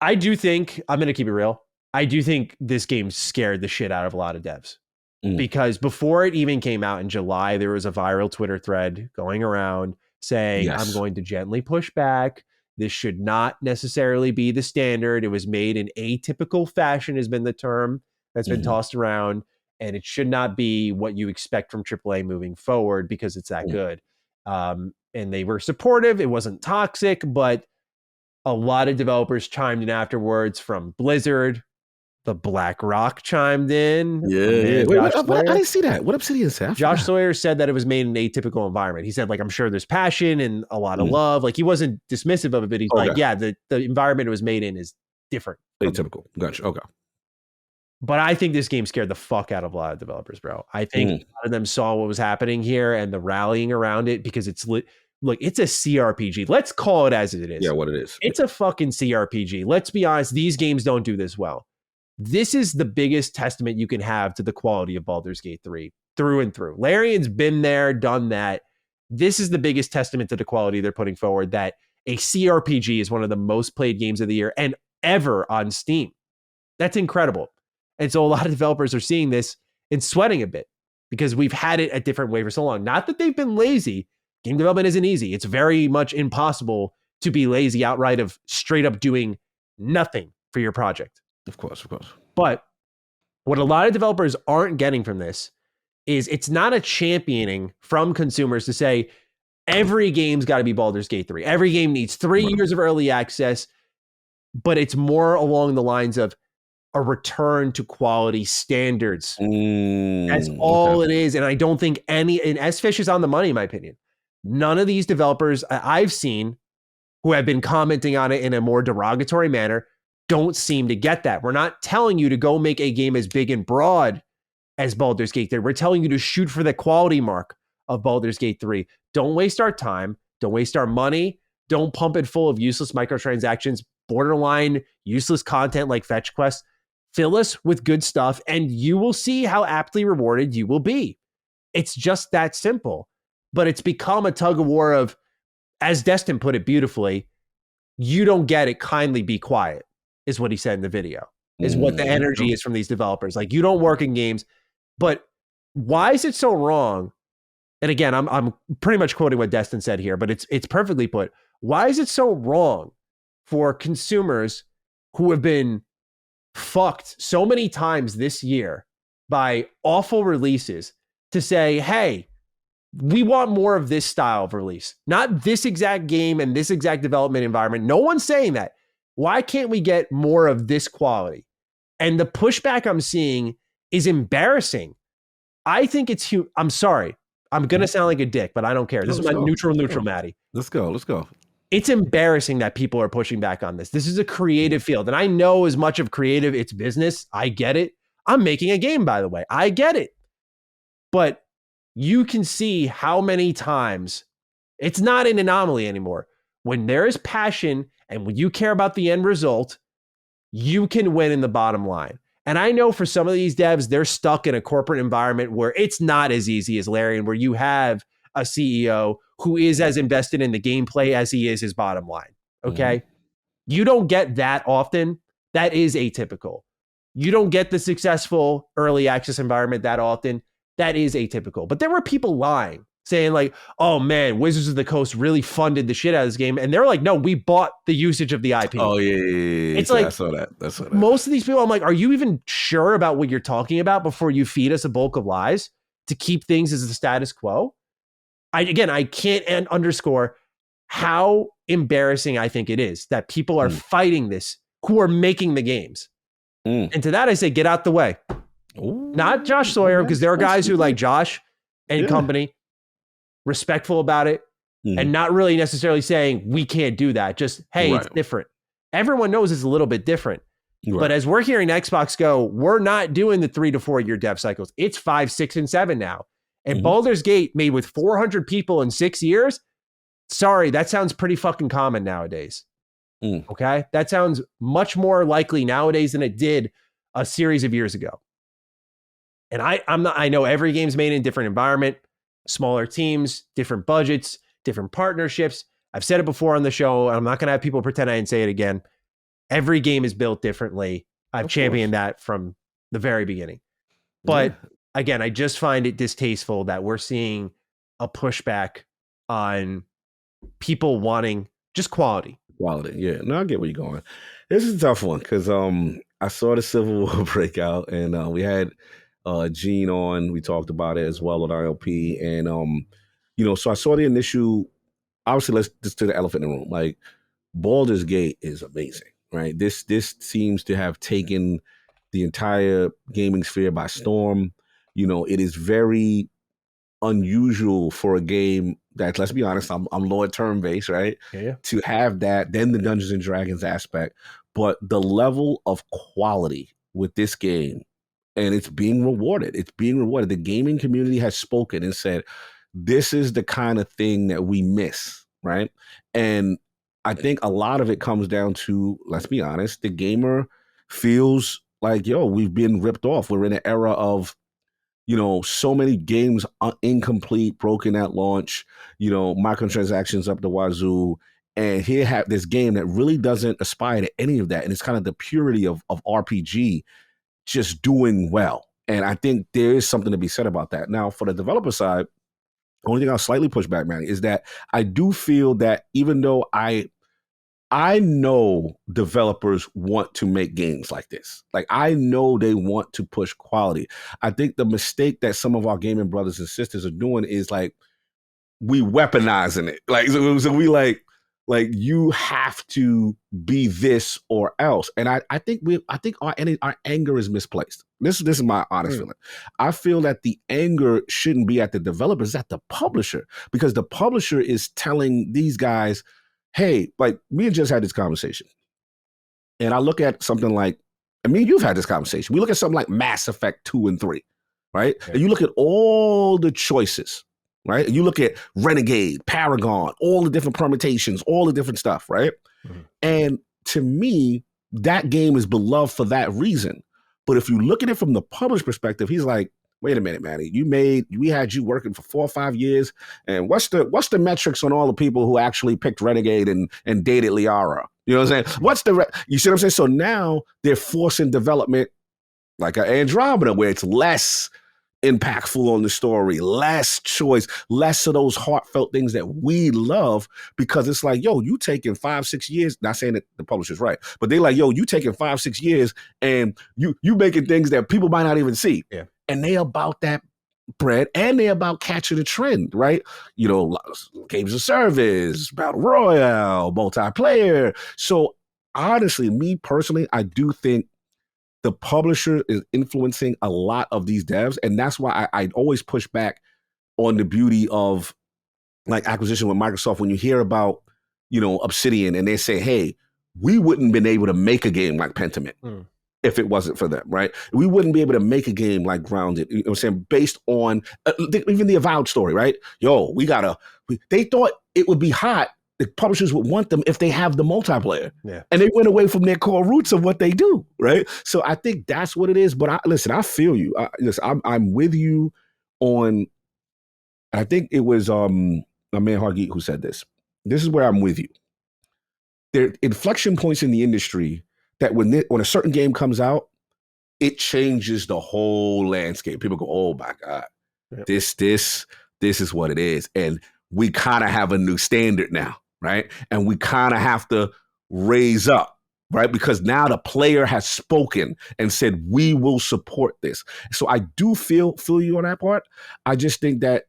I do think, I'm going to keep it real, I do think this game scared the shit out of a lot of devs. Because before it even came out in July, there was a viral Twitter thread going around saying, I'm going to gently push back. This should not necessarily be the standard. It was made in atypical fashion has been the term that's been tossed around. And it should not be what you expect from AAA moving forward because it's that good. And they were supportive. It wasn't toxic, but a lot of developers chimed in afterwards from Blizzard. The Black Rock chimed in. Yeah. Wait, I didn't see that. What Obsidian said? Josh Sawyer said that it was made in an atypical environment. He said, like, I'm sure there's passion and a lot of love. Like, he wasn't dismissive of it, but he's like, yeah, the environment it was made in is different. Atypical. Gotcha. Okay. But I think this game scared the fuck out of a lot of developers, bro. I think a lot of them saw what was happening here and the rallying around it because it's lit. Look, it's a CRPG. Let's call it as it is. Yeah, what it is. It's a fucking CRPG. Let's be honest. These games don't do this well. This is the biggest testament you can have to the quality of Baldur's Gate 3 through and through. Larian's been there, done that. This is the biggest testament to the quality they're putting forward, that a CRPG is one of the most played games of the year and ever on Steam. That's incredible. And so a lot of developers are seeing this and sweating a bit because we've had it a different way for so long. Not that they've been lazy. Game development isn't easy. It's very much impossible to be lazy outright of straight up doing nothing for your project. Of course. But what a lot of developers aren't getting from this is it's not a championing from consumers to say every game's got to be Baldur's Gate 3. Every game needs 3 years of early access, but it's more along the lines of a return to quality standards. That's all it is. And I don't think and S-Fish is on the money, in my opinion. None of these developers I've seen who have been commenting on it in a more derogatory manner don't seem to get that. We're not telling you to go make a game as big and broad as Baldur's Gate 3. We're telling you to shoot for the quality mark of Baldur's Gate 3. Don't waste our time. Don't waste our money. Don't pump it full of useless microtransactions, borderline useless content like fetch quests. Fill us with good stuff and you will see how aptly rewarded you will be. It's just that simple. But it's become a tug of war of as Destin put it beautifully, you don't get it, kindly be quiet, is what he said in the video, is what the energy is from these developers. Like, you don't work in games, but why is it so wrong? And again, I'm pretty much quoting what Destin said here, but it's perfectly put. Why is it so wrong for consumers who have been fucked so many times this year by awful releases to say, hey, we want more of this style of release, not this exact game and this exact development environment. No one's saying that. Why can't we get more of this quality? And the pushback I'm seeing is embarrassing. I think it's I'm sorry. I'm going to sound like a dick, but I don't care. This is my neutral, Maddie. Let's go. It's embarrassing that people are pushing back on this. This is a creative field. And I know as much of creative, it's business. I get it. I'm making a game, by the way. I get it. But you can see how many times it's not an anomaly anymore. When there is passion and when you care about the end result, you can win in the bottom line. And I know for some of these devs, they're stuck in a corporate environment where it's not as easy as Larian, where you have a CEO who is as invested in the gameplay as he is his bottom line. Okay. You don't get that often. That is atypical. You don't get the successful early access environment that often. That is atypical. But there were people lying, saying like, oh man, Wizards of the Coast really funded the shit out of this game. And they're like, no, we bought the usage of the IP. Oh, yeah. It's like, I saw that. Most of these people, I'm like, are you even sure about what you're talking about before you feed us a bulk of lies to keep things as the status quo? I can't underscore how embarrassing I think it is that people are fighting this who are making the games. And to that, I say, get out the way. Ooh, not Josh Sawyer, because there are guys who like Josh and company, respectful about it, and not really necessarily saying we can't do that. Just, hey, it's different. Everyone knows it's a little bit different. But as we're hearing Xbox go, we're not doing the 3 to 4 year dev cycles. It's 5, 6, and 7 now. And Baldur's Gate made with 400 people in 6 years. Sorry, that sounds pretty fucking common nowadays. Okay? That sounds much more likely nowadays than it did a series of years ago. And I know every game's made in a different environment, smaller teams, different budgets, different partnerships. I've said it before on the show, and I'm not going to have people pretend I didn't say it again. Every game is built differently. I've championed that from the very beginning. But again, I just find it distasteful that we're seeing a pushback on people wanting just quality. Yeah. No, I get where you're going. This is a tough one because I saw the Civil War break out, and we had Gene on. We talked about it as well on ILP, and so I saw the initial. Obviously, let's just do the elephant in the room. Like, Baldur's Gate is amazing, right? This seems to have taken the entire gaming sphere by storm. It is very unusual for a game that, let's be honest, I'm Lord turn-based, right? Yeah. To have that, then the Dungeons and Dragons aspect, but the level of quality with this game, and it's being rewarded. The gaming community has spoken and said, this is the kind of thing that we miss, right? And I think a lot of it comes down to, let's be honest, the gamer feels like, we've been ripped off. We're in an era of, so many games are incomplete, broken at launch, microtransactions up the wazoo. And here have this game that really doesn't aspire to any of that. And it's kind of the purity of RPG just doing well. And I think there is something to be said about that. Now, for the developer side, the only thing I'll slightly push back, man, is that I do feel that even though I know developers want to make games like this. Like, I know they want to push quality. I think the mistake that some of our gaming brothers and sisters are doing is like, we weaponizing it. Like, so we like you have to be this or else. And I think our anger is misplaced. This is my honest feeling. I feel that the anger shouldn't be at the developers, it's at the publisher, because the publisher is telling these guys, hey, like, me and just had this conversation. And I look at something like, you've had this conversation. We look at something like Mass Effect 2 and 3, right? Okay. And you look at all the choices, right? And you look at Renegade, Paragon, all the different permutations, all the different stuff, right? And to me, that game is beloved for that reason. But if you look at it from the published perspective, he's like, wait a minute, Manny, we had you working for 4 or 5 years, and what's the metrics on all the people who actually picked Renegade and dated Liara? You know what I'm saying? You see what I'm saying? So now they're forcing development like an Andromeda, where it's less impactful on the story, less choice, less of those heartfelt things that we love, because it's like, yo, you taking 5-6 years, not saying that the publisher's right, but they like, yo, you taking 5-6 years and you making things that people might not even see. Yeah. And they about that bread, and they about catching the trend, right? You know, games of service, battle royale, multiplayer. So honestly, me personally, I do think the publisher is influencing a lot of these devs. And that's why I always push back on the beauty of like acquisition with Microsoft. When you hear about, you know, Obsidian and they say, hey, we wouldn't have been able to make a game like Pentiment if it wasn't for them, right? We wouldn't be able to make a game like Grounded, you know what I'm saying, based on even the Avowed story, right? Yo, they thought it would be hot. The publishers would want them if they have the multiplayer. Yeah. And they went away from their core roots of what they do, right? So I think that's what it is. But I feel you. I'm with you on, I think it was my man Hargeet who said this. This is where I'm with you. There are inflection points in the industry that when a certain game comes out, it changes the whole landscape. People go, oh my God, yep. This is what it is. And we kind of have a new standard now. Right. And we kind of have to raise up, right? Because now the player has spoken and said, we will support this. So I do feel you on that part. I just think that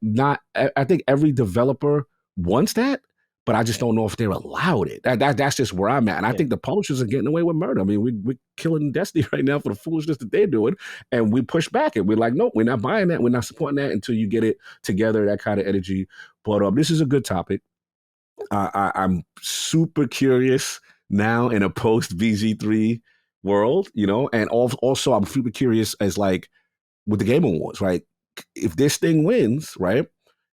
I think every developer wants that, but I just don't know if they're allowed it. That's just where I'm at. And I think the publishers are getting away with murder. I mean, we're killing Destiny right now for the foolishness that they're doing. And we push back and we're like, no, we're not buying that. We're not supporting that until you get it together, that kind of energy. But this is a good topic. I'm super curious now in a post VG3 world, you know, and also I'm super curious as like with the Game Awards, right? If this thing wins, right,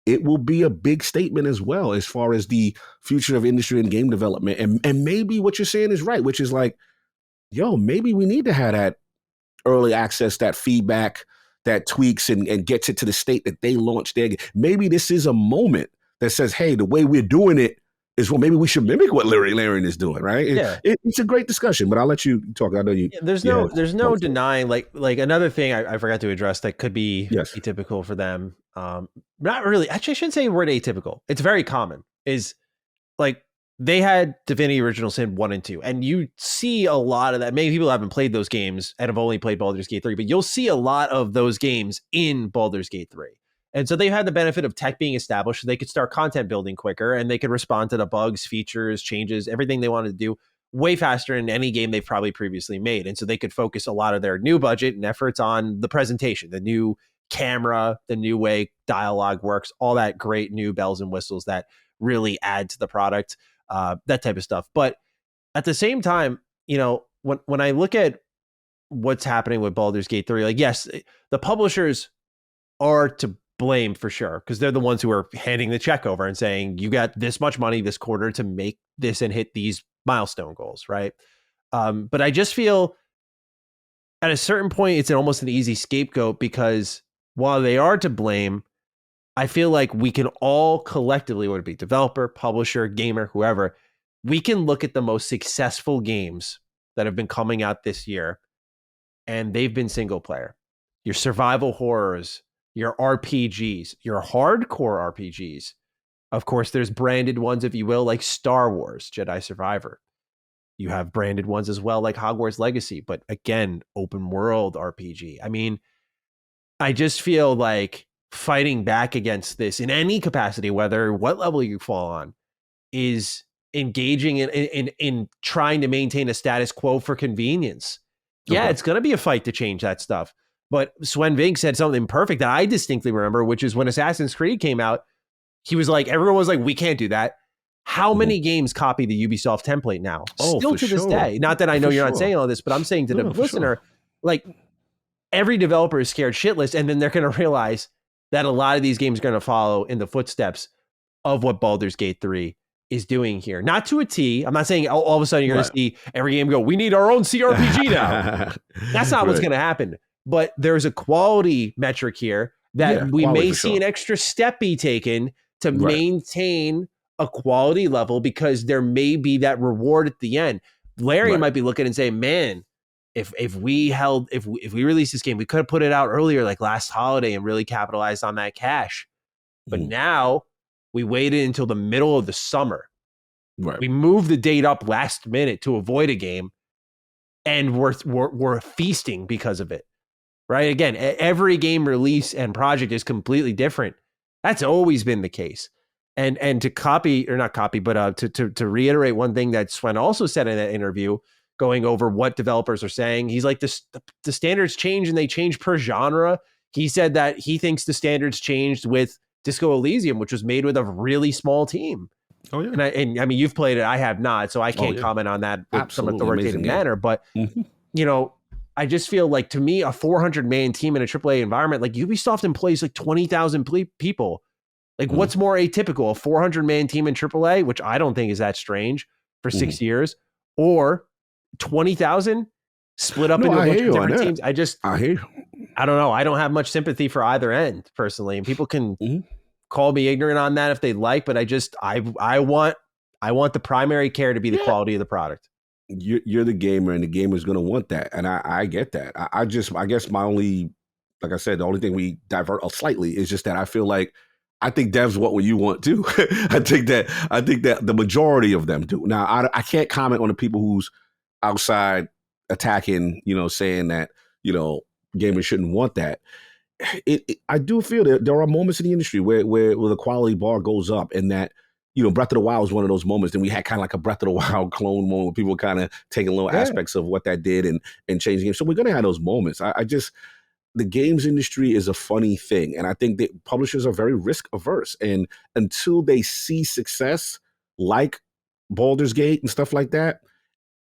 it will be a big statement as well as far as the future of industry and game development. And maybe what you're saying is right, which is like, yo, maybe we need to have that early access, that feedback, that tweaks and gets it to the state that they launched their game. Maybe this is a moment that says, hey, the way we're doing it is, well, maybe we should mimic what Larian is doing, right? It's a great discussion, but I'll let you talk. I know you. Yeah, there's no denying, like another thing I forgot to address that could be atypical for them. Not really. Actually, I shouldn't say the word atypical. It's very common. Is like they had Divinity Original Sin 1 and 2, and you see a lot of that. Many people haven't played those games and have only played Baldur's Gate 3, but you'll see a lot of those games in Baldur's Gate 3. And so they've had the benefit of tech being established, so they could start content building quicker, and they could respond to the bugs, features, changes, everything they wanted to do way faster than any game they've probably previously made. And so they could focus a lot of their new budget and efforts on the presentation, the new camera, the new way dialogue works, all that great new bells and whistles that really add to the product, that type of stuff. But at the same time, you know, when I look at what's happening with Baldur's Gate 3, like, yes, the publishers are to blame for sure, because they're the ones who are handing the check over and saying, you got this much money this quarter to make this and hit these milestone goals, right? But I just feel at a certain point, it's almost an easy scapegoat, because while they are to blame, I feel like we can all collectively, whether it be developer, publisher, gamer, whoever, we can look at the most successful games that have been coming out this year, and they've been single player. Your survival horrors, your RPGs, your hardcore RPGs. Of course, there's branded ones, if you will, like Star Wars, Jedi Survivor. You have branded ones as well, like Hogwarts Legacy, but again, open world RPG. I mean, I just feel like fighting back against this in any capacity, whether what level you fall on, is engaging in trying to maintain a status quo for convenience. Yeah, it's going to be a fight to change that stuff. But Swen Vink said something perfect that I distinctly remember, which is when Assassin's Creed came out, he was like, everyone was like, we can't do that. How many games copy the Ubisoft template now? Still to this day. Not that I know you're not saying all this, but I'm saying to the listener, like, every developer is scared shitless, and then they're going to realize that a lot of these games are going to follow in the footsteps of what Baldur's Gate 3 is doing here. Not to a T. I'm not saying all of a sudden you're going to see every game go, we need our own CRPG now. That's not what's going to happen. but there's a quality metric here that we may see an extra step be taken to maintain a quality level, because there may be that reward at the end. Larry might be looking and saying, man, if we released this game, we could have put it out earlier, like last holiday, and really capitalized on that cash. But now we waited until the middle of the summer. We moved the date up last minute to avoid a game, and we're feasting because of it. Right? Again, every game release and project is completely different. That's always been the case. And to copy, or not copy, but to reiterate one thing that Swen also said in that interview, going over what developers are saying, he's like, the standards change, and they change per genre. He said that he thinks the standards changed with Disco Elysium, which was made with a really small team. Oh yeah. And I mean, you've played it, I have not, so I can't comment on that with some authoritative manner. But you know, I just feel like, to me, a 400-man team in a AAA environment, like Ubisoft employs like 20,000 people. Like, what's more atypical, a 400-man team in AAA, which I don't think is that strange for 6 years, or 20,000 split up into a bunch of different teams? I hear you. I don't know. I don't have much sympathy for either end, personally, and people can call me ignorant on that if they like, but I want the primary care to be the quality of the product. You're the gamer, and the gamer is going to want that, and I get that. I guess my only, like I said, the only thing we divert slightly is just that I feel like, I think devs want what you want too. I think that the majority of them do. Now, I can't comment on the people who's outside attacking, saying that, gamers shouldn't want that. I do feel that there are moments in the industry where the quality bar goes up, and that, Breath of the Wild was one of those moments. Then we had kind of like a Breath of the Wild clone moment where people were kind of taking little aspects of what that did and changing games. So we're going to have those moments. The games industry is a funny thing. And I think that publishers are very risk averse. And until they see success like Baldur's Gate and stuff like that,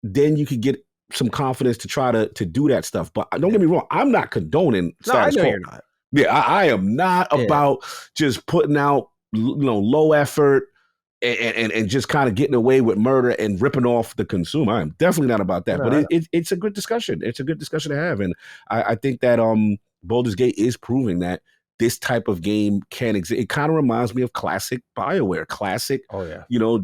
then you could get some confidence to try to do that stuff. But don't get me wrong, I'm not condoning status quo. You're not. Yeah, I am not about just putting out, low effort and just kind of getting away with murder and ripping off the consumer. I'm definitely not about that. But it's a good discussion. It's a good discussion to have. And I think that Baldur's Gate is proving that this type of game can exist. It kind of reminds me of classic BioWare,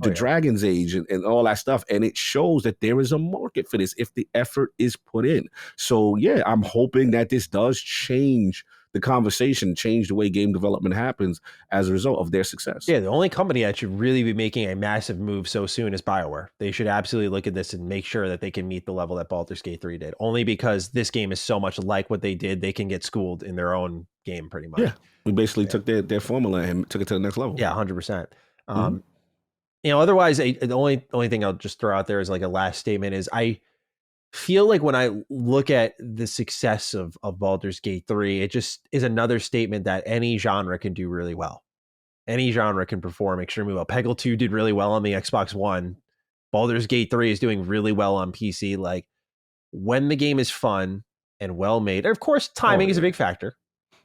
the Dragon's Age and all that stuff. And it shows that there is a market for this if the effort is put in. So, yeah, I'm hoping that this does change the conversation, change the way game development happens as a result of their success. Yeah, the only company that should really be making a massive move so soon is BioWare. They should absolutely look at this and make sure that they can meet the level that Baldur's Gate 3 did. Only because this game is so much like what they did, they can get schooled in their own game pretty much. Yeah, we basically took their formula and took it to the next level. Yeah, 100%. Otherwise, the only thing I'll just throw out there is like a last statement is I feel like when I look at the success of Baldur's Gate 3, it just is another statement that any genre can do really well. Any genre can perform extremely well. Peggle 2 did really well on the Xbox One. Baldur's Gate 3 is doing really well on PC. Like, when the game is fun and well made, of course, timing is a big factor.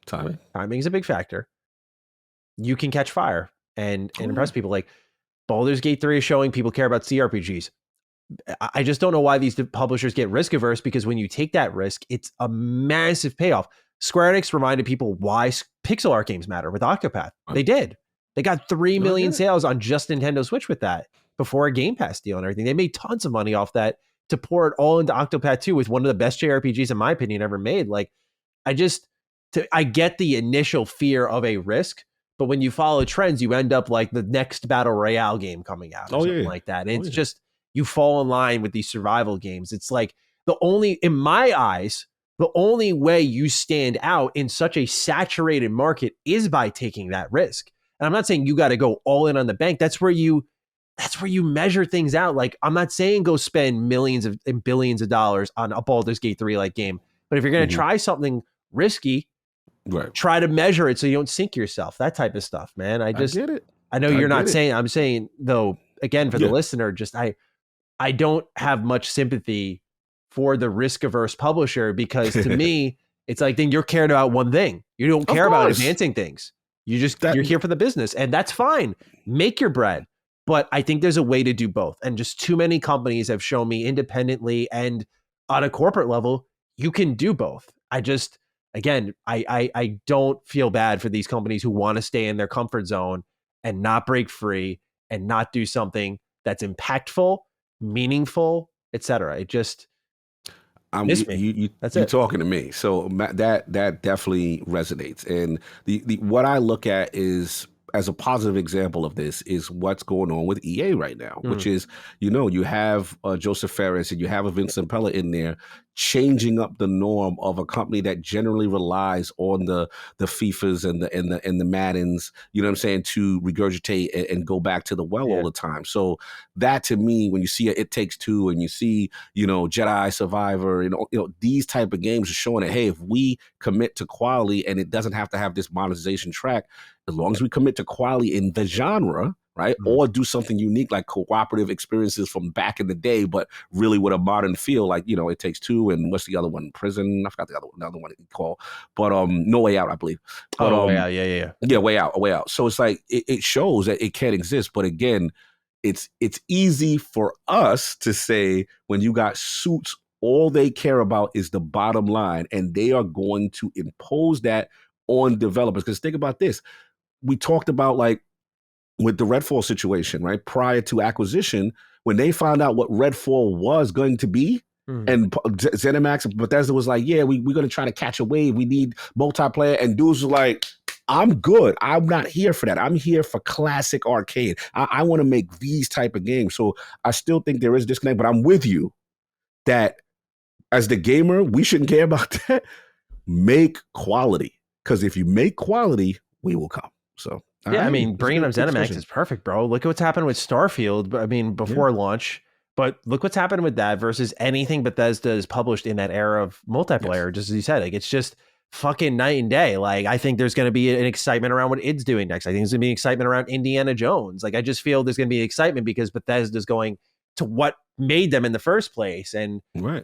Timing is a big factor. You can catch fire and impress people. Like, Baldur's Gate 3 is showing people care about CRPGs. I just don't know why these publishers get risk averse, because when you take that risk, it's a massive payoff. Square Enix reminded people why pixel art games matter with Octopath. They did. They got 3 million sales on just Nintendo Switch with that before a Game Pass deal and everything. They made tons of money off that to pour it all into Octopath 2 with one of the best JRPGs, in my opinion, ever made. Like, I get the initial fear of a risk, but when you follow trends, you end up like the next Battle Royale game coming out or something like that. And it's just, you fall in line with these survival games. It's like in my eyes, the only way you stand out in such a saturated market is by taking that risk. And I'm not saying you got to go all in on the bank. That's where you measure things out. Like, I'm not saying go spend millions and billions of dollars on a Baldur's Gate 3 like game. But if you're going to try something risky, try to measure it so you don't sink yourself. That type of stuff, man. I get it. I know you're not saying, I'm saying though, again, for the listener, just I don't have much sympathy for the risk-averse publisher, because to me, it's like, then you're caring about one thing. You don't care about advancing things. You're here for the business, and that's fine. Make your bread. But I think there's a way to do both. And just too many companies have shown me independently and on a corporate level, you can do both. again, I don't feel bad for these companies who want to stay in their comfort zone and not break free and not do something that's impactful, meaningful, etc. It just missed me. That's you it. talking to me. So that definitely resonates. And the what I look at is as a positive example of this is what's going on with EA right now, which is, you have Joseph Ferris and you have a Vincent Pella in there changing up the norm of a company that generally relies on the FIFAs and the Maddens, you know what I'm saying, to regurgitate and go back to the well all the time. So that to me, when you see It Takes Two and you see, Jedi Survivor, these type of games are showing that, hey, if we commit to quality and it doesn't have to have this monetization track, as long as we commit to quality in the genre, right? Or do something unique like cooperative experiences from back in the day, but really with a modern feel, like, It Takes Two and what's the other one? Prison. I forgot the other one it called. But No Way Out, I believe. But, Way Out. Yeah. Yeah, Way Out. So it's like it shows that it can exist. But again, it's easy for us to say when you got suits, all they care about is the bottom line, and they are going to impose that on developers. Because think about this. We talked about, like, with the Redfall situation, right? Prior to acquisition, when they found out what Redfall was going to be, and ZeniMax and Bethesda was like, yeah, we're going to try to catch a wave. We need multiplayer. And dudes were like, I'm good. I'm not here for that. I'm here for classic arcade. I want to make these type of games. So I still think there is a disconnect, but I'm with you that as the gamer, we shouldn't care about that. Make quality. Because if you make quality, we will come. So yeah, I mean, bringing up ZeniMax is perfect, bro. Look at what's happened with Starfield. I mean, before launch, but look what's happened with that versus anything Bethesda has published in that era of multiplayer. Just as you said, like, it's just fucking night and day. Like, I think there's going to be an excitement around what id's doing next. I think there's going to be excitement around Indiana Jones. Like, I just feel there's going to be excitement because Bethesda's going to what made them in the first place. And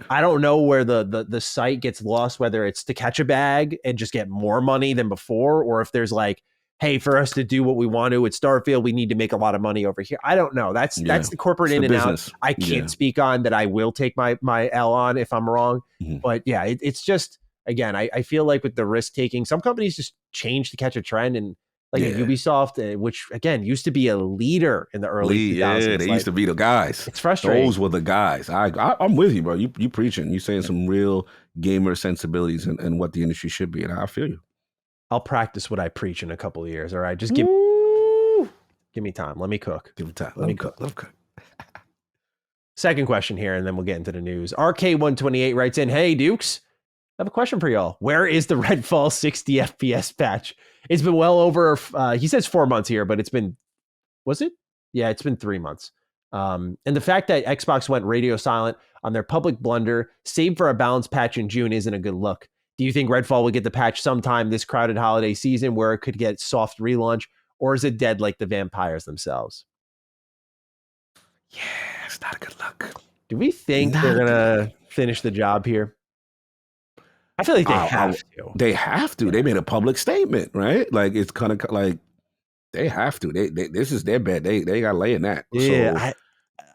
I don't know where the site gets lost, whether it's to catch a bag and just get more money than before, or if there's like, hey, for us to do what we want to at Starfield, we need to make a lot of money over here. I don't know. That's the corporate in and out. I can't speak on that. I will take my L on if I'm wrong. But yeah, it's just, again, I feel like with the risk taking, some companies just change to catch a trend. And like Ubisoft, which again used to be a leader in the early 2000s. Yeah, they used to be the guys. It's frustrating. Those were the guys. I'm with you, bro. You preaching. You saying some real gamer sensibilities and what the industry should be. And I feel you. I'll practice what I preach in a couple of years. All right. Just give me time. Let me cook. Give me time. Let me cook. Second question here, and then we'll get into the news. RK128 writes in, hey, Dukes, I have a question for y'all. Where is the Redfall 60 FPS patch? It's been well over, he says 4 months here, but it's been, was it? Yeah, it's been 3 months. And the fact that Xbox went radio silent on their public blunder, save for a balanced patch in June, isn't a good look. Do you think Redfall will get the patch sometime this crowded holiday season where it could get soft relaunch, or is it dead like the vampires themselves? Yeah, it's not a good look. Do we think they're going to finish the job here? I feel like they have to. They have to. They made a public statement, right? Like, it's kind of like they have to. This is their bet. They got to lay in that. Yeah, so,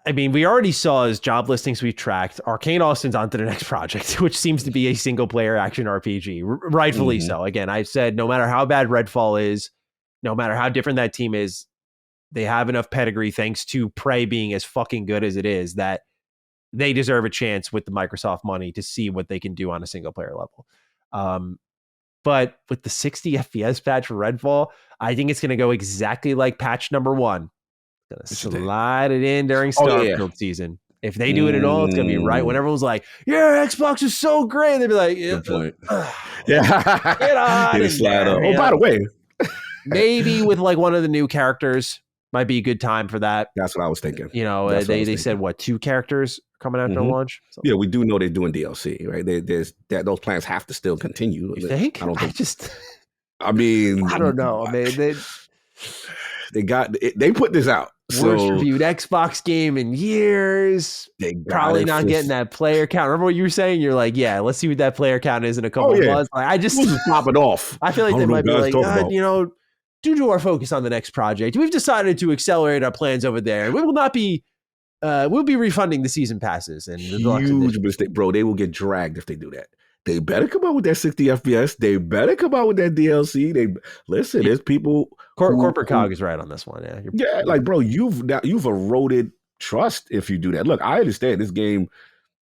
I mean, we already saw as job listings we've tracked, Arcane Austin's onto the next project, which seems to be a single-player action RPG, rightfully so. Again, I've said no matter how bad Redfall is, no matter how different that team is, they have enough pedigree thanks to Prey being as fucking good as it is that they deserve a chance with the Microsoft money to see what they can do on a single-player level. But with the 60 FPS patch for Redfall, I think it's going to go exactly like patch number 1. Gonna slide it in during Starfield season. If they do it at all, it's gonna be right when everyone's like, "Yeah, Xbox is so great." They'd be like, "Yeah, good point." Get on, slide up. Oh, by the way, maybe with like one of the new characters might be a good time for that. That's what I was thinking. They said what 2 characters coming after launch. So. Yeah, we do know they're doing DLC, right? There's that those plans have to still continue. You think? I don't think. I mean, I don't know. I mean, they put this out. Worst reviewed Xbox game in years. Probably not getting that player count. Remember what you were saying? You're like, yeah, let's see what that player count is in a couple of months. Like, we'll pop it off. I feel like they might be like, due to our focus on the next project, we've decided to accelerate our plans over there. We will not be. We'll be refunding the season passes and huge mistake, bro. They will get dragged if they do that. They better come out with that 60 FPS. They better come out with that DLC. There's people Corporate Cog is right on this one. Yeah, yeah, like bro, you've eroded trust if you do that. Look, I understand this game,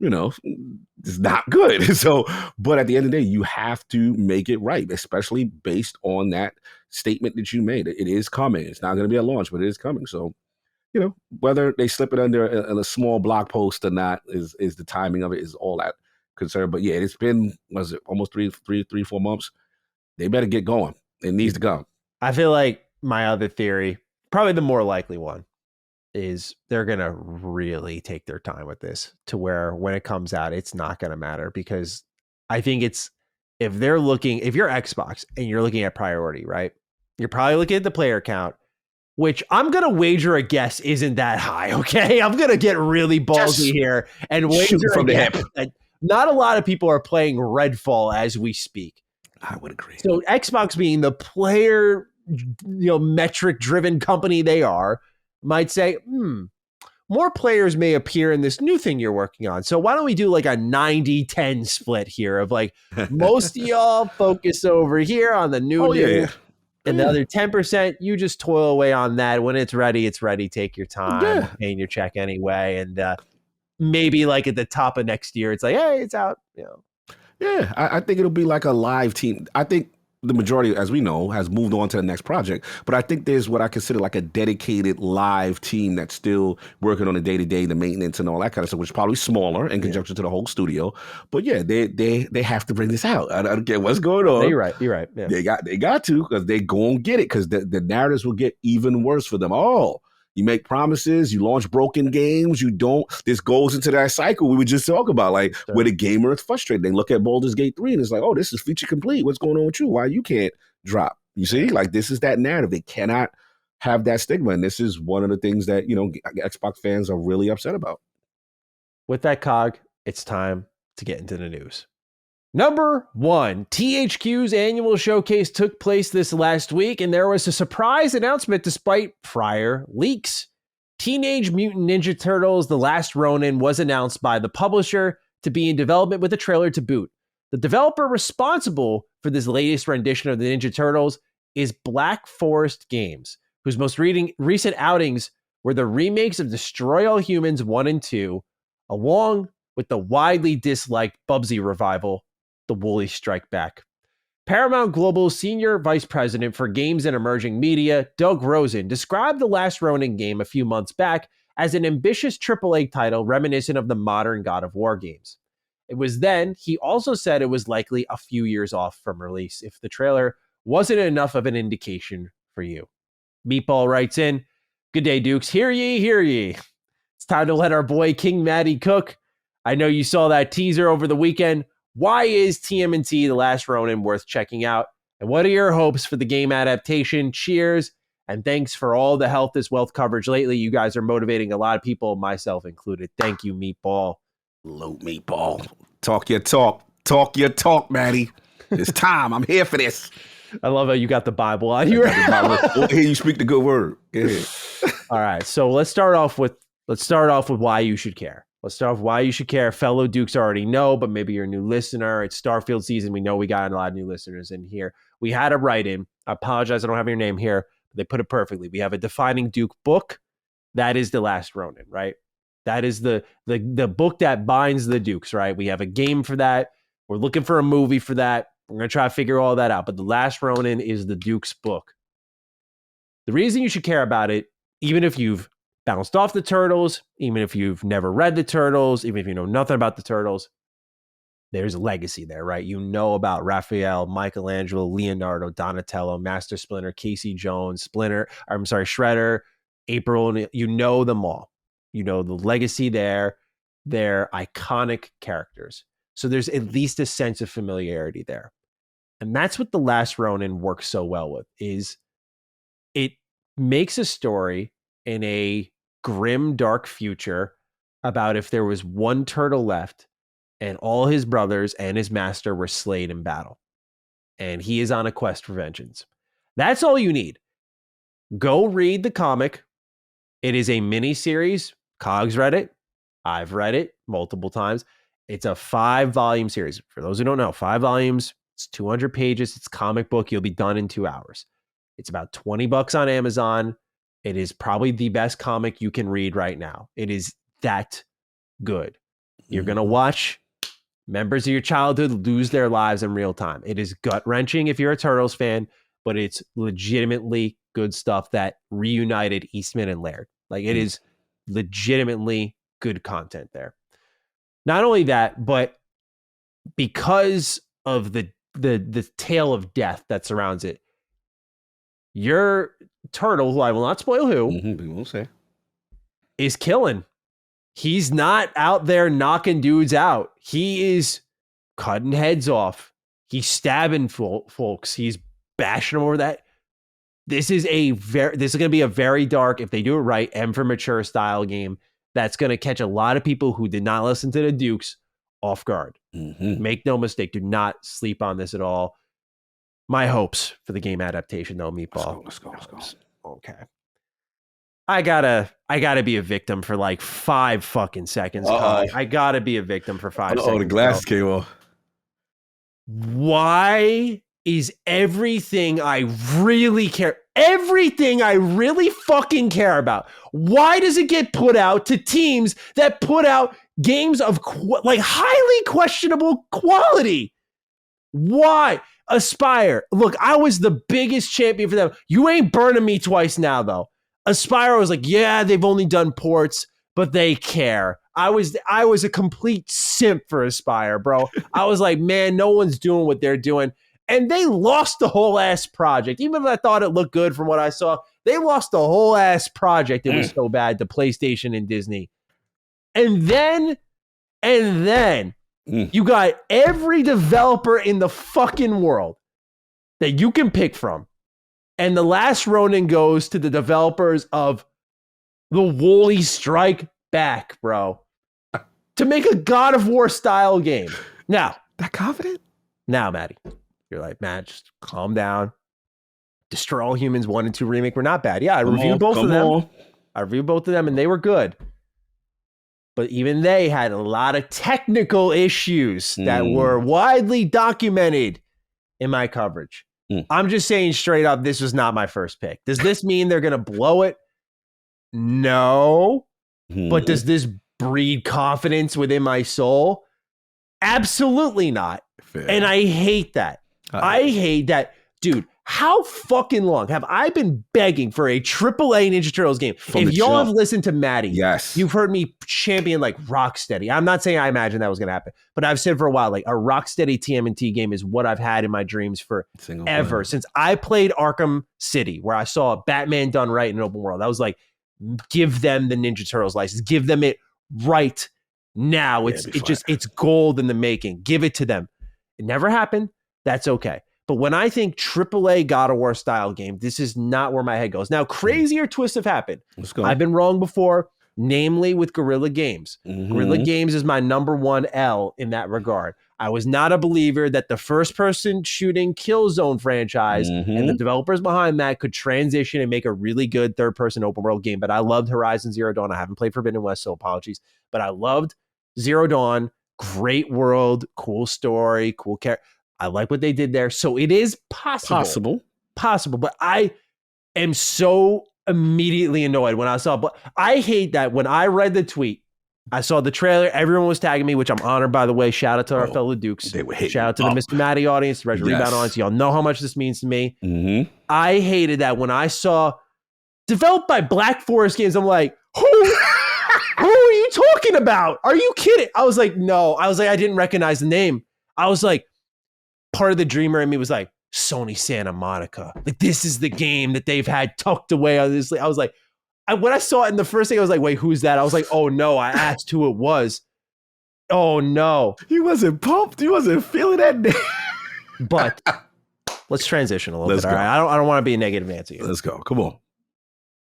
is not good. So, but at the end of the day, you have to make it right, especially based on that statement that you made. It is coming. It's not going to be a launch, but it is coming. So, whether they slip it under a small blog post or not is the timing of it is all that concern. But yeah, it's been almost 4 months. They better get going. It needs to go. I feel like my other theory, probably the more likely one, is they're going to really take their time with this to where when it comes out, it's not going to matter, because I think if you're Xbox and you're looking at priority, right? You're probably looking at the player count, which I'm going to wager a guess isn't that high. Okay. I'm going to get really ballsy here and wager from the hip that not a lot of people are playing Redfall as we speak. I would agree. So Xbox, being the player, metric driven company they are, might say, more players may appear in this new thing you're working on. So why don't we do like a 90-10 split here of like most of y'all focus over here on the new and the other 10%, you just toil away on that. When it's ready, it's ready. Take your time, paying your check anyway. And maybe like at the top of next year, it's like, hey, it's out. Yeah, I think it'll be like a live team. I think the majority, as we know, has moved on to the next project. But I think there's what I consider like a dedicated live team that's still working on the day-to-day, the maintenance and all that kind of stuff, which is probably smaller in conjunction to the whole studio. But yeah, they have to bring this out. I don't care what's going on. You're right. Yeah. They got to, because they go and get it, because the narratives will get even worse for them. Oh, you make promises, you launch broken games, you don't. This goes into that cycle we were just talking about, like where the gamer is frustrated. They look at Baldur's Gate 3 and it's like, oh, this is feature complete. What's going on with you? Why you can't drop? You see, like this is that narrative. They cannot have that stigma. And this is one of the things that, Xbox fans are really upset about. With that, Cog, it's time to get into the news. Number 1, THQ's annual showcase took place this last week, and there was a surprise announcement despite prior leaks. Teenage Mutant Ninja Turtles: The Last Ronin was announced by the publisher to be in development with a trailer to boot. The developer responsible for this latest rendition of the Ninja Turtles is Black Forest Games, whose most recent outings were the remakes of Destroy All Humans 1 and 2, along with the widely disliked Bubsy revival, The Woolly Strike Back. Paramount Global's Senior Vice President for Games and Emerging Media, Doug Rosen, described the Last Ronin game a few months back as an ambitious AAA title reminiscent of the modern God of War games. It was then he also said it was likely a few years off from release if the trailer wasn't enough of an indication for you. Meatball writes in, "Good day, Dukes. Hear ye, hear ye. It's time to let our boy King Maddie cook. I know you saw that teaser over the weekend. Why is TMNT The Last Ronin worth checking out? And what are your hopes for the game adaptation? Cheers. And thanks for all the Health is Wealth coverage lately. You guys are motivating a lot of people, myself included. Thank you, Meatball." Low Meatball. Talk your talk. Talk your talk, Maddie. It's time. I'm here for this. I love how you got the Bible on you. Hear you speak the good word. Yeah. All right. So let's start off with why you should care. Let's start off with why you should care. Fellow Dukes already know, but maybe you're a new listener. It's Starfield season. We know we got a lot of new listeners in here. We had a write-in. I apologize, I don't have your name here, but they put it perfectly. We have a Defining Duke book. That is The Last Ronin, right? That is the book that binds the Dukes, right? We have a game for that. We're looking for a movie for that. We're going to try to figure all that out. But The Last Ronin is the Duke's book. The reason you should care about it, even if you've bounced off the Turtles, even if you've never read the Turtles, even if you know nothing about the Turtles, there's a legacy there, right? You know about Raphael, Michelangelo, Leonardo, Donatello, Master Splinter, Casey Jones, Shredder, April. You know them all. You know the legacy there. They're iconic characters. So there's at least a sense of familiarity there. And that's what The Last Ronin works so well with, is it makes a story in a grim, dark future about if there was one turtle left and all his brothers and his master were slain in battle. And he is on a quest for vengeance. That's all you need. Go read the comic. It is a mini series. Cog's read it. I've read it multiple times. It's a 5-volume series. For those who don't know, 5 volumes, it's 200 pages. It's comic book. You'll be done in 2 hours. It's about $20 on Amazon. It is probably the best comic you can read right now. It is that good. You're going to watch members of your childhood lose their lives in real time. It is gut-wrenching if you're a Turtles fan, but it's legitimately good stuff that reunited Eastman and Laird. Like, it is legitimately good content there. Not only that, but because of the tale of death that surrounds it, your turtle, who I will not spoil who, we won't say, is killing. He's not out there knocking dudes out. He is cutting heads off. He's stabbing folks. He's bashing them over that. This is going to be a very dark, if they do it right, M for Mature style game that's going to catch a lot of people who did not listen to the Dukes off guard. Make no mistake. Do not sleep on this at all. My hopes for the game adaptation, though, Meatball. Let's go. Okay. I gotta be a victim for like 5 fucking seconds. I gotta be a victim for 5 seconds. Oh, the glass came off. Why is everything I really fucking care about, why does it get put out to teams that put out games of like highly questionable quality? Why? Aspire. Look, I was the biggest champion for them. You ain't burning me twice now, though. Aspire was like, yeah, they've only done ports, but they care. I was a complete simp for Aspire, bro. I was like, man, no one's doing what they're doing. And they lost the whole ass project. Even if I thought it looked good from what I saw, they lost the whole ass project. It was so bad to PlayStation and Disney. And then you got every developer in the fucking world that you can pick from. And the Last Ronin goes to the developers of the Woolly Strike Back, bro, to make a God of War style game. Now, that confident? Now, Maddie, you're like, Matt, just calm down. Destroy All Humans 1 and 2 remake were not bad. Yeah, I reviewed both of them, and they were good. But even they had a lot of technical issues that were widely documented in my coverage. I'm just saying straight up, this was not my first pick. Does this mean they're going to blow it? No. But does this breed confidence within my soul? Absolutely not. Fair. And I hate that. I hate that. Dude, how fucking long have I been begging for a AAA Ninja Turtles game? If y'all have listened to Maddie, yes, you've heard me champion like Rocksteady. I'm not saying I imagine that was going to happen, but I've said for a while, like a Rocksteady TMNT game is what I've had in my dreams forever. Since I played Arkham City, where I saw Batman done right in an open world. I was like, give them the Ninja Turtles license. Give them it right now. It's gold in the making. Give it to them. It never happened. That's okay. But when I think AAA God of War style game, this is not where my head goes. Now, crazier twists have happened. Let's go. I've been wrong before, namely with Guerrilla Games. Guerrilla Games is my number one L in that regard. I was not a believer that the first-person shooting Killzone franchise and the developers behind that could transition and make a really good third-person open-world game. But I loved Horizon Zero Dawn. I haven't played Forbidden West, so apologies. But I loved Zero Dawn. Great world, cool story, cool character. I like what they did there. So it is possible. But I am so immediately annoyed when I saw, but I hate that when I read the tweet, I saw the trailer, everyone was tagging me, which I'm honored, by the way. Shout out to our fellow Dukes. Shout out to the Mr. Matty audience, the Retro Rebound audience. Y'all know how much this means to me. I hated that when I saw developed by Black Forest Games. I'm like, who are you talking about? Are you kidding? I was like, no. I was like, I didn't recognize the name. I was like, part of the dreamer in me was like, Sony Santa Monica. Like, this is the game that they've had tucked away on this. I was like, when I saw it in the first thing, I was like, wait, who's that? I was like, oh no, I asked who it was. Oh no. You wasn't pumped. You wasn't feeling that day. But let's transition a little bit. All right. I don't want to be a negative Nancy. Let's go. Come on.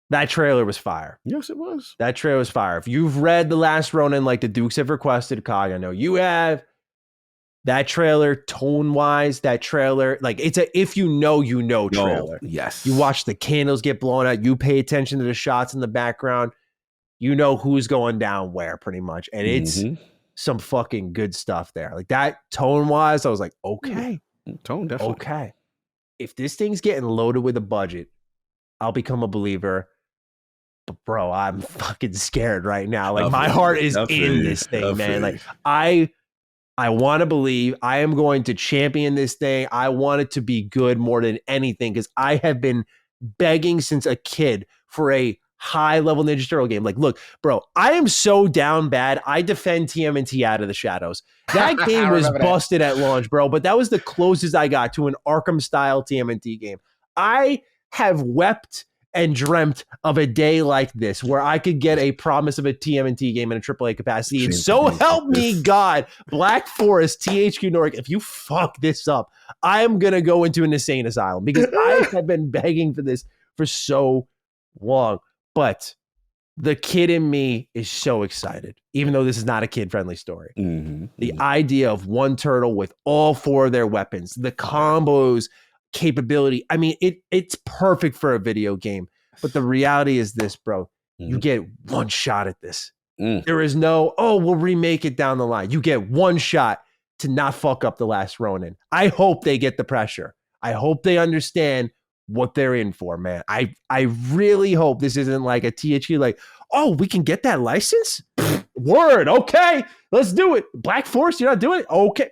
That trailer was fire. Yes, it was. That trailer was fire. If you've read The Last Ronin, like the Dukes have requested, Cog, I know you have. That trailer, tone-wise, that trailer, like it's a if you know trailer. Yes. You watch the candles get blown out. You pay attention to the shots in the background. You know who's going down where, pretty much. And some fucking good stuff there. Like that tone wise, I was like, okay, tone definitely. Okay. If this thing's getting loaded with a budget, I'll become a believer. But bro, I'm fucking scared right now. Like my heart is in this thing, man. Like I want to believe. I am going to champion this thing. I want it to be good more than anything because I have been begging since a kid for a high-level Ninja Turtle game. Like, look, bro, I am so down bad. I defend TMNT out of the shadows. That game was busted at launch, bro, but that was the closest I got to an Arkham-style TMNT game. I have wept and dreamt of a day like this where I could get a promise of a TMNT game in a AAA capacity. And so help me God, Black Forest, THQ Nordic, if you fuck this up, I am going to go into an insane asylum because I have been begging for this for so long. But the kid in me is so excited, even though this is not a kid-friendly story. The idea of one turtle with all 4 of their weapons, the combos, capability. I mean, it's perfect for a video game. But the reality is this, bro. You get one shot at this. There is no, we'll remake it down the line. You get one shot to not fuck up the Last Ronin. I hope they get the pressure. I hope they understand what they're in for, man. I really hope this isn't like a THQ like, we can get that license? Word, okay, let's do it. Black Forest, you're not doing it? Okay.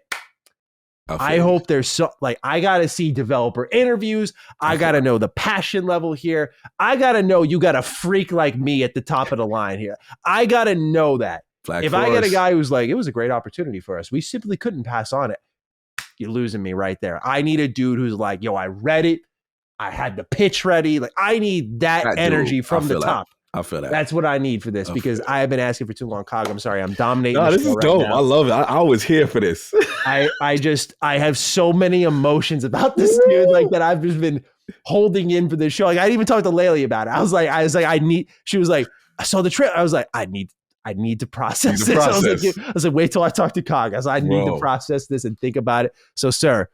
I hope there's so like I gotta see developer interviews. I gotta know the passion level here. I gotta know you got a freak like me at the top of the line here. I gotta know that. If I get a guy who's like, it was a great opportunity for us, we simply couldn't pass on it. You're losing me right there. I need a dude who's like, I read it. I had the pitch ready. Like I need that energy from the top. I feel that. That's what I need for this because I have been asking for too long. Cog, I'm sorry. I'm dominating. No, this is dope. Now. I love it. I was here for this. I have so many emotions about this dude, like that I've just been holding in for this show. Like I didn't even talk to Laylee about it. I was like, she was like, I saw the trailer. I was like, I need to process this. I was like, wait till I talk to Cog. I was like, I need to process this and think about it. So, sir,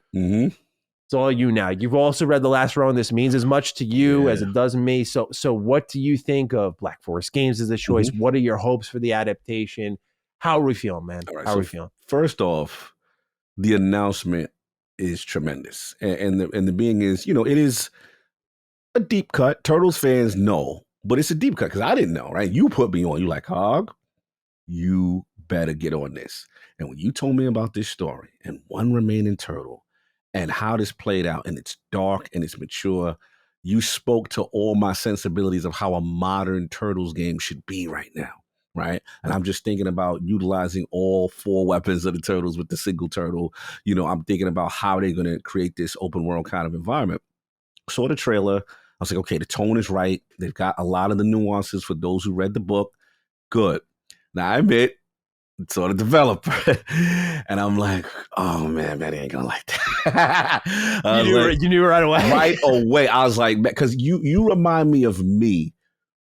it's all you now. You've also read The Last Ronin. This means as much to you as it does me. So what do you think of Black Forest Games as a choice? What are your hopes for the adaptation? How are we feeling, man? Right, How are we feeling? First off, the announcement is tremendous. And the being is, it is a deep cut. Turtles fans know, but it's a deep cut because I didn't know, right? You put me on. You like, Hog, you better get on this. And when you told me about this story and one remaining turtle, and how this played out, and it's dark and it's mature. You spoke to all my sensibilities of how a modern Turtles game should be right now, right? And I'm just thinking about utilizing all 4 weapons of the Turtles with the single turtle. I'm thinking about how they're going to create this open world kind of environment. Saw the trailer. I was like, okay, the tone is right. They've got a lot of the nuances for those who read the book. Good. Now, I admit, saw the developer, and I'm like, oh man, Betty ain't gonna like that. You knew right away. Right away, I was like, because you remind me of me.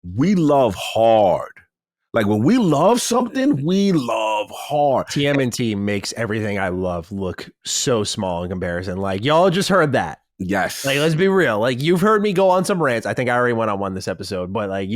We love hard. Like when we love something, we love hard. TMNT makes everything I love look so small in comparison. Like y'all just heard that. Yes. Like let's be real. Like you've heard me go on some rants. I think I already went on one this episode, but like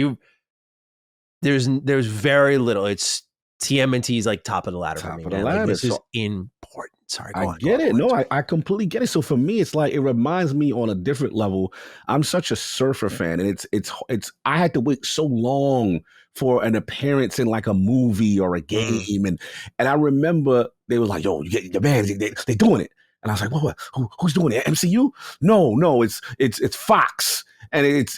there's very little. It's TMNT is like top of the ladder for me. Like, this is important. Sorry, I get it. No, I completely get it. So for me, it's like it reminds me on a different level. I'm such a surfer fan, and it's. I had to wait so long for an appearance in like a movie or a game, and I remember they were like, "Yo, you get the band, they doing it," and I was like, "What? Who's doing it? MCU? No, it's Fox." And it's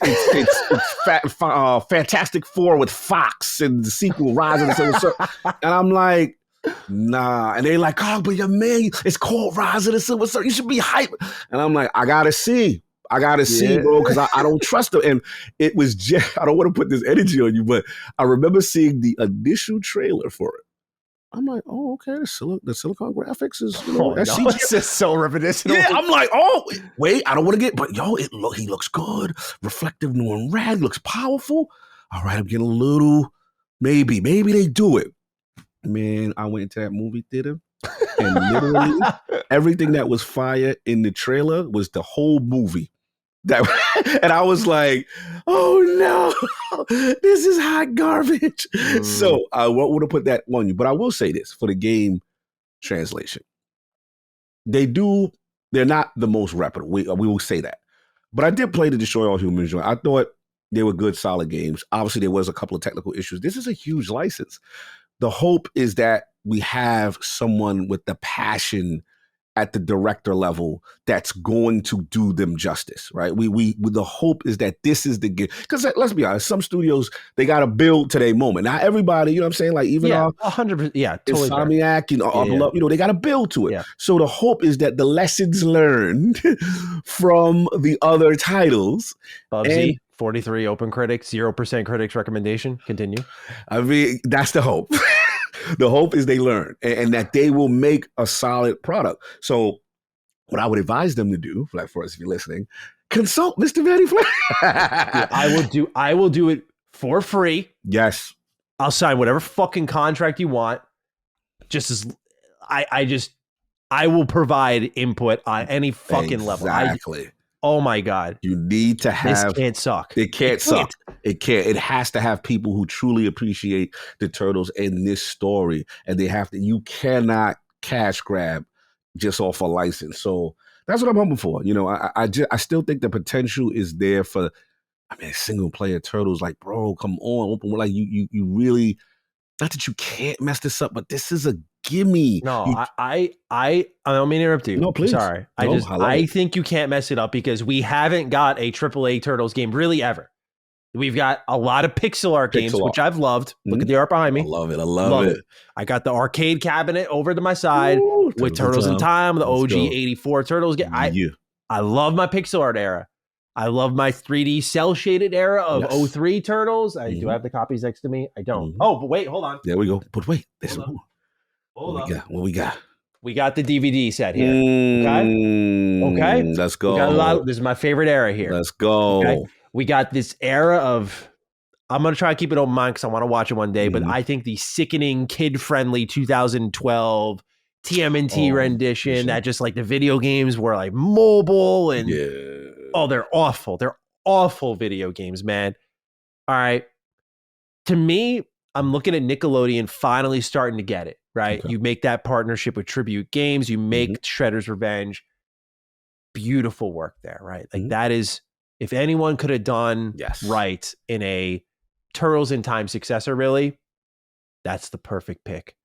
Fantastic Four with Fox and the sequel Rise of the Silver Surfer. And I'm like, nah. And they're like, oh, but your man, it's called Rise of the Silver Surfer. You should be hyped. And I'm like, I gotta see, bro, because I don't trust them. And it was just, I don't want to put this energy on you, but I remember seeing the initial trailer for it. I'm like, oh, okay, the silicon graphics is, that's CGI. It's just so reminiscent. Yeah, I'm like, oh, wait, I don't want to get, but he looks good. Reflective new and red, looks powerful. All right, I'm getting a little, maybe they do it. Man, I went into that movie theater and literally everything that was fire in the trailer was the whole movie. That and I was like, oh no, this is hot garbage. So I won't want to put that on you, but I will say this for the game translation. They're not the most reputable. We will say that. But I did play the Destroy All Humans joint. I thought they were good, solid games. Obviously, there was a couple of technical issues. This is a huge license. The hope is that we have someone with the passion at the director level that's going to do them justice, right? We the hope is that this is the game. Because let's be honest, some studios, they got to build to their moment. Not everybody, you know what I'm saying? Like even 100%, totally Insomniac, they got to build to it. Yeah. So the hope is that the lessons learned from the other titles. Bubsy, 43 open critics, 0% critics recommendation. Continue. I mean, that's the hope. The hope is they learn and that they will make a solid product. So what I would advise them to do, like for us, if you're listening, consult Mr. Vanny Flair. I will do it for free. Yes. I'll sign whatever fucking contract you want. Just as I will provide input on any fucking level. Exactly. Oh my God. You need to have. This can't suck. It can't suck. It can't. It has to have people who truly appreciate the Turtles in this story. And they have to, you cannot cash grab just off a license. So that's what I'm hoping for. You know, I still think the potential is there for, single player Turtles. Like, bro, come on. Open. Like, you really, not that you can't mess this up, but this is a gimme. No, I don't mean to interrupt you. No, please. Sorry. I think you can't mess it up because we haven't got a AAA Turtles game really ever. We've got a lot of pixel art games, which I've loved. Look at the art behind me. I love it. I love it. I got the arcade cabinet over to my side with Turtles in Time, the OG 84 Turtles game. I love my pixel art era. I love my 3D cell shaded era of 03 Turtles. I do have the copies next to me. I don't. Oh, but wait, hold on. There we go. But wait, there's more. What we got? We got the DVD set here. Okay. Let's go. We got a lot. This is my favorite era here. Let's go. Okay? We got this era of. I'm gonna try to keep it open mind because I want to watch it one day. But I think the sickening, kid-friendly 2012 TMNT rendition that just like the video games were like mobile and they're awful. They're awful video games, man. All right. To me, I'm looking at Nickelodeon finally starting to get it, right? Okay. You make that partnership with Tribute Games. You make Shredder's Revenge. Beautiful work there, right? Like that is, if anyone could have done right in a Turtles in Time successor, really, that's the perfect pick.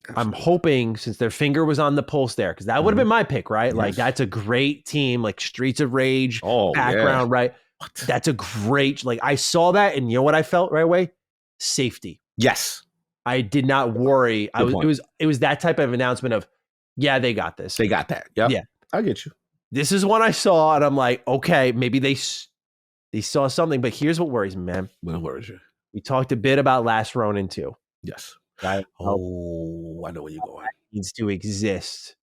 Absolutely. I'm hoping, since their finger was on the pulse there, because that would have been my pick, right? Yes. Like that's a great team, like Streets of Rage background, right? What? That's a great, like I saw that and you know what I felt right away? Safety. Yes. I did not worry. It was that type of announcement of, they got this. They got that. Yep. Yeah. I get you. This is one I saw and I'm like, okay, maybe they saw something, but here's what worries me, man. What worries you? We talked a bit about Last Ronin too. Yes. Right? Oh, I know where you're going. It needs to exist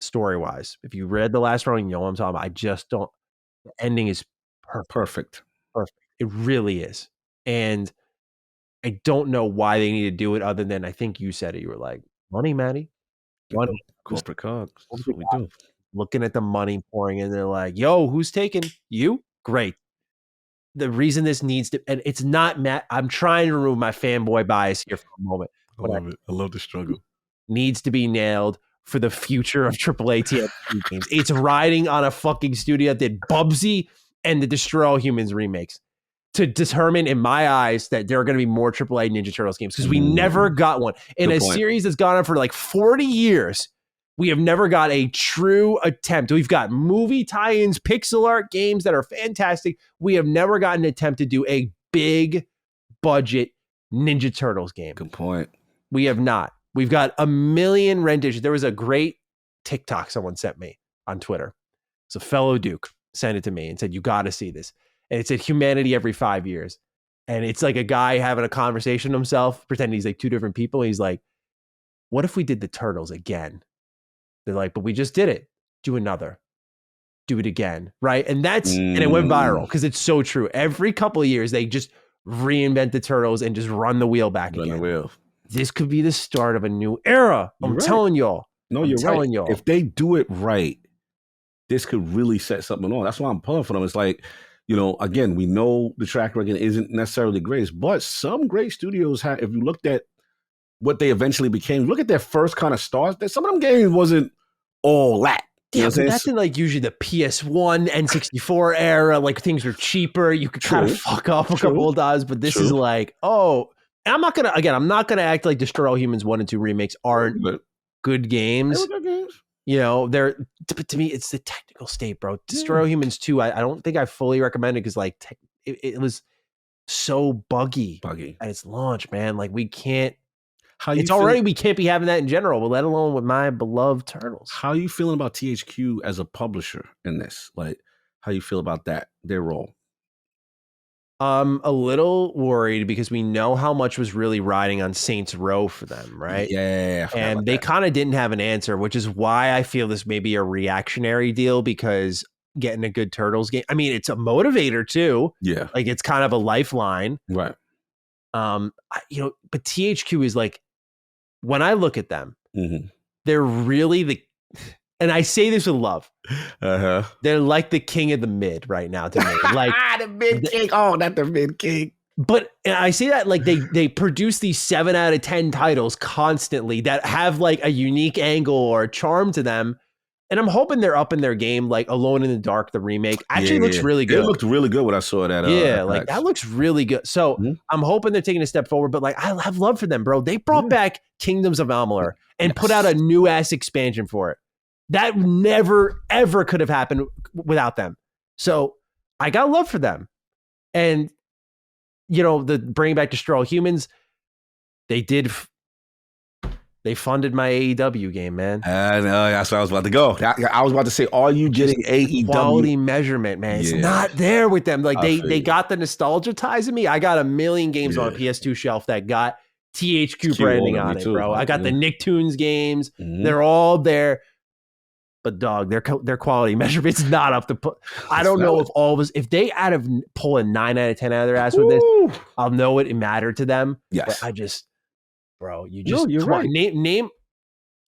story-wise. If you read The Last Ronin, you know what I'm talking about. I just don't. The ending is perfect. It really is. And I don't know why they need to do it other than I think you said it. You were like, money, Maddie. Money. Corporate cogs. That's what we do. Looking at the money pouring in, they're like, yo, who's taking you? Great. The reason this needs to, and it's not Matt. I'm trying to remove my fanboy bias here for a moment. I love it. I love the struggle. Needs to be nailed for the future of AAA TMNT games. It's riding on a fucking studio that did Bubsy and the Destroy All Humans remakes to determine, in my eyes, that there are going to be more AAA Ninja Turtles games because we never got one. In a series that's gone on for like 40 years, we have never got a true attempt. We've got movie tie-ins, pixel art games that are fantastic. We have never gotten an attempt to do a big budget Ninja Turtles game. Good point. We have not. We've got a million renditions. There was a great TikTok someone sent me on Twitter. It's a fellow Duke sent it to me and said, you got to see this. And it said humanity every 5 years. And it's like a guy having a conversation with himself, pretending he's like two different people. And he's like, what if we did the Turtles again? They're like, but we just did it. Do another. Do it again. Right. And and it went viral because it's so true. Every couple of years, they just reinvent the Turtles and just run the wheel back again. Run the wheel. This could be the start of a new era. I'm telling y'all. No, you're right. If they do it right, this could really set something on. That's why I'm pulling for them. It's like, again, we know the track record isn't necessarily the greatest, but some great studios have, if you looked at what they eventually became, look at their first kind of stars, that some of them games wasn't all that. Yeah, but that's in like usually the PS1, N64 era. Like things were cheaper. You could kind of fuck off a couple of times, but this is like, and I'm not gonna act like Destroy All Humans 1 and 2 remakes aren't good games. They were good games. But to me, it's the technical state, bro. Destroy All Humans 2, I don't think I fully recommend it because like it was so buggy at its launch, man. Like we can't. We can't be having that in general, but let alone with my beloved Turtles. How are you feeling about THQ as a publisher in this? Like, how you feel about that, their role? I'm a little worried because we know how much was really riding on Saints Row for them, right? Yeah. And they kind of didn't have an answer, which is why I feel this may be a reactionary deal because getting a good Turtles game, I mean, it's a motivator too. Yeah. Like it's kind of a lifeline. Right. But THQ is like, when I look at them, they're really and I say this with love. They're like the king of the mid right now to me. Like the mid king. Oh, not the mid king. But I say that like they produce these 7 out of 10 titles constantly that have like a unique angle or a charm to them. And I'm hoping they're up in their game, like Alone in the Dark, the remake. Actually looks really good. It looked really good when I saw that. That looks really good. So I'm hoping they're taking a step forward, but like I have love for them, bro. They brought back Kingdoms of Amalur and put out a new ass expansion for it. That never, ever could have happened without them. So I got love for them. And, the bringing back Destroy All Humans, they funded my AEW game, man. That's where I was about to go. I was about to say, are you getting AEW? Quality measurement, man. It's not there with them. Like they got the nostalgia ties in me. I got a million games on a PS2 shelf that got THQ branding on it, bro. I got the Nicktoons games. They're all there. But dog, their quality measurement's not up to put. I don't know if all of us, if they pull a 9 out of 10 out of their ass with this, I'll know it mattered to them. Yes. But bro, you're right. Name.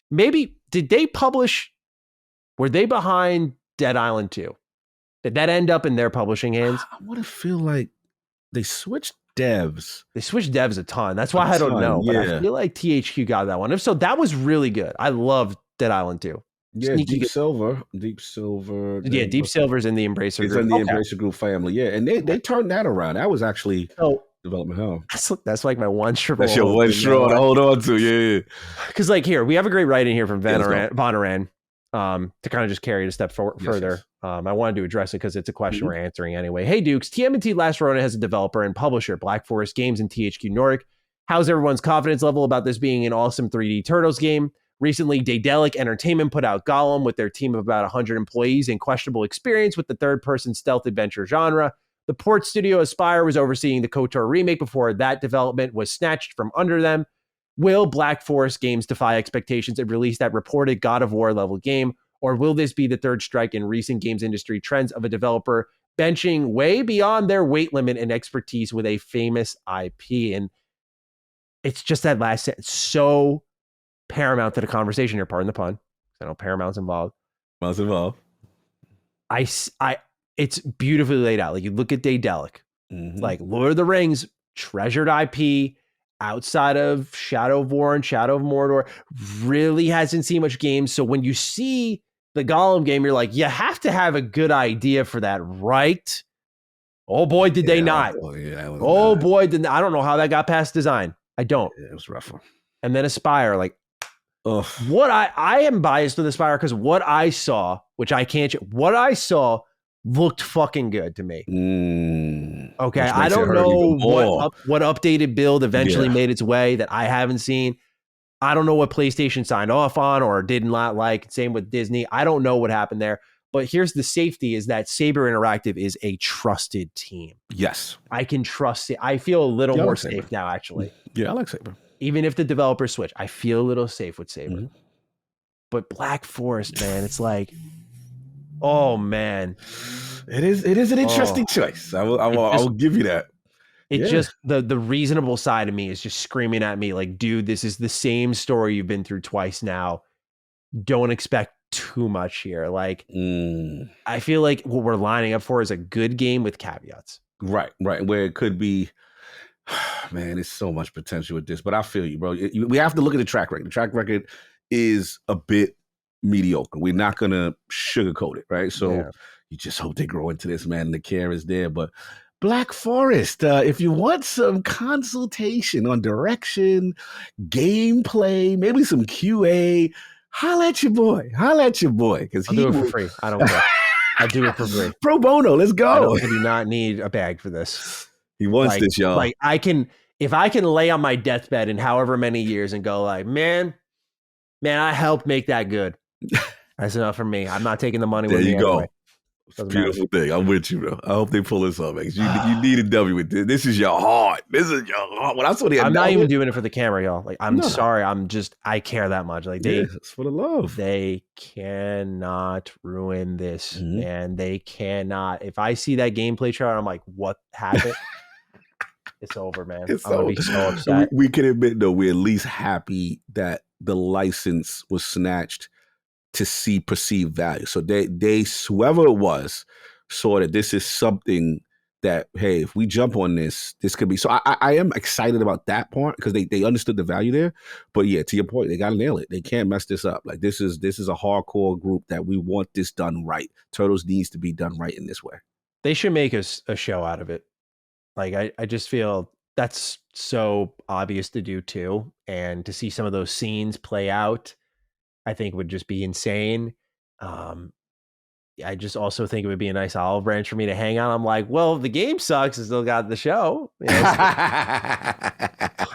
Maybe did they publish? Were they behind Dead Island 2? Did that end up in their publishing hands? I want to feel like they switched devs. They switched devs a ton. That's why I don't know. But I feel like THQ got that one. If so, that was really good. I loved Dead Island 2. Yeah, Deep Silver. Yeah, Deep Silver's in the Embracer group. It's in the Embracer group family. Yeah, and they turned that around. That was actually development hell. That's like my one straw. That's your one straw to hold on to. Yeah. Because like here, we have a great write in here from Vonoran to kind of just carry it a step further. I wanted to address it because it's a question we're answering anyway. Hey Dukes, TMNT Last Ronin has a developer and publisher, Black Forest Games and THQ Nordic. How's everyone's confidence level about this being an awesome 3D Turtles game? Recently, Daedalic Entertainment put out Gollum with their team of about 100 employees and questionable experience with the third-person stealth adventure genre. The port studio S.T.A.L.K.E.R was overseeing the KOTOR remake before that development was snatched from under them. Will Black Forest Games defy expectations and release that reported God of War level game? Or will this be the third strike in recent games industry trends of a developer benching way beyond their weight limit and expertise with a famous IP? And it's just that last sentence. So paramount to the conversation here, pardon the pun. I know Paramount's involved. It's beautifully laid out. Like you look at Daedalic, like Lord of the Rings, treasured IP outside of Shadow of War and Shadow of Mordor, really hasn't seen much games. So when you see the Gollum game, you're like, you have to have a good idea for that, right? Oh boy, did they not. Boy, I don't know how that got past design. I don't. Yeah, it was rough. And then Aspire, like, what I am biased with Aspire because what I saw, which I can't, what I saw looked fucking good to me. Okay, I don't know what updated build eventually made its way that I haven't seen. I don't know what PlayStation signed off on or did not like. Same with Disney. I don't know what happened there. But here's the safety is that Saber Interactive is a trusted team. Yes. I can trust it. I feel a little more safe now, actually. Yeah, I like Saber. Even if the developers switch, I feel a little safe with Saber. But Black Forest, man, it's like, oh man, it is an interesting choice. I will give you that. It's just the reasonable side of me is just screaming at me like, dude, this is the same story you've been through twice now. Don't expect too much here. Like, I feel like what we're lining up for is a good game with caveats. Right. Where it could be, man, there's so much potential with this, but I feel you, bro. We have to look at the track record. The track record is a bit mediocre. We're not going to sugarcoat it, right? So you just hope they grow into this, man. The care is there, but Black Forest, if you want some consultation on direction, gameplay, maybe some QA, holla at your boy. I'll do it for free. I don't care. I'll do it for free. Pro bono, let's go. I do not need a bag for this. He wants this, y'all. Like, if I can lay on my deathbed in however many years and go like, man, I helped make that good. That's enough for me. I'm not taking the money with me. There you go. Anyway. Beautiful thing. I'm with you, bro. I hope they pull this up, man. You need a W with this. This is your heart. When I saw the I'm not even doing it for the camera, y'all. Like, I'm sorry. I care that much. Like, it's for the love. They cannot ruin this, man. They cannot. If I see that gameplay trailer, I'm like, what happened? It's over, man. I'm gonna be so upset. We can admit, though, we're at least happy that the license was snatched to see perceived value. So they whoever it was saw that this is something that, hey, if we jump on this could be. So I am excited about that part because they understood the value there. But yeah, to your point, they got to nail it. They can't mess this up. Like, this is a hardcore group that we want this done right. Turtles needs to be done right in this way. They should make a show out of it. Like, I just feel that's so obvious to do too. And to see some of those scenes play out, I think would just be insane. I just also think it would be a nice olive branch for me to hang on. I'm like, well, if the game sucks, I still got the show. You know,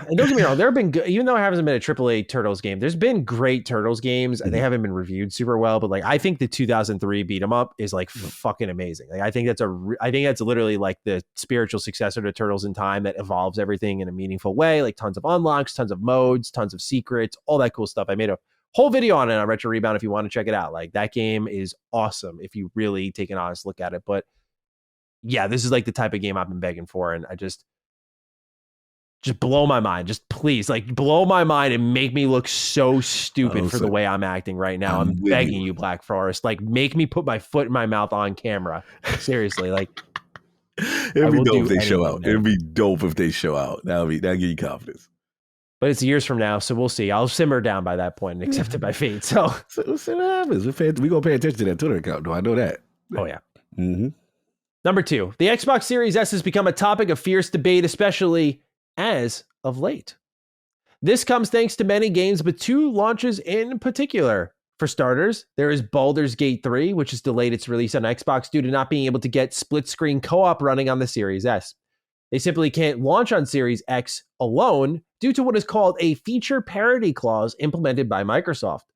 and don't get me wrong, there have been good, even though it hasn't been a AAA Turtles game, there's been great Turtles games, and they haven't been reviewed super well. But like, I think the 2003 beat 'em up is like fucking amazing. Like, I think that's literally like the spiritual successor to Turtles in Time that evolves everything in a meaningful way. Like, tons of unlocks, tons of modes, tons of secrets, all that cool stuff. I made a whole video on it on Retro Rebound if you want to check it out. Like, that game is awesome if you really take an honest look at it. But yeah, this is like the type of game I've been begging for, and I just blow my mind. Just please, like, blow my mind and make me look so stupid for the way I'm acting right now. I'm begging you, Black Forest. Like, make me put my foot in my mouth on camera. Seriously, like, it'd be dope if they show out. It'd be dope if they show out. That'll give you confidence. But it's years from now, so we'll see. I'll simmer down by that point and accept it by fate. So we'll see what happens. We're going to pay attention to that Twitter account. Do I know that? Oh, yeah. Number 2, the Xbox Series S has become a topic of fierce debate, especially as of late. This comes thanks to many games, but 2 launches in particular. For starters, there is Baldur's Gate 3, which has delayed its release on Xbox due to not being able to get split-screen co-op running on the Series S. They simply can't launch on Series X alone due to what is called a feature parity clause implemented by Microsoft.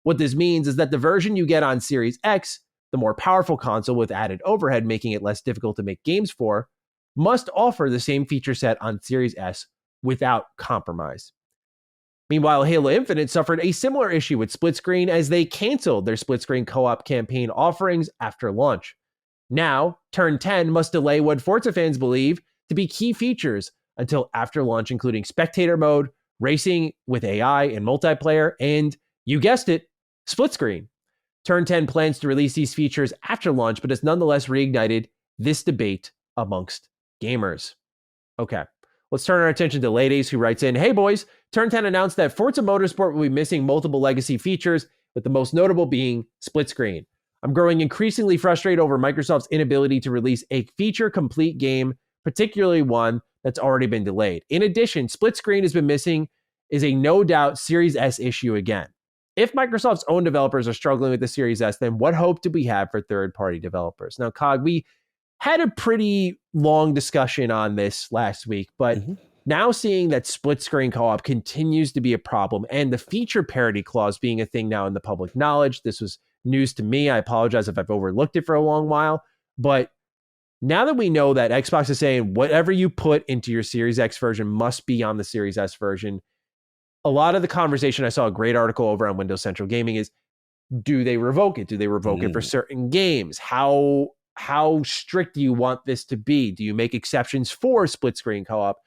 What this means is that the version you get on Series X, the more powerful console with added overhead making it less difficult to make games for, must offer the same feature set on Series S without compromise. Meanwhile, Halo Infinite suffered a similar issue with split screen as they canceled their split screen co-op campaign offerings after launch. Now, Turn 10 must delay what Forza fans believe to be key features until after launch, including spectator mode, racing with AI and multiplayer, and, you guessed it, split screen. Turn 10 plans to release these features after launch, but has nonetheless reignited this debate amongst gamers. Okay, let's turn our attention to Ladies, who writes in, "Hey boys, Turn 10 announced that Forza Motorsport will be missing multiple legacy features, with the most notable being split screen. I'm growing increasingly frustrated over Microsoft's inability to release a feature-complete game, particularly one that's already been delayed. In addition, split screen has been missing is a no doubt Series S issue again. If Microsoft's own developers are struggling with the Series S, then what hope do we have for third-party developers?" Now, Cog, we had a pretty long discussion on this last week, but now seeing that split screen co-op continues to be a problem and the feature parity clause being a thing now in the public knowledge, this was news to me. I apologize if I've overlooked it for a long while, but now that we know that Xbox is saying whatever you put into your Series X version must be on the Series S version, a lot of the conversation, I saw a great article over on Windows Central Gaming, is do they revoke it? Do they revoke it for certain games? How strict do you want this to be? Do you make exceptions for split screen co-op?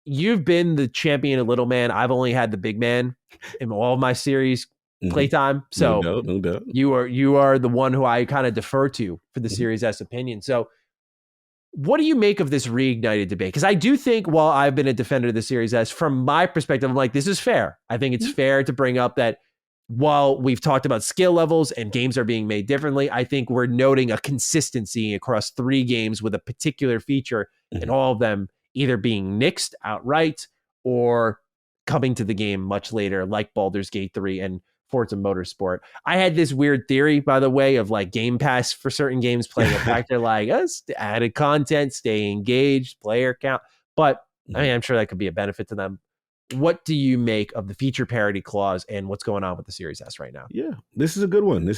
You've been the champion of little man. I've only had the big man in all of my series playtime. No So doubt, no doubt. you are the one who I kind of defer to for the Series S opinion. So what do you make of this reignited debate? Because I do think, while I've been a defender of the Series S, from my perspective, I'm like, this is fair. I think it's fair to bring up that while we've talked about skill levels and games are being made differently, I think we're noting a consistency across 3 games with a particular feature, and all of them either being nixed outright or coming to the game much later, like Baldur's Gate 3 and Forza Motorsport. I had this weird theory, by the way, of like Game Pass for certain games playing a factor, like added content, stay engaged, player count. But I mean, I'm sure that could be a benefit to them. What do you make of the feature parity clause and what's going on with the Series S right now? Yeah, this is a good one.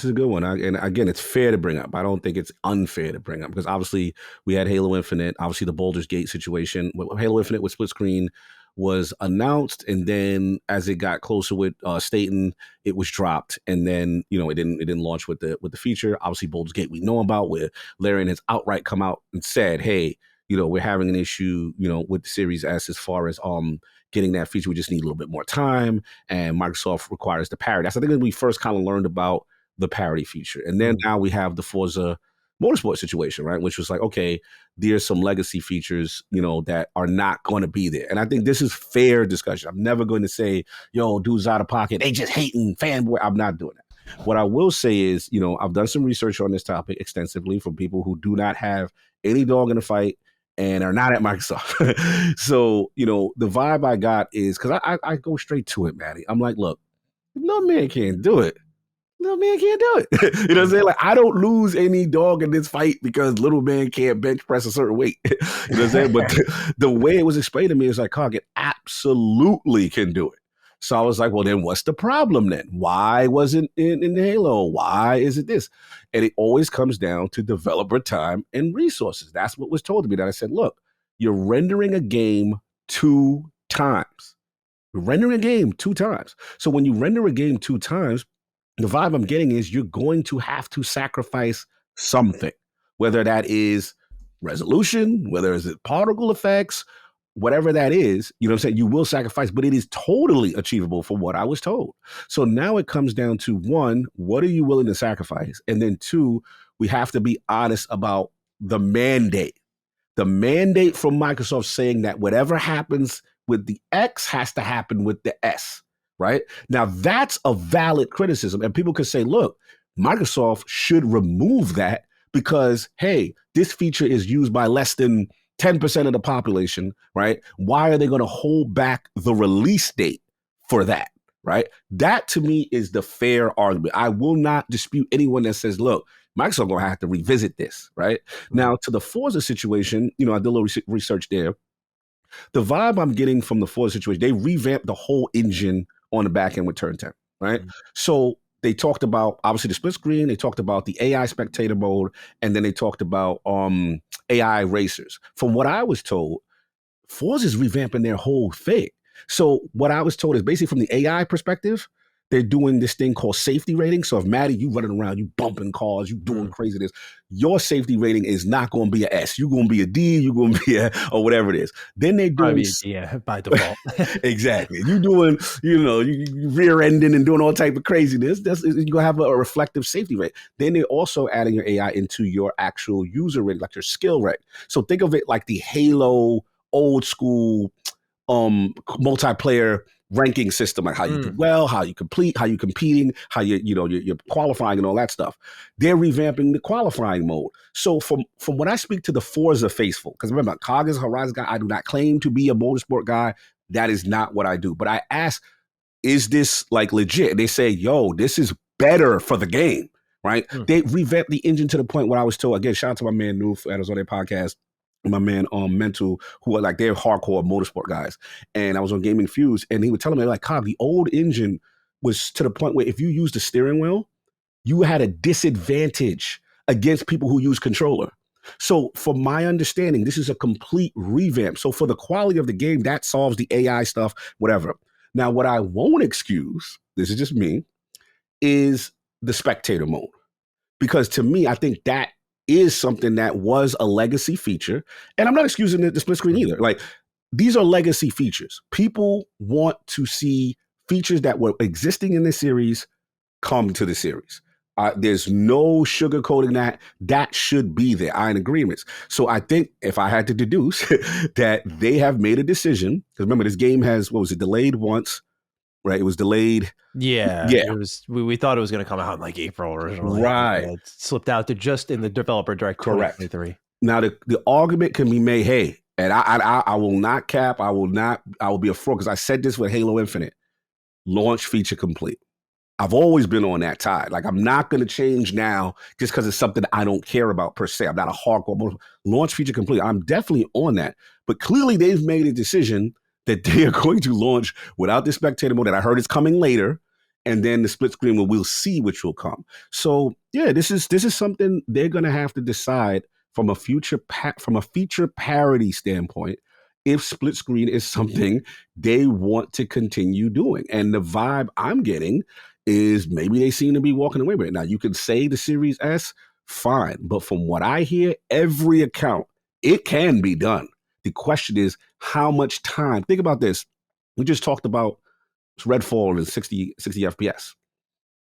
And again, it's fair to bring up. I don't think it's unfair to bring up because obviously we had Halo Infinite, obviously the Baldur's Gate situation. Halo Infinite with split screen was announced, and then as it got closer with Staten, it was dropped, and then it didn't launch with the feature. Obviously, Baldur's Gate we know about, where Larian has outright come out and said, "Hey, we're having an issue, with the Series S as far as getting that feature. We just need a little bit more time, and Microsoft requires the parity." That's I think when we first kind of learned about the parity feature, and then now we have the Forza Motorsport situation, right? Which was like, okay, there's some legacy features, that are not going to be there. And I think this is fair discussion. I'm never going to say, dude's out of pocket. They just hating fanboy. I'm not doing that. What I will say is, I've done some research on this topic extensively from people who do not have any dog in the fight and are not at Microsoft. So, the vibe I got is, because I go straight to it, Maddie. I'm like, look, no man can't do it. Little man can't do it. You know what I'm saying? Like, I don't lose any dog in this fight because little man can't bench press a certain weight. You know what I'm saying? But the way it was explained to me is like, Cog, it absolutely can do it. So I was like, well, then what's the problem then? Why wasn't it in Halo? Why is it this? And it always comes down to developer time and resources. That's what was told to me. That I said, look, you're rendering a game 2 times. You're rendering a game 2 times. So when you render a game 2 times, the vibe I'm getting is you're going to have to sacrifice something, whether that is resolution, whether it's particle effects, whatever that is, you know what I'm saying? You will sacrifice, but it is totally achievable from what I was told. So now it comes down to 1, what are you willing to sacrifice? And then 2, we have to be honest about the mandate. The mandate from Microsoft saying that whatever happens with the X has to happen with the S. Right? Now, that's a valid criticism. And people could say, look, Microsoft should remove that because, hey, this feature is used by less than 10% of the population, right? Why are they going to hold back the release date for that, right? That, to me, is the fair argument. I will not dispute anyone that says, look, Microsoft going to have to revisit this, right? Now, to the Forza situation, I did a little research there. The vibe I'm getting from the Forza situation, they revamped the whole engine on the back end with Turn 10, right? So they talked about, obviously, the split screen. They talked about the AI spectator mode, and then they talked about AI racers. From what I was told, Forza is revamping their whole thing. So what I was told is basically from the AI perspective, they're doing this thing called safety rating. So if Maddie, you running around, you bumping cars, you doing craziness, your safety rating is not going to be an S. You're going to be a D, you're going to be a, or whatever it is. Then they're doing... Yeah, by default. Exactly. You doing, you rear ending and doing all type of craziness. You're going to have a reflective safety rate. Then they're also adding your AI into your actual user rate, like your skill rate. So think of it like the Halo old school multiplayer ranking system, like how you do well, how you complete, how you competing, how you're qualifying and all that stuff. They're revamping the qualifying mode. So from when I speak to the Forza faithful, because remember, Cog is a Horizon guy. I do not claim to be a motorsport guy. That is not what I do. But I ask, is this like legit? And they say, yo, this is better for the game, right? They revamped the engine to the point where I was told, again, shout out to my man Noof that was on their podcast, my man Mental, who are like, they're hardcore motorsport guys. And I was on Gaming Fuse, and he was telling me, like, Cobb, the old engine was to the point where if you used the steering wheel, you had a disadvantage against people who use controller. So from my understanding, this is a complete revamp. So for the quality of the game, that solves the AI stuff, whatever. Now, what I won't excuse, this is just me, is the spectator mode. Because to me, I think that is something that was a legacy feature. And I'm not excusing the split screen either. Like, these are legacy features. People want to see features that were existing in the series come to the series. There's no sugarcoating that. That should be there. I'm in agreement. So I think if I had to deduce that they have made a decision, because remember, this game has, what was it, delayed once, right? It was delayed. Yeah. It was. We thought it was going to come out in like April originally. Right. It slipped out to just in the developer direct 2023. Now the argument can be made, hey, and I will not cap. I will be a fraud, because I said this with Halo Infinite. Launch feature complete. I've always been on that tide. Like, I'm not going to change now just because it's something I don't care about per se. I'm not a hardcore launch feature complete. I'm definitely on that. But clearly they've made a decision that they are going to launch without the spectator mode that I heard is coming later. And then the split screen where we'll see which will come. So yeah, this is something they're going to have to decide from a feature parity standpoint, if split screen is something they want to continue doing. And the vibe I'm getting is maybe they seem to be walking away with it. Now, you can say the Series S, fine. But from what I hear, every account, it can be done. The question is, how much time? Think about this. We just talked about Redfall in 60 FPS.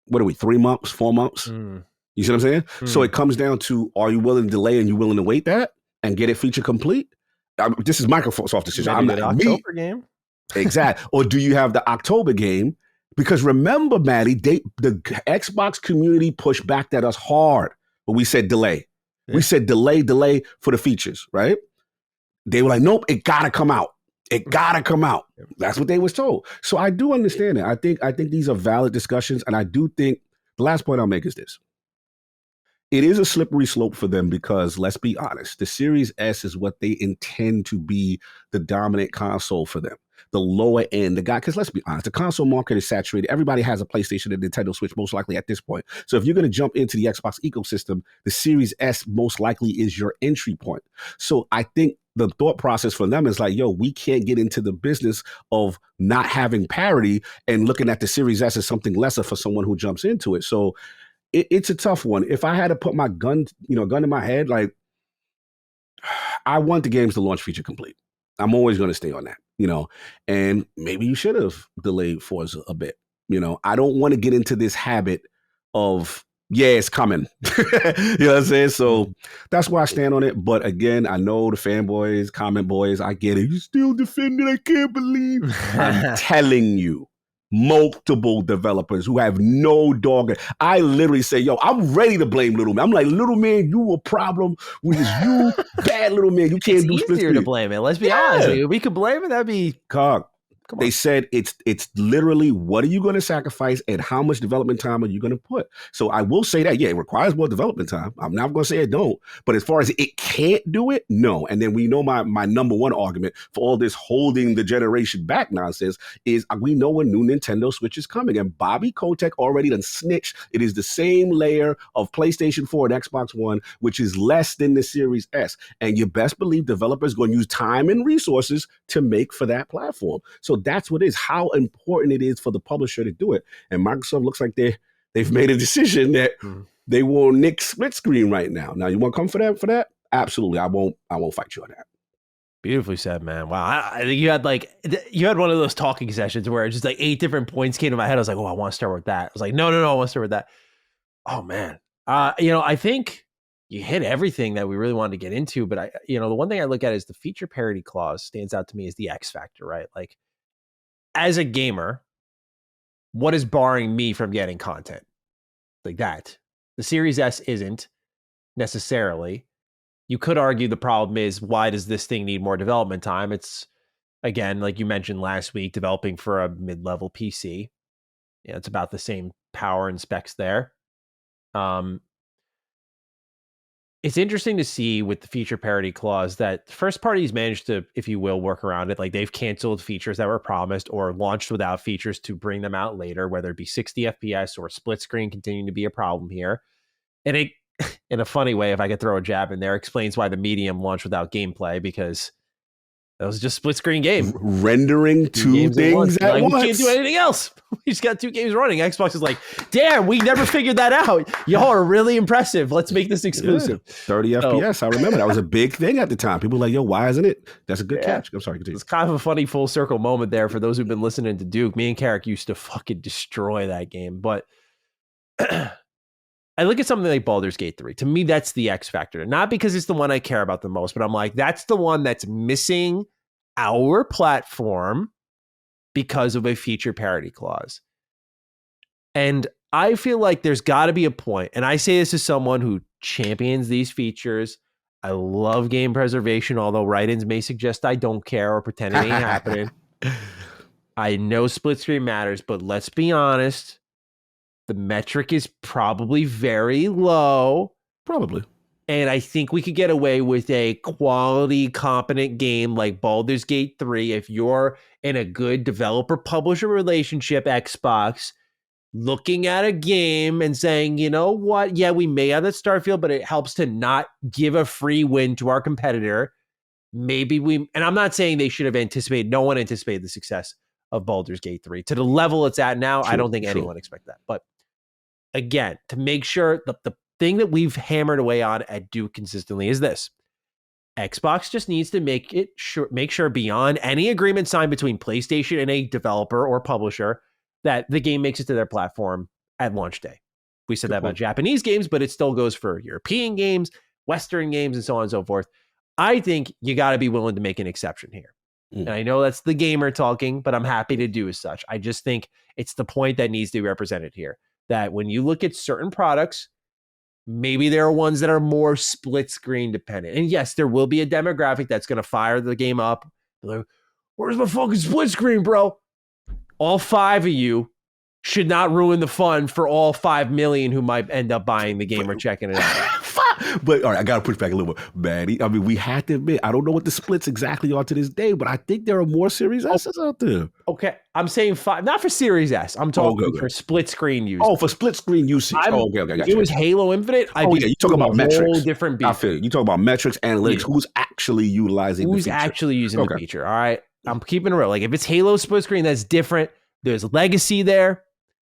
What are we, 3 months, 4 months? You see what I'm saying? So it comes down to, are you willing to delay and you willing to wait that and get it feature complete? This is Microsoft's decision. I'm not October game. Exactly. Or do you have the October game? Because remember, Maddie, the Xbox community pushed back at us hard, but we said delay. Yeah. We said delay for the features, right? They were like, nope, it gotta come out. It gotta come out. That's what they was told. So I do understand it. I think these are valid discussions, and I do think the last point I'll make is this. It is a slippery slope for them because, let's be honest, the Series S is what they intend to be the dominant console for them. The lower end, because let's be honest, the console market is saturated. Everybody has a PlayStation and Nintendo Switch, most likely at this point. So if you're going to jump into the Xbox ecosystem, the Series S most likely is your entry point. So I think the thought process for them is like, yo, we can't get into the business of not having parity and looking at the Series S as something lesser for someone who jumps into it. So it's a tough one. If I had to put my gun in my head, like, I want the games to launch feature complete. I'm always going to stay on that, and maybe you should have delayed Forza a bit. I don't want to get into this habit of, yeah, it's coming. You know what I'm saying? So that's why I stand on it. But again, I know the fanboys, comment boys, I get it. You still defending, I can't believe. I'm telling you. Multiple developers who have no dog. I literally say, yo, I'm ready to blame Little Man. I'm like, Little Man, you a problem. When it's you, bad Little Man, you can't do split screen. It's easier to blame it. Let's be honest. We could blame it. That'd be... They said it's literally, what are you going to sacrifice and how much development time are you going to put? So I will say that, yeah, it requires more development time. I'm not going to say it don't. But as far as it can't do it, no. And then we know my number one argument for all this holding the generation back nonsense is we know a new Nintendo Switch is coming. And Bobby Kotick already done snitched. It is the same layer of PlayStation 4 and Xbox One, which is less than the Series S. And you best believe developers going to use time and resources to make for that platform. So that's what it is, how important it is for the publisher to do it. And Microsoft looks like they've made a decision that they will nick split screen right now. Now, you want to come for that? Absolutely. I won't fight you on that. Beautifully said, man. Wow. I think you had one of those talking sessions where just like 8 different points came to my head. I was like, oh, I want to start with that. I was like, no, I want to start with that. Oh, man. I think you hit everything that we really wanted to get into, but the one thing I look at is the feature parity clause stands out to me as the X factor, right? Like, as a gamer, what is barring me from getting content like that? The Series S isn't necessarily. You could argue the problem is, why does this thing need more development time? It's, again, like you mentioned last week, developing for a mid-level PC. Yeah, it's about the same power and specs there. It's interesting to see with the feature parity clause that first parties managed to, if you will, work around it. Like, they've canceled features that were promised or launched without features to bring them out later, whether it be 60 FPS or split screen continuing to be a problem here. And it, in a funny way, if I could throw a jab in there, explains why the medium launched without gameplay, because that was just split screen game. Rendering two things at once. We can't do anything else. We just got 2 games running. Xbox is like, damn, we never figured that out. Y'all are really impressive. Let's make this exclusive. Yeah, 30 FPS. I remember that was a big thing at the time. People were like, yo, why isn't it? That's a good catch. I'm sorry. Continue. It's kind of a funny full circle moment there for those who've been listening to Duke. Me and Carrick used to fucking destroy that game. But I look at something like Baldur's Gate 3. To me, that's the X factor. Not because it's the one I care about the most, but I'm like, that's the one that's missing our platform because of a feature parity clause. And I feel like there's got to be a point, and I say this as someone who champions these features. I love game preservation, although write-ins may suggest I don't care or pretend it ain't happening. I know split screen matters, but let's be honest. The metric is probably very low. Probably. And I think we could get away with a quality, competent game like Baldur's Gate 3 if you're in a good developer-publisher relationship, Xbox, looking at a game and saying, you know what? Yeah, we may have that Starfield, but it helps to not give a free win to our competitor. Maybe and I'm not saying they should have anticipated, no one anticipated the success of Baldur's Gate 3. To the level it's at now, I don't think anyone expected that. But again, to make sure the thing that we've hammered away on at Duke consistently is this. Xbox just needs to make sure beyond any agreement signed between PlayStation and a developer or publisher that the game makes it to their platform at launch day. We said that about Japanese games, but it still goes for European games, Western games, and so on and so forth. I think you got to be willing to make an exception here. And I know that's the gamer talking, but I'm happy to do as such. I just think it's the point that needs to be represented here. That when you look at certain products, maybe there are ones that are more split screen dependent. And yes, there will be a demographic that's going to fire the game up. Like, where's my fucking split screen, bro? All 5 of you should not ruin the fun for all 5 million who might end up buying the game or checking it out. But all right, I got to push back a little bit, Maddie. I mean, we had to admit, I don't know what the splits exactly are to this day, but I think there are more Series S's out there. Okay, I'm saying 5, not for Series S. I'm talking for split screen use. Oh, for split screen usage. Okay. If it was Halo Infinite, you talk about metrics. Whole different beat. I feel you talk about metrics, analytics. Yeah. Who's actually utilizing the feature? Who's actually using the feature? All right, I'm keeping it real. Like if it's Halo split screen, that's different. There's legacy there.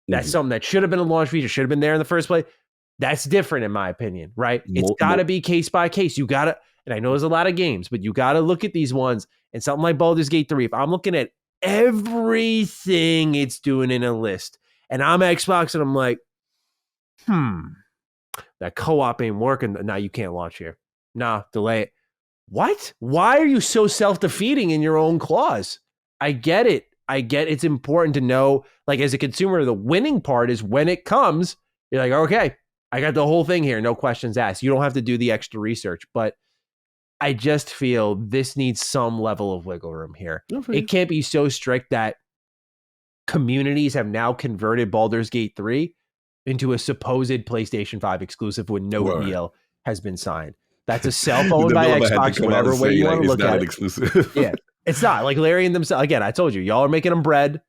That's something that should have been a launch feature, should have been there in the first place. That's different in my opinion, right? It's got to be case by case. You got to, and I know there's a lot of games, but you got to look at these ones and something like Baldur's Gate 3. If I'm looking at everything it's doing in a list and I'm Xbox and I'm like, that co-op ain't working. Now you can't launch here. Nah, delay it. What? Why are you so self-defeating in your own clause? I get it. It's important to know, like as a consumer, the winning part is when it comes, you're like, okay, I got the whole thing here. No questions asked. You don't have to do the extra research, but I just feel this needs some level of wiggle room here. It can't be so strict that communities have now converted Baldur's Gate 3 into a supposed PlayStation 5 exclusive when no deal has been signed. That's a cell phone by Xbox, whatever way you want to look at it. Exclusive. Yeah, it's not. Like Larry and themselves, again, I told you, y'all are making them bread.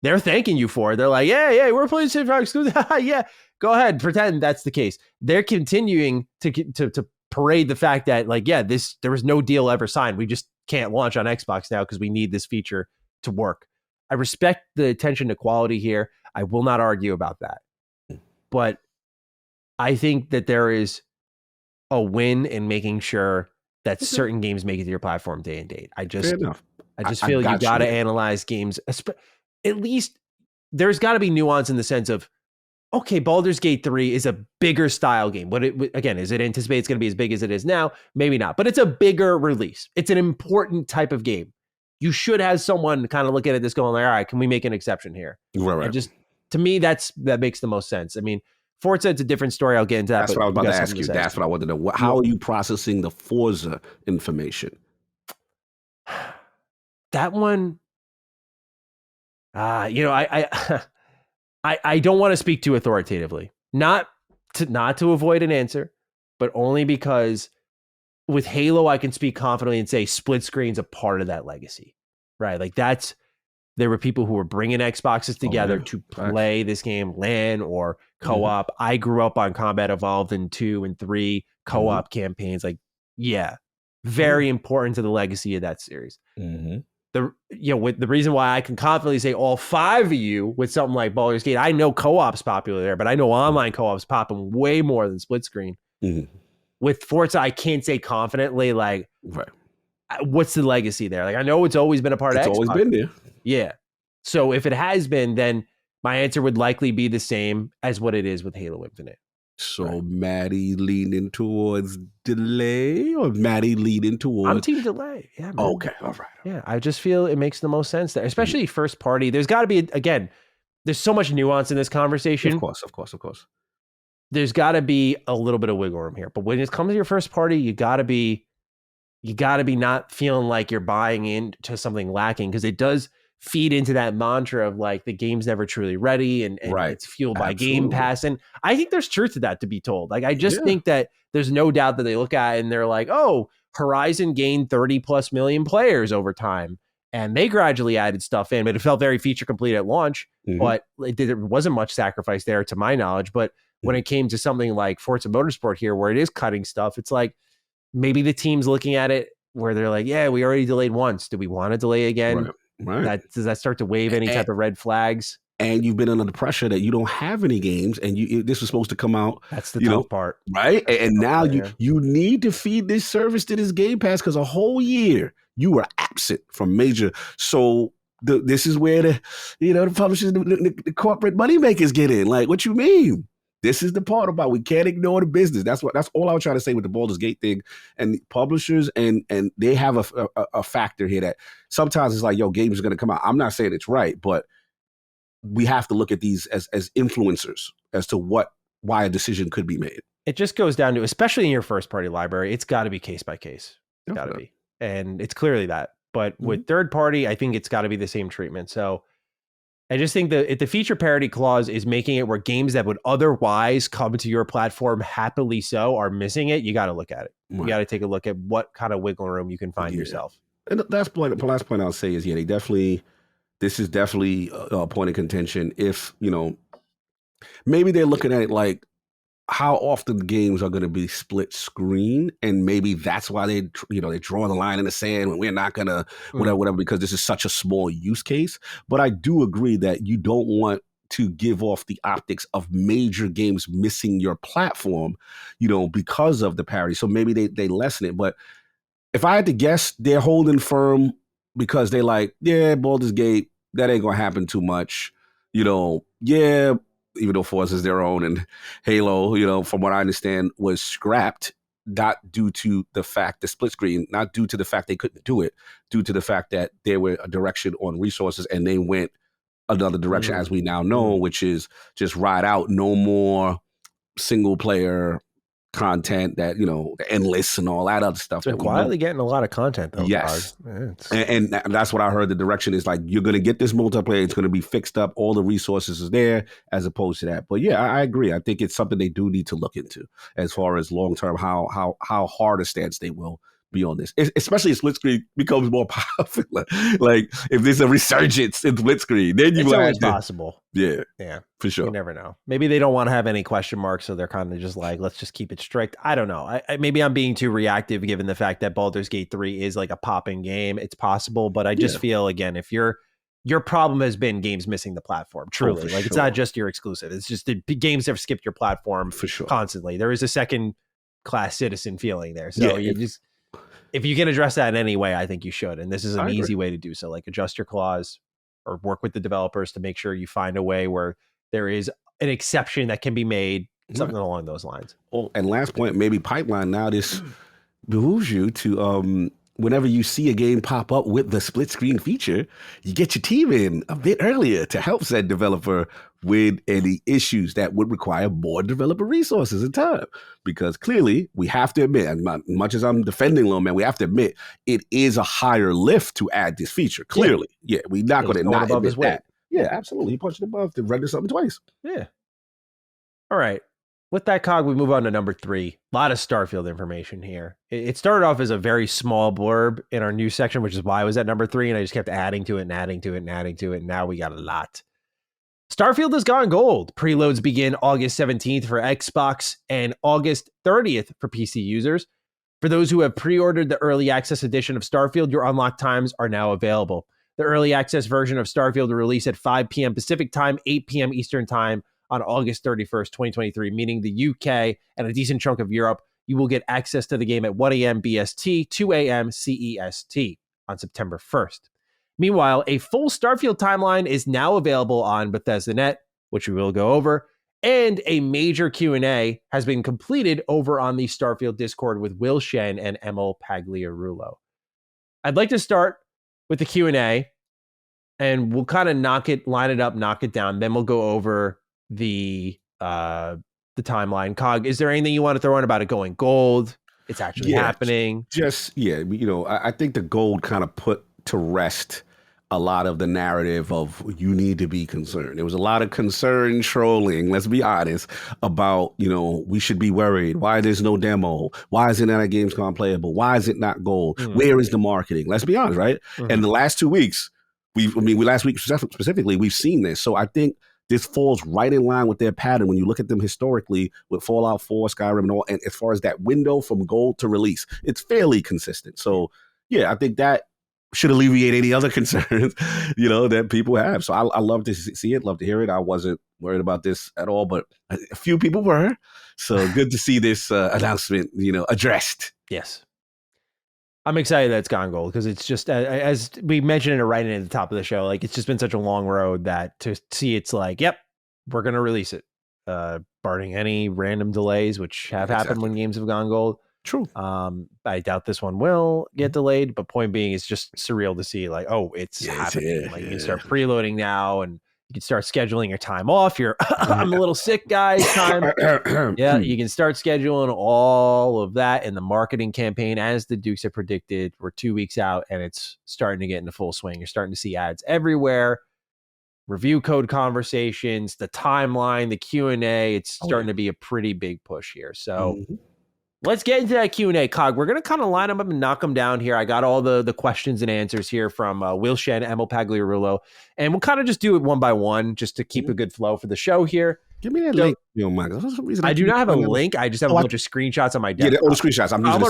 They're thanking you for it. They're like, yeah, we're PlayStation 5 exclusive. Yeah, go ahead, pretend that's the case. They're continuing to parade the fact that, like, yeah, there was no deal ever signed. We just can't launch on Xbox now because we need this feature to work. I respect the attention to quality here. I will not argue about that. But I think that there is a win in making sure that certain games make it to your platform day and date. I just feel you got to analyze games. At least there's got to be nuance in the sense of, okay, Baldur's Gate 3 is a bigger style game. But again, is it anticipated it's going to be as big as it is now? Maybe not. But it's a bigger release. It's an important type of game. You should have someone kind of looking at this going like, all right, can we make an exception here? Right. And just, to me, that makes the most sense. I mean, Forza, it's a different story. I'll get into that. That's what I was about to ask you. That's what I wanted to know. How are you processing the Forza information? That one, I don't want to speak too authoritatively. Not to avoid an answer, but only because with Halo, I can speak confidently and say split screen's a part of that legacy, right? Like there were people who were bringing Xboxes together to play this game, LAN or co-op. I grew up on Combat Evolved in 2 and 3 co-op campaigns. Like, very important to the legacy of that series. With the reason why I can confidently say all 5 of you with something like Baldur's Gate, I know co-op's popular there, but I know online co-op's popping way more than split screen. With Forza, I can't say confidently, like, what's the legacy there? Like, I know it's always been a part of Xbox. It's always been there. Yeah. So if it has been, then My answer would likely be the same as what it is with Halo Infinite. So Right. Maddie leaning towards delay, or Maddie leaning towards? I'm team delay. Yeah, man. Okay, all right. Yeah, I just feel it makes the most sense there, especially first party. There's got to be, again, there's so much nuance in this conversation. Of course. There's got to be a little bit of wiggle room here. But when it comes to your first party, you got to be not feeling like you're buying into something lacking, because it does feed into that mantra of like the game's never truly ready, and Right. it's fueled by Absolutely. Game Pass. And I think there's truth to that, to be told. Like, I just think that there's no doubt that they look at it and they're like, oh, Horizon gained 30 plus million players over time, and they gradually added stuff in, but it felt very feature complete at launch. But there wasn't much sacrifice there, to my knowledge. But when it came to something like Forza Motorsport here, where it is cutting stuff, it's like, maybe the team's looking at it where they're like, yeah, we already delayed once. Do we want to delay again? Right. Does that start to wave any type of red flags? And you've been under the pressure that you don't have any games, and this was supposed to come out. That's the tough part. Right? And now you need to feed this service to this Game Pass, because a whole year you were absent from major. So this is where the publishers, the corporate moneymakers get in. Like, what you mean? This is the part about we can't ignore the business. That's all I was trying to say with the Baldur's Gate thing. And the publishers and they have a factor here that sometimes it's like, yo, games are going to come out. I'm not saying it's right, but we have to look at these as influencers as to why a decision could be made. It just goes down to, especially in your first party library, it's got to be case by case. It's got to be. And it's clearly that. But with third party, I think it's got to be the same treatment. So I just think that if the feature parity clause is making it where games that would otherwise come to your platform happily so are missing it, you got to look at it. Right. You got to take a look at what kind of wiggle room you can find yourself. And the last point I'll say is, this is definitely a point of contention. If, maybe they're looking at it like how often games are going to be split screen, and maybe that's why they draw the line in the sand when we're not going to whatever, because this is such a small use case. But I do agree that you don't want to give off the optics of major games missing your platform, because of the parity. So maybe they lessen it. But if I had to guess, they're holding firm because they like, Baldur's Gate, that ain't going to happen too much. Even though Forza is their own, and Halo, from what I understand, was scrapped, not due to the split screen, not due to the fact they couldn't do it, due to the fact that there were a direction on resources, and they went another direction, as we now know, which is just ride out, no more single player content that, the endless and all that other stuff. They're quietly getting a lot of content, though. Yes. And that's what I heard. The direction is like, you're going to get this multiplayer. It's going to be fixed up. All the resources is there, as opposed to that. But yeah, I agree. I think it's something they do need to look into as far as long-term, how hard a stance they will be on this, especially if split screen becomes more popular. Like, if there's a resurgence in split screen, then it's always possible. Yeah, for sure. You never know. Maybe they don't want to have any question marks, so they're kind of just like, let's just keep it strict. I don't know. Maybe I'm being too reactive, given the fact that Baldur's Gate 3 is like a popping game. It's possible, but I just feel, again, if your problem has been games missing the platform, truly, it's not just your exclusive. It's just the games have skipped your platform for sure constantly. There is a second class citizen feeling there. So if you can address that in any way, I think you should. And this is an easy way to do so. Like, adjust your clause or work with the developers to make sure you find a way where there is an exception that can be made, something along those lines. Oh, and last point, maybe pipeline. Now this behooves you to, whenever you see a game pop up with the split screen feature, you get your team in a bit earlier to help said developer with any issues that would require more developer resources and time. Because clearly, we have to admit, as much as I'm defending Lil Man, we have to admit it is a higher lift to add this feature. Clearly, we're not going to not admit that. Yeah, absolutely. He punched it above to render something twice. Yeah. All right. With that, Cog, we move on to number 3. A lot of Starfield information here. It started off as a very small blurb in our news section, which is why I was at number 3, and I just kept adding to it and adding to it and adding to it, and now we got a lot. Starfield has gone gold. Preloads begin August 17th for Xbox and August 30th for PC users. For those who have pre-ordered the early access edition of Starfield, your unlock times are now available. The early access version of Starfield will release at 5 p.m. Pacific time, 8 p.m. Eastern time on August 31st, 2023, meaning the UK and a decent chunk of Europe. You will get access to the game at 1 a.m. BST, 2 a.m. CEST on September 1st. Meanwhile, a full Starfield timeline is now available on Bethesda.net, which we will go over, and a major Q&A has been completed over on the Starfield Discord with Will Shen and Emil Pagliarulo. I'd like to start with the Q&A, and we'll kind of line it up, knock it down. Then we'll go over the timeline. Cog, is there anything you want to throw in about it going gold? It's actually happening. I think the gold kind of put to rest a lot of the narrative of you need to be concerned. There was a lot of concern trolling, let's be honest, about, we should be worried. Why there's no demo? Why is it not at Gamescom playable? Why is it not gold? Where is the marketing? Let's be honest, right? And the last 2 weeks, last week specifically, we've seen this. So I think this falls right in line with their pattern when you look at them historically with Fallout 4, Skyrim, and all. And as far as that window from gold to release, it's fairly consistent. So yeah, I think that should alleviate any other concerns, that people have. So I love to see it, love to hear it. I wasn't worried about this at all, but a few people were. So good to see this announcement, addressed. Yes. I'm excited that it's gone gold because it's just, as we mentioned it right at the top of the show, like it's just been such a long road that to see it's like, yep, we're going to release it, barring any random delays, which have happened when games have gone gold. True. I doubt this one will get delayed, but point being, it's just surreal to see like, oh, it's happening. You can start preloading now and you can start scheduling your time off. I'm a little sick, guys. Time. Yeah, you can start scheduling all of that in the marketing campaign. As the Dukes have predicted, we're 2 weeks out and it's starting to get into full swing. You're starting to see ads everywhere. Review code conversations, the timeline, the Q&A. It's starting to be a pretty big push here. So let's get into that Q&A, Cog. We're going to kind of line them up and knock them down here. I got all the questions and answers here from Will Shen, Emil Pagliarulo, and we'll kind of just do it one by one just to keep a good flow for the show here. Give me that link, Mike. I do not have a link. I just have a bunch of screenshots on my desk. Yeah, all the screenshots. I'm going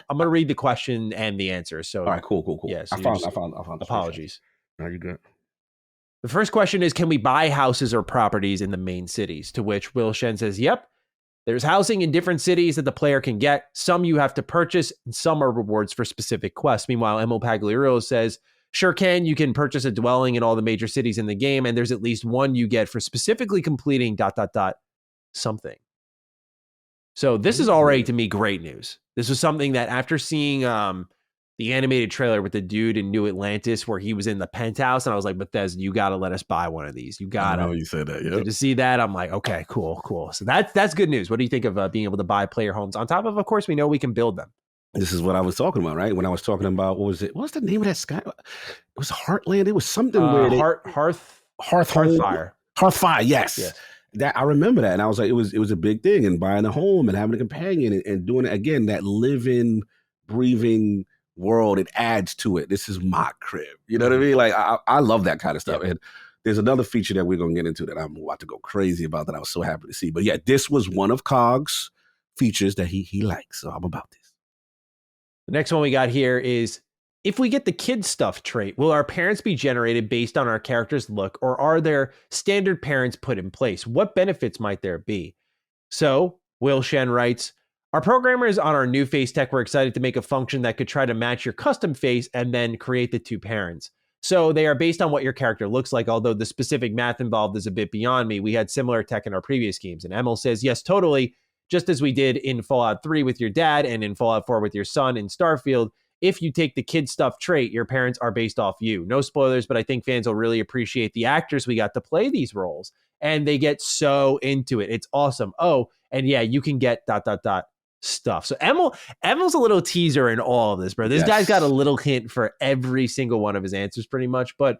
to read the question and the answer. So, all right, cool. Yeah, so I found. Apologies. Are you good? The first question is, can we buy houses or properties in the main cities? To which Will Shen says, yep. There's housing in different cities that the player can get. Some you have to purchase, and some are rewards for specific quests. Meanwhile, Emil Pagliarulo says, sure can. You can purchase a dwelling in all the major cities in the game, and there's at least one you get for specifically completing ... something. So this is already, to me, great news. This was something that after seeing the animated trailer with the dude in New Atlantis where he was in the penthouse, and I was like, Bethesda, you got to let us buy one of these. You got to. I know you said that, yeah. So to see that, I'm like, okay, cool. So that's good news. What do you think of being able to buy player homes? On top of course, we know we can build them. This is what I was talking about, right? When I was talking about, what was it? What's the name of that sky? It was Heartland. It was something where Hearthfire. Hearthfire, yes. That I remember that, and I was like, it was a big thing, and buying a home and having a companion and doing it again. That living, breathing world, it adds to it. This is my crib. You know what I mean? Like I love that kind of stuff. Yeah. And there's another feature that we're gonna get into that I'm about to go crazy about that I was so happy to see. But yeah, this was one of Cog's features that he likes. So I'm about this. The next one we got here is, if we get the kid stuff trait, will our parents be generated based on our character's look, or are there standard parents put in place? What benefits might there be? So Will Shen writes, our programmers on our new face tech were excited to make a function that could try to match your custom face and then create the two parents. So they are based on what your character looks like, although the specific math involved is a bit beyond me. We had similar tech in our previous games. And Emil says, yes, totally. Just as we did in Fallout 3 with your dad and in Fallout 4 with your son in Starfield, if you take the kid stuff trait, your parents are based off you. No spoilers, but I think fans will really appreciate the actors we got to play these roles. And they get so into it. It's awesome. Oh, and yeah, you can get ... stuff. So Emil's a little teaser in all of this, bro. This guy's got a little hint for every single one of his answers pretty much. But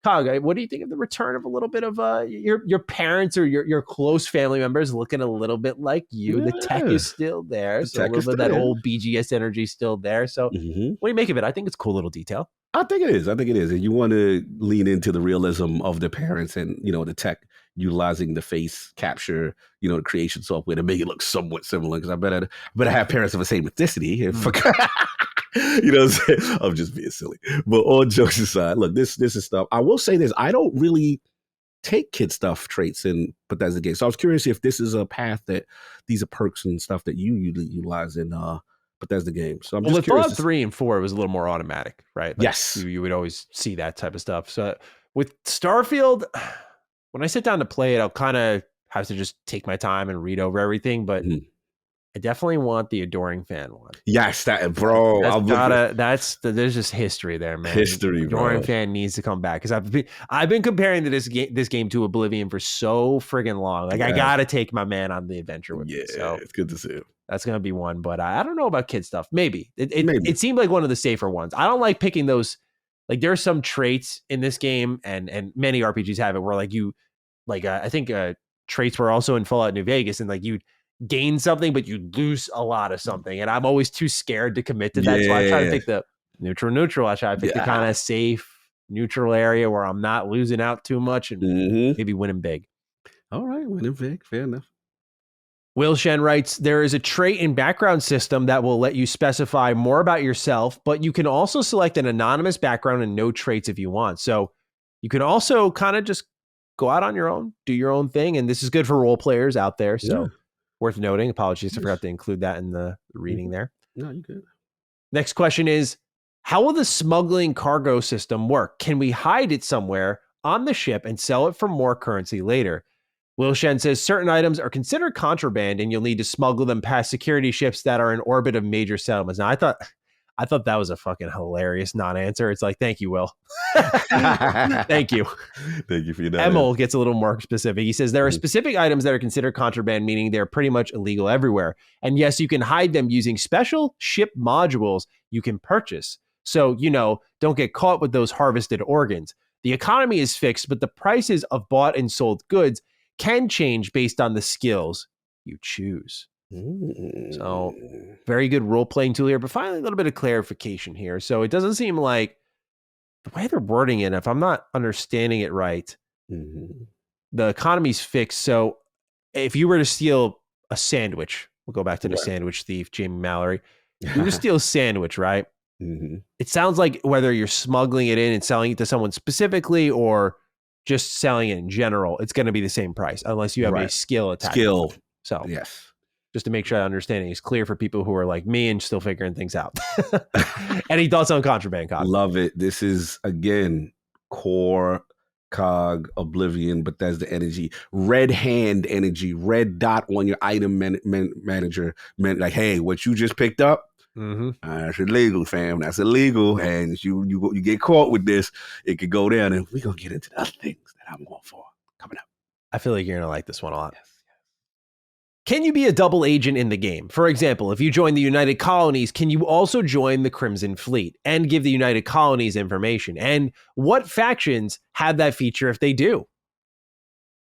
Cog, what do you think of the return of a little bit of your parents or your close family members looking a little bit like you? Yeah. The tech is still there. So a little bit of that old BGS energy still there. So what do you make of it? I think it's a cool little detail. I think it is. And you want to lean into the realism of the parents and, the tech utilizing the face capture, the creation software to make it look somewhat similar. Because I better have parents of the same ethnicity. You know what I'm saying? I'm just being silly. But all jokes aside, look, this is stuff. I will say this. I don't really take kid stuff traits in Bethesda games. So I was curious if this is a path that these are perks and stuff that you utilize in Bethesda games. So I'm Well, just with curious. Fallout 3 and 4, it was a little more automatic, right? Like Yes. you would always see that type of stuff. So with Starfield, when I sit down to play it, I'll kind of have to just take my time and read over everything. But I definitely want the Adoring Fan one. Yes, that bro. There's just history there, man. History, Adoring bro. Fan needs to come back because I've been comparing this game to Oblivion for so friggin' long. Like I gotta take my man on the adventure with me. So it's good to see him. that's gonna be one. But I don't know about kid stuff. Maybe Maybe. it seemed like one of the safer ones. I don't like picking those. Like there's some traits in this game, and many RPGs have it where like you like I think traits were also in Fallout New Vegas, and like you gain something, but you lose a lot of something. And I'm always too scared to commit to that. So I try to pick the neutral. I try to pick the kind of safe, neutral area where I'm not losing out too much and maybe winning big. All right, winning big. Fair enough. Will Shen writes, there is a trait and background system that will let you specify more about yourself, but you can also select an anonymous background and no traits if you want. So you can also kind of just go out on your own, do your own thing. And this is good for role players out there. So worth noting. Apologies, I forgot to include that in the reading there. No, you good. Next question is, how will the smuggling cargo system work? Can we hide it somewhere on the ship and sell it for more currency later? Will Shen says certain items are considered contraband and you'll need to smuggle them past security ships that are in orbit of major settlements. Now, I thought that was a fucking hilarious non-answer. It's like, thank you, Will. Thank you. Thank you for your Emil gets a little more specific. He says there are specific items that are considered contraband, meaning they're pretty much illegal everywhere. And yes, you can hide them using special ship modules you can purchase. So, don't get caught with those harvested organs. The economy is fixed, but the prices of bought and sold goods can change based on the skills you choose. So very good role-playing tool here, but finally a little bit of clarification here. So it doesn't seem like the way they're wording it, if I'm not understanding it right, the economy's fixed. So if you were to steal a sandwich, we'll go back to the sandwich thief, Jamie Mallory. You would steal a sandwich, right? It sounds like whether you're smuggling it in and selling it to someone specifically or just selling it in general, it's going to be the same price unless you have a skill attached. So yes. Just to make sure understanding is clear for people who are like me and still figuring things out. Any thoughts on contraband, Cog? Love it. This is, again, core Cog, Oblivion, Bethesda energy, red hand energy, red dot on your item manager. Like, hey, what you just picked up, that's illegal, fam. That's illegal. And you get caught with this, it could go down. And we're going to get into the other things that I'm all for coming up. I feel like you're going to like this one a lot. Yes. Can you be a double agent in the game? For example, if you join the United Colonies, can you also join the Crimson Fleet and give the United Colonies information? And what factions have that feature if they do?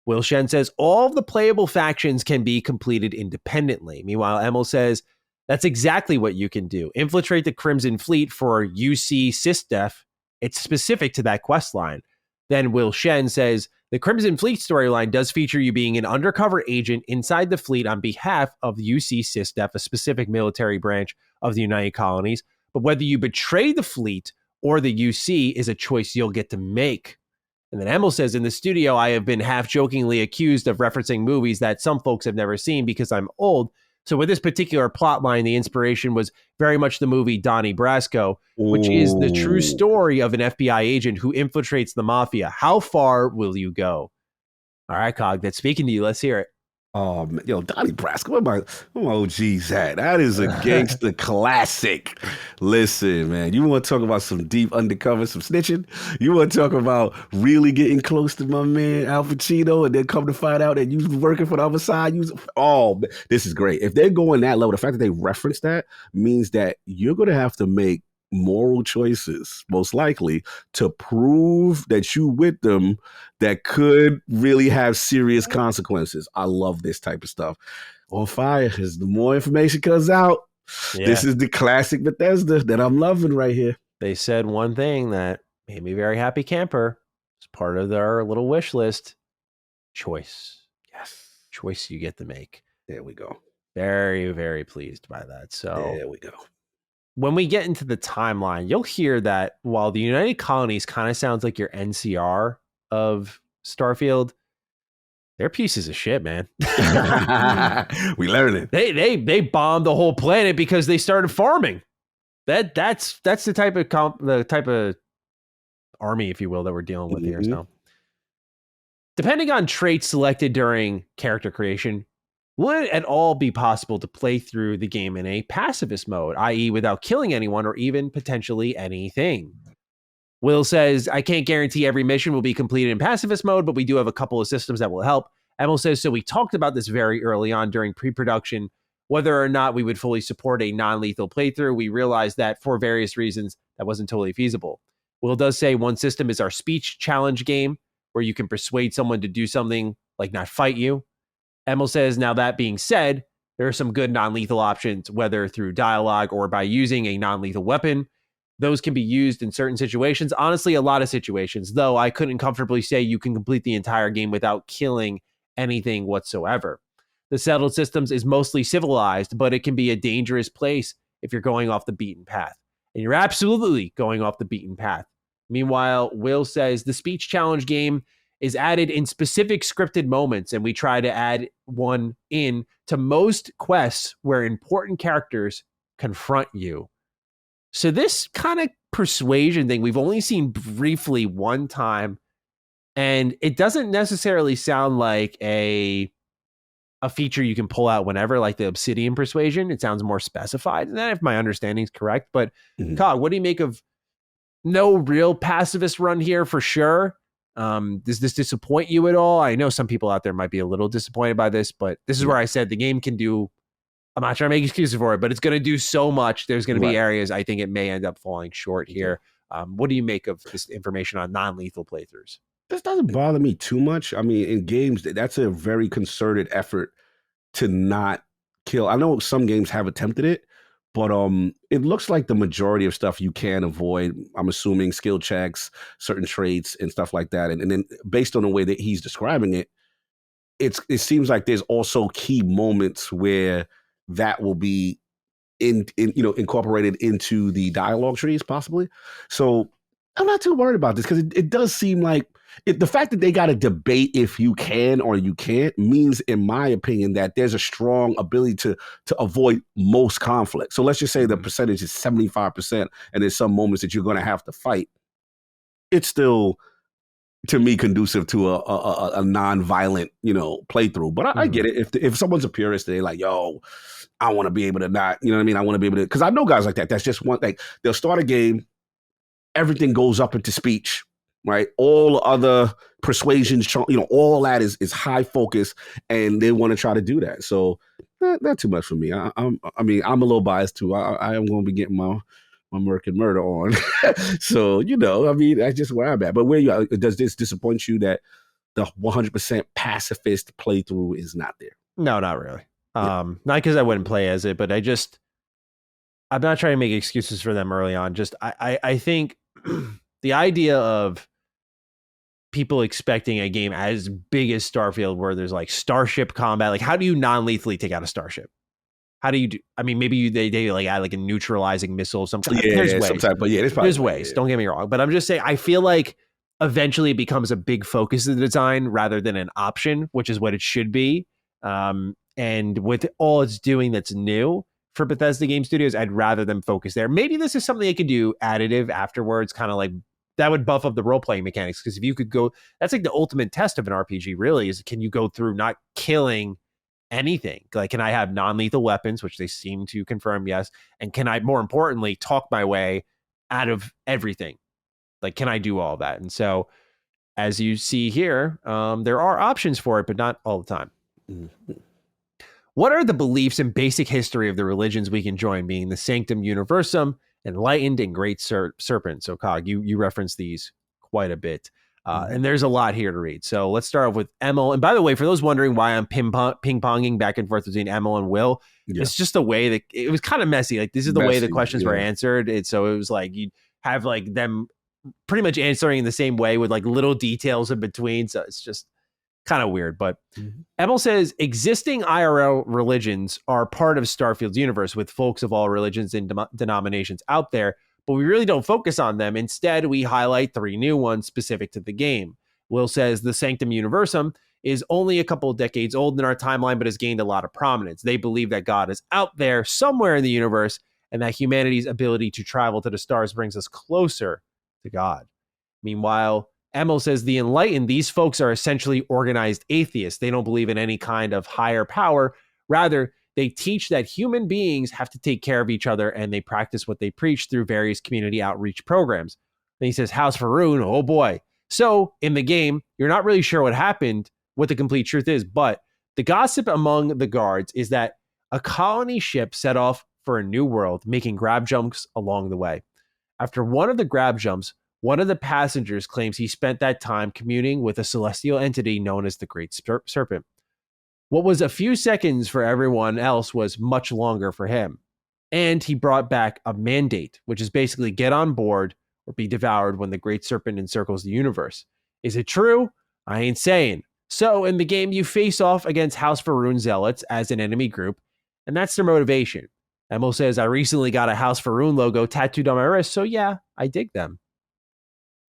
Will Shen says all of the playable factions can be completed independently. Meanwhile, Emil says that's exactly what you can do. Infiltrate the Crimson Fleet for UC SysDef. It's specific to that quest line. Then Will Shen says the Crimson Fleet storyline does feature you being an undercover agent inside the fleet on behalf of UC SysDef, a specific military branch of the United Colonies. But whether you betray the fleet or the UC is a choice you'll get to make. And then Emil says, in the studio, I have been half jokingly accused of referencing movies that some folks have never seen because I'm old. So with this particular plot line, the inspiration was very much the movie Donnie Brasco, which is the true story of an FBI agent who infiltrates the mafia. How far will you go? All right, Cog, that's speaking to you. Let's hear it. Oh, Donnie Brasco, where my OGs at? That is a gangster classic. Listen, man, you want to talk about some deep undercover, some snitching? You want to talk about really getting close to my man Al Pacino and then come to find out that you was working for the other side? This is great. If they're going that level, the fact that they reference that means that you're going to have to make moral choices, most likely, to prove that you with them that could really have serious consequences. I love this type of stuff. On fire, as the more information comes out, this is the classic Bethesda that I'm loving right here. They said one thing that made me very happy camper. It's part of their little wish list. Choice. Yes. Choice you get to make. There we go. Very, very pleased by that. So there we go. When we get into the timeline, you'll hear that while the United Colonies kind of sounds like your NCR of Starfield, They're pieces of shit, man. We learning. They bombed the whole planet because they started farming. That's the type of army, if you will, that we're dealing with here. So, depending on traits selected during character creation, would it at all be possible to play through the game in a pacifist mode, i.e., without killing anyone or even potentially anything? Will says, I can't guarantee every mission will be completed in pacifist mode, but we do have a couple of systems that will help. Emil says, so we talked about this very early on during pre-production, whether or not we would fully support a non-lethal playthrough. We realized that for various reasons, that wasn't totally feasible. Will does say one system is our speech challenge game, where you can persuade someone to do something like not fight you. Emil says, now that being said, there are some good non-lethal options, whether through dialogue or by using a non-lethal weapon. Those can be used in certain situations. Honestly, a lot of situations, though I couldn't comfortably say you can complete the entire game without killing anything whatsoever. The settled systems is mostly civilized, but it can be a dangerous place if you're going off the beaten path. And you're absolutely going off the beaten path. Meanwhile, Will says the speech challenge game is added in specific scripted moments, and we try to add one in to most quests where important characters confront you. So this kind of persuasion thing we've only seen briefly one time, and it doesn't necessarily sound like a feature you can pull out whenever, like the obsidian persuasion. It sounds more specified than that, if my understanding is correct. But Cog, what do you make of no real pacifist run here for sure? Does this disappoint you at all? I know some people out there might be a little disappointed by this, but this is where I said the game can do, I'm not trying to make excuses for it, but it's going to do so much. There's going to be areas I think it may end up falling short here. What do you make of this information on non-lethal playthroughs? This doesn't bother me too much. I mean, in games, that's a very concerted effort to not kill. I know some games have attempted it, but it looks like the majority of stuff you can avoid. I'm assuming skill checks, certain traits, and stuff like that. And then based on the way that he's describing it, it seems like there's also key moments where that will be incorporated into the dialogue trees, possibly. So I'm not too worried about this because it does seem like the fact that they got to debate if you can or you can't means, in my opinion, that there's a strong ability to avoid most conflict. So let's just say the percentage is 75%, and there's some moments that you're going to have to fight. It's still, to me, conducive to a non-violent, playthrough. But I get it. If someone's a purist, they're like, yo, I want to be able to not, you know what I mean? I want to be able to, because I know guys like that. That's just one thing. They'll start a game, everything goes up into speech, right? All other persuasions, all that is high focus, and they want to try to do that. So not too much for me. I'm a little biased too. I am going to be getting my Merc and Murder on. So, that's just where I'm at. But where you are, does this disappoint you that the 100% pacifist playthrough is not there? No, not really. Not because I wouldn't play as it, but I'm not trying to make excuses for them early on. Just I think the idea of people expecting a game as big as Starfield, where there's like starship combat, like how do you non-lethally take out a starship? How do you do? I mean, maybe they like add like a neutralizing missile of some kind. Yeah, there's ways. There's ways. Don't get me wrong, but I'm just saying I feel like eventually it becomes a big focus of the design rather than an option, which is what it should be. And with all it's doing that's new for Bethesda Game Studios, I'd rather them focus there. Maybe this is something they could do additive afterwards, kind of like that would buff up the role-playing mechanics. Because if you could go, that's like the ultimate test of an RPG, really, is can you go through not killing anything? Like, can I have non-lethal weapons, which they seem to confirm, yes. And can I, more importantly, talk my way out of everything? Like, can I do all that? And so, as you see here, there are options for it, but not all the time. Mm-hmm. What are the beliefs and basic history of the religions we can join, being the Sanctum Universum, Enlightened, and Great Serpent? So, Cog, you reference these quite a bit. And there's a lot here to read. So let's start off with Emil. And by the way, for those wondering why I'm ping-ponging back and forth between Emil and Will, it's just the way that it was kind of messy. Like, this is the way the questions were answered. So it was like you have like them pretty much answering in the same way with like little details in between. So it's just kind of weird. But Emil says existing IRL religions are part of Starfield's universe with folks of all religions and denominations out there, but we really don't focus on them. Instead, we highlight 3 new ones specific to the game. Will says the Sanctum Universum is only a couple of decades old in our timeline, but has gained a lot of prominence. They believe that God is out there somewhere in the universe and that humanity's ability to travel to the stars brings us closer to God. Meanwhile, Emil says the enlightened, these folks are essentially organized atheists. They don't believe in any kind of higher power. Rather, they teach that human beings have to take care of each other, and they practice what they preach through various community outreach programs. Then he says, House Faroon, oh boy. So in the game, you're not really sure what happened, what the complete truth is, but the gossip among the guards is that a colony ship set off for a new world, making grab jumps along the way. After one of the grab jumps, one of the passengers claims he spent that time communing with a celestial entity known as the Great Serpent. What was a few seconds for everyone else was much longer for him. And he brought back a mandate, which is basically get on board or be devoured when the Great Serpent encircles the universe. Is it true? I ain't saying. So in the game, you face off against House Faroon zealots as an enemy group, and that's their motivation. Emil says, I recently got a House Faroon logo tattooed on my wrist, so yeah, I dig them.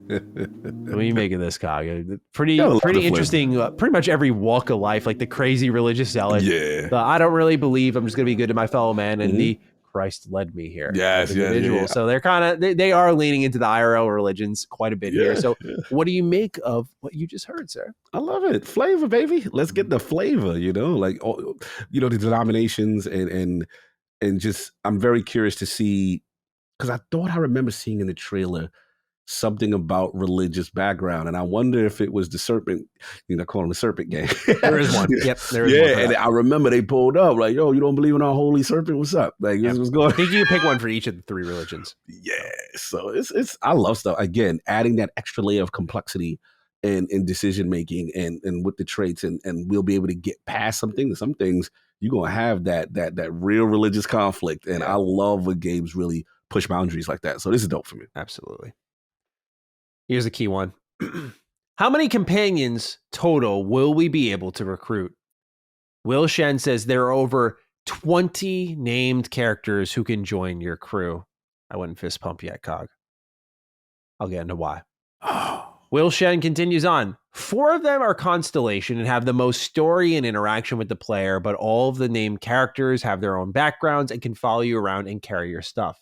What do you make of this, Cog? Pretty interesting. Pretty much every walk of life, like the crazy religious zealot. Yeah. I don't really believe I'm just going to be good to my fellow man, and the Christ led me here. Yes, individual. So they're kind of they are leaning into the IRL religions quite a bit here. So what do you make of what you just heard, sir? I love it. Flavor, baby. Let's get the flavor. Like the denominations and just I'm very curious to see because I thought I remember seeing in the trailer something about religious background, and I wonder if it was the serpent. Call him the serpent gang. There is one. Yep, there is one. And I remember they pulled up like, "Yo, you don't believe in our holy serpent? What's up?" Like this was going. I think you pick one for each of the three religions. Yeah, so it's I love stuff again, adding that extra layer of complexity and decision making and with the traits, and we'll be able to get past some things. Some things you're gonna have that real religious conflict, and I love when games really push boundaries like that. So this is dope for me. Absolutely. Here's a key one. How many companions total will we be able to recruit? Will Shen says there are over 20 named characters who can join your crew. I wouldn't fist pump yet, Cog. I'll get into why. Will Shen continues on. 4 of them are Constellation and have the most story and interaction with the player, but all of the named characters have their own backgrounds and can follow you around and carry your stuff.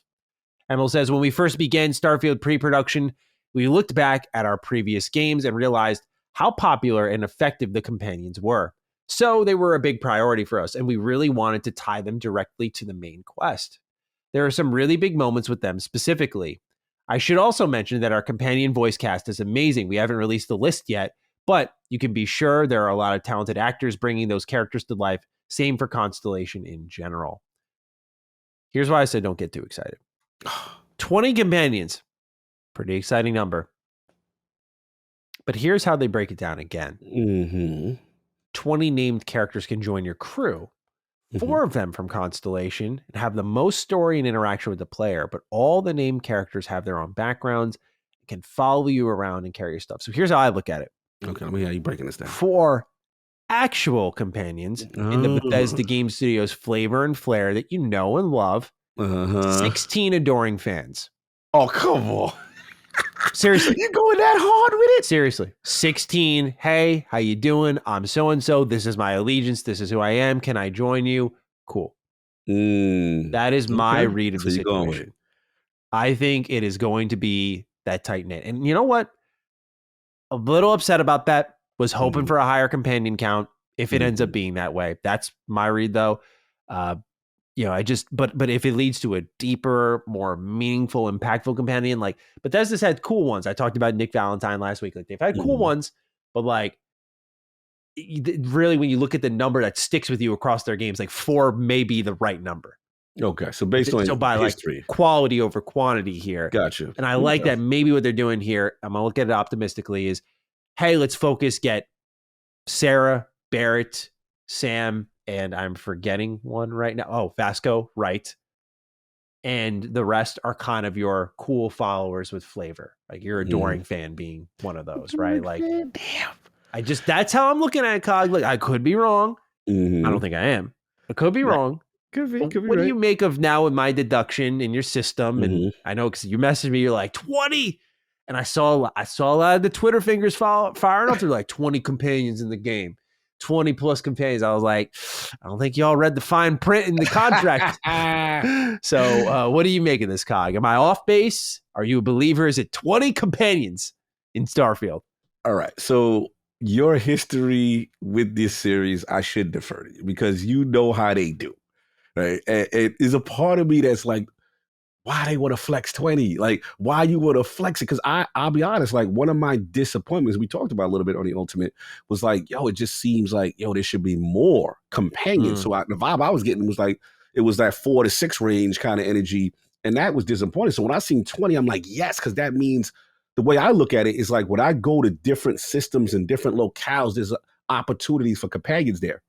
Emil says, when we first began Starfield pre-production, we looked back at our previous games and realized how popular and effective the companions were. So they were a big priority for us, and we really wanted to tie them directly to the main quest. There are some really big moments with them specifically. I should also mention that our companion voice cast is amazing. We haven't released the list yet, but you can be sure there are a lot of talented actors bringing those characters to life. Same for Constellation in general. Here's why I said don't get too excited. 20 companions. Pretty exciting number. But here's how they break it down again. 20 named characters can join your crew. 4 of them from Constellation and have the most story and interaction with the player, but all the named characters have their own backgrounds, can follow you around and carry your stuff. So here's how I look at it. Okay, let me hear you breaking this down. 4 actual companions in the Bethesda Game Studios flavor and flair that you know and love. 16 adoring fans. Oh, come on. Seriously. You going that hard with it? Seriously. 16. Hey, how you doing? I'm so-and-so. This is my allegiance. This is who I am. Can I join you? Cool. That is my read of the situation. I think it is going to be that tight knit. And you know what? A little upset about that. Was hoping for a higher companion count if it ends up being that way. That's my read though. But if it leads to a deeper, more meaningful, impactful companion, like Bethesda's had cool ones. I talked about Nick Valentine last week. Like they've had cool ones, but like really, when you look at the number that sticks with you across their games, like 4 may be the right number. Okay, so based on history, like quality over quantity here. Gotcha. And I like that. Maybe what they're doing here, I'm gonna look at it optimistically, is hey, let's focus. Get Sarah, Barrett, Sam. And I'm forgetting one right now. Oh, Vasco, right. And the rest are kind of your cool followers with flavor. Like your adoring fan being one of those, right? Like, damn. That's how I'm looking at it, Cog. Like, I could be wrong. I don't think I am. I could be wrong. Could be what do you make of now with my deduction in your system? And I know because you messaged me, you're like, 20. And I saw a lot of the Twitter fingers firing up. There were like 20 companions in the game, 20 plus companions. I was like, I don't think y'all read the fine print in the contract. So what do you make of this, Cog? Am I off base? Are you a believer? Is it 20 companions in Starfield? All right. So your history with this series, I should defer to you because you know how they do. Right. And it is a part of me that's like, why they want to flex 20? Like, why you want to flex it? Because I'll be honest, like one of my disappointments, we talked about a little bit on the Ultimate, was like, yo, it just seems like, yo, there should be more companions. So the vibe I was getting was like, it was that 4 to 6 range kind of energy. And that was disappointing. So when I seen 20, I'm like, yes, because that means the way I look at it is like when I go to different systems and different locales, there's opportunities for companions there.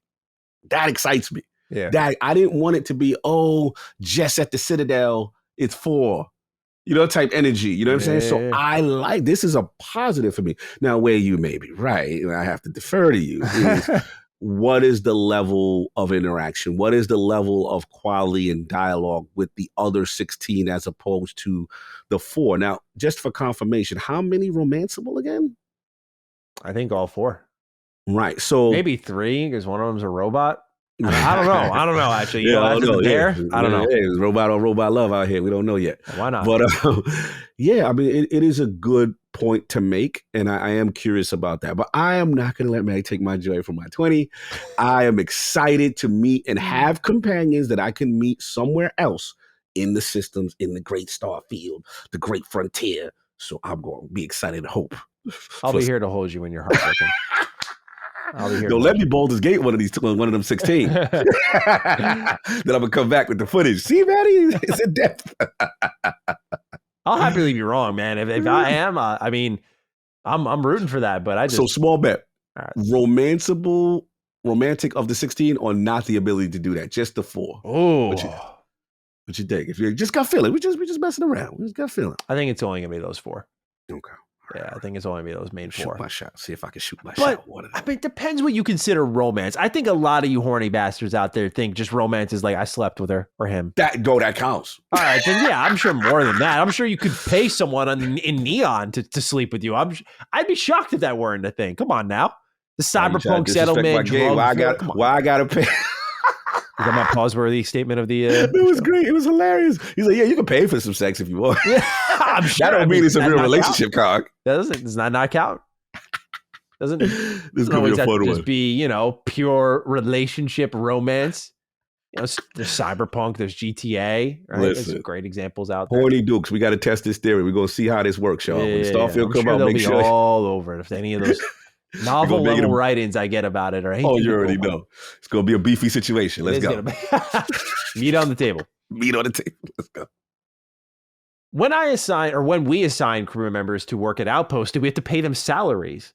That excites me. Yeah. That I didn't want it to be, just at the Citadel, it's 4, type energy. You know what I'm saying? So I like, this is a positive for me. Now, where you may be right, and I have to defer to you, is what is the level of interaction? What is the level of quality and dialogue with the other 16 as opposed to the 4? Now, just for confirmation, how many romanceable again? I think all 4. Right. So maybe 3 because one of them's a robot. I don't know. Actually, after the bear, I don't know. It's robot on robot love out here. We don't know yet. Why not? But I mean, it is a good point to make, and I am curious about that. But I am not going to let Meg take my joy from my 20. I am excited to meet and have companions that I can meet somewhere else in the systems, in the great Starfield, the great frontier. So I'm going to be excited and hope. I'll be here to hold you when you're heartbroken. Don't let me Baldur's Gate one of them 16. Then I'm gonna come back with the footage. See, Maddie, it's in depth. I'll happily be wrong, man. If I am, I mean, I'm rooting for that. But so small bet. Right. Romantic of the 16, or not the ability to do that, just the 4. Oh, what you think? If you just got feeling, we just messing around. We just got feeling. I think it's only gonna be those 4. Okay. Yeah, I think it's only be those main 4. Shoot my shot. See if I can shoot my shot. But I mean, it depends what you consider romance. I think a lot of you horny bastards out there think just romance is like I slept with her or him. That counts. All right, then yeah, I'm sure more than that. I'm sure you could pay someone in Neon to sleep with you. I'd be shocked if that weren't a thing. Come on now, the cyberpunk settlement. Why I gotta pay? Is that my pause-worthy statement of the? It was great. It was hilarious. He's like, yeah, you can pay for some sex if you want. Yeah, I'm sure. That don't mean it's a real relationship, Cog. Does that not count? Doesn't this could be a photo just be pure relationship romance? There's Cyberpunk, there's GTA, right? There's some great examples out there. Horny Dukes, we got to test this theory. We're gonna see how this works, y'all. When Starfield come out, make sure all over it. If any of those novel level write-ins I get about it, or you already know it's gonna be a beefy situation. Let's go. Meat on the table. Meat on the table. Let's go. When we assign crew members to work at Outpost, do we have to pay them salaries?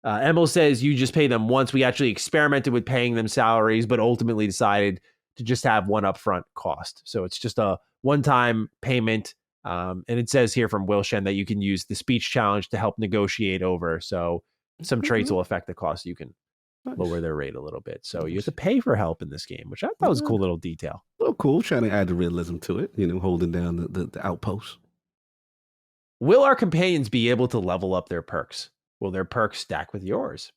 Emil says you just pay them once. We actually experimented with paying them salaries, but ultimately decided to just have one upfront cost. So it's just a one-time payment. And it says here from Shen that you can use the speech challenge to help negotiate over. So some traits will affect the cost. You can lower their rate a little bit. So you have to pay for help in this game, which I thought was a cool little detail. Oh, cool. Trying to add the realism to it, holding down the outposts. Will our companions be able to level up their perks? Will their perks stack with yours?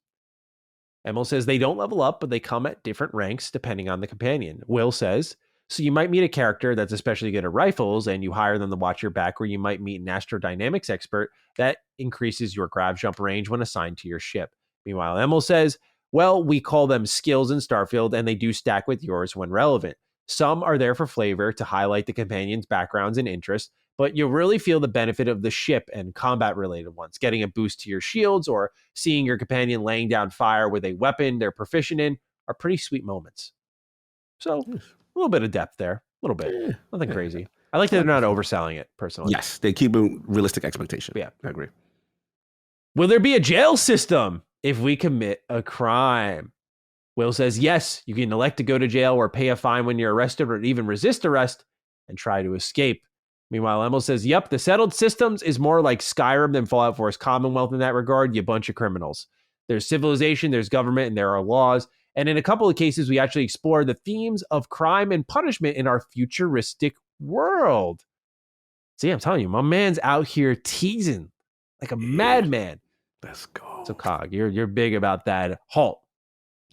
Emil says they don't level up, but they come at different ranks depending on the companion. Will says, so you might meet a character that's especially good at rifles and you hire them to watch your back, or you might meet an astrodynamics expert that increases your grav jump range when assigned to your ship. Meanwhile, Emil says, well, we call them skills in Starfield and they do stack with yours when relevant. Some are there for flavor to highlight the companion's backgrounds and interests, but you'll really feel the benefit of the ship and combat-related ones, getting a boost to your shields or seeing your companion laying down fire with a weapon they're proficient in are pretty sweet moments. So a little bit of depth there, a little bit, nothing crazy. I like that they're not overselling it, personally. Yes, they keep a realistic expectation. Yeah, I agree. Will there be a jail system if we commit a crime? Will says, yes, you can elect to go to jail or pay a fine when you're arrested or even resist arrest and try to escape. Meanwhile, Emil says, yep, the settled systems is more like Skyrim than Fallout 4's Commonwealth in that regard, you bunch of criminals. There's civilization, there's government, and there are laws. And in a couple of cases, we actually explore the themes of crime and punishment in our futuristic world. See, I'm telling you, my man's out here teasing like a madman. Let's go. So Cog, you're big about that. Halt.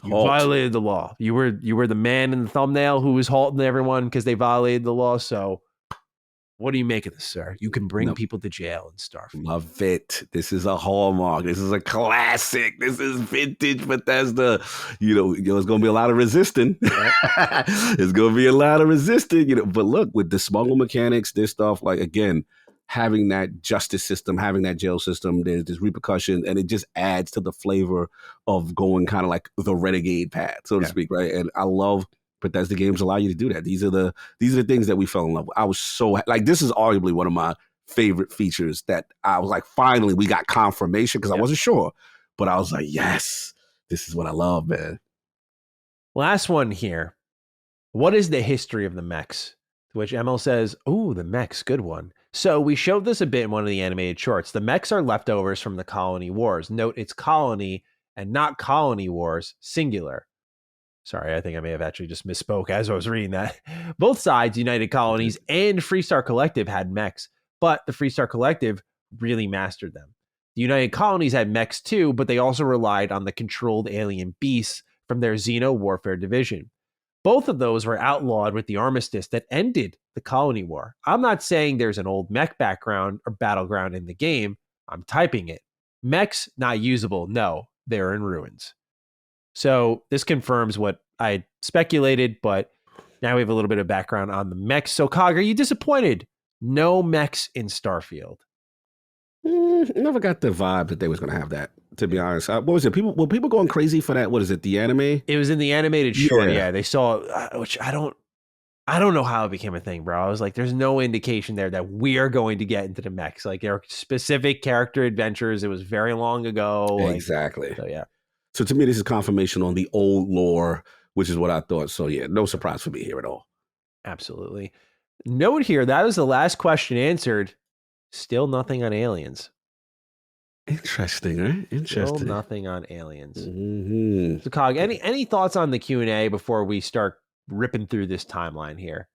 You Halt. violated the law. You were the man in the thumbnail who was halting everyone because they violated the law. So what do you make of this, sir? You can bring people to jail in Starfield. Love it. This is a hallmark. This is a classic. This is vintage Bethesda. You know, it's going to be a lot of resisting. It's going to be a lot of resisting. You know, but look, with the smuggle mechanics, this stuff, like, again, having that justice system, having that jail system, there's repercussions, and it just adds to the flavor of going kind of like the renegade path, so to speak, right? And I love Bethesda games allow you to do that. These are the things that we fell in love with. I was so like, this is arguably one of my favorite features that I was like, finally we got confirmation, because I wasn't sure, but I was like, yes, this is what I love, man. Last one here. What is the history of the mechs? To which Emil says, "Oh, the mechs, good one." So we showed this a bit in one of the animated shorts. The mechs are leftovers from the Colony Wars. Note it's Colony and not Colony Wars, singular. Sorry, I think I may have actually just misspoke as I was reading that. Both sides, United Colonies and Freestar Collective, had mechs, but the Freestar Collective really mastered them. The United Colonies had mechs too, but they also relied on the controlled alien beasts from their Xeno Warfare division. Both of those were outlawed with the armistice that ended the Colony War. I'm not saying there's an old mech background or battleground in the game. I'm typing it. Mechs, not usable. No, they're in ruins. So this confirms what I speculated, but now we have a little bit of background on the mechs. So Cog, are you disappointed? No mechs in Starfield. Never got the vibe that they was going to have that, to be honest. What was it? Were people going crazy for that? What is it? The anime? It was in the animated short. Yeah, they saw, which I don't know how it became a thing, bro. I was like, there's no indication there that we're going to get into the mechs. Like, there are specific character adventures. It was very long ago. Exactly. So yeah. So to me, this is confirmation on the old lore, which is what I thought. So yeah, no surprise for me here at all. Absolutely. Note here, that was the last question answered. Still nothing on aliens. Interesting, right? Interesting. Still nothing on aliens. Mm-hmm. So Cog, any thoughts on the Q&A before we start ripping through this timeline here?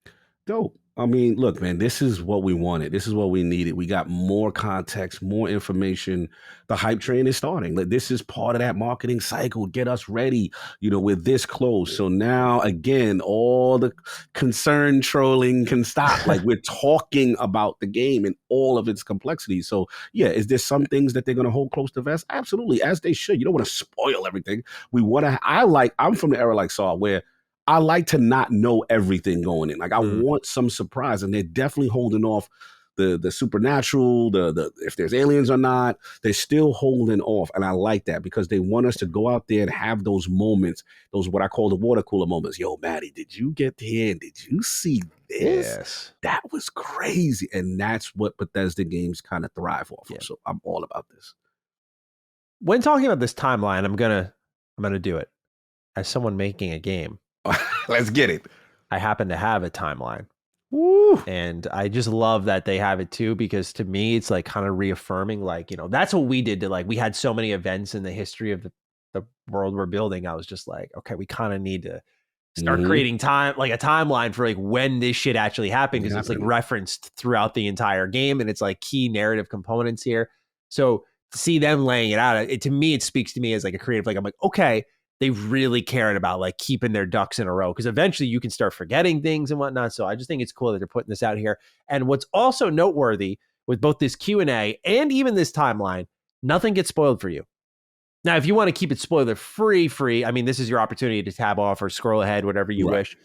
Dope. I mean, look, man, this is what we wanted. This is what we needed. We got more context, more information. The hype train is starting. Like, this is part of that marketing cycle. Get us ready. You know, we're this close. So now, again, all the concern trolling can stop. Like, we're talking about the game and all of its complexity. So, yeah, is there some things that they're going to hold close to vest? Absolutely, as they should. You don't want to spoil everything. I'm from the era like Saw, where I like to not know everything going in. Like, I want some surprise, and they're definitely holding off the supernatural, the if there's aliens or not. They're still holding off, and I like that, because they want us to go out there and have those moments, those what I call the water cooler moments. Yo, Maddie, did you get here? And did you see this? Yes. That was crazy, and that's what Bethesda games kind of thrive off of. So I'm all about this. When talking about this timeline, I'm gonna do it as someone making a game. Let's get it. I happen to have a timeline. Woo. And I just love that they have it too, because to me, it's like kind of reaffirming, like, you know, that's what we did to, like, we had so many events in the history of the world we're building. I was just like, okay, we kind of need to start creating time, like a timeline for like when this shit actually happened, because it's like referenced throughout the entire game, and it's like key narrative components here. So to see them laying it out, to me, it speaks to me as like a creative, like, I'm like, okay, they really cared about like keeping their ducks in a row, because eventually you can start forgetting things and whatnot. So I just think it's cool that they're putting this out here. And what's also noteworthy with both this Q&A and even this timeline, nothing gets spoiled for you. Now, if you want to keep it spoiler free, I mean, this is your opportunity to tab off or scroll ahead, whatever you wish.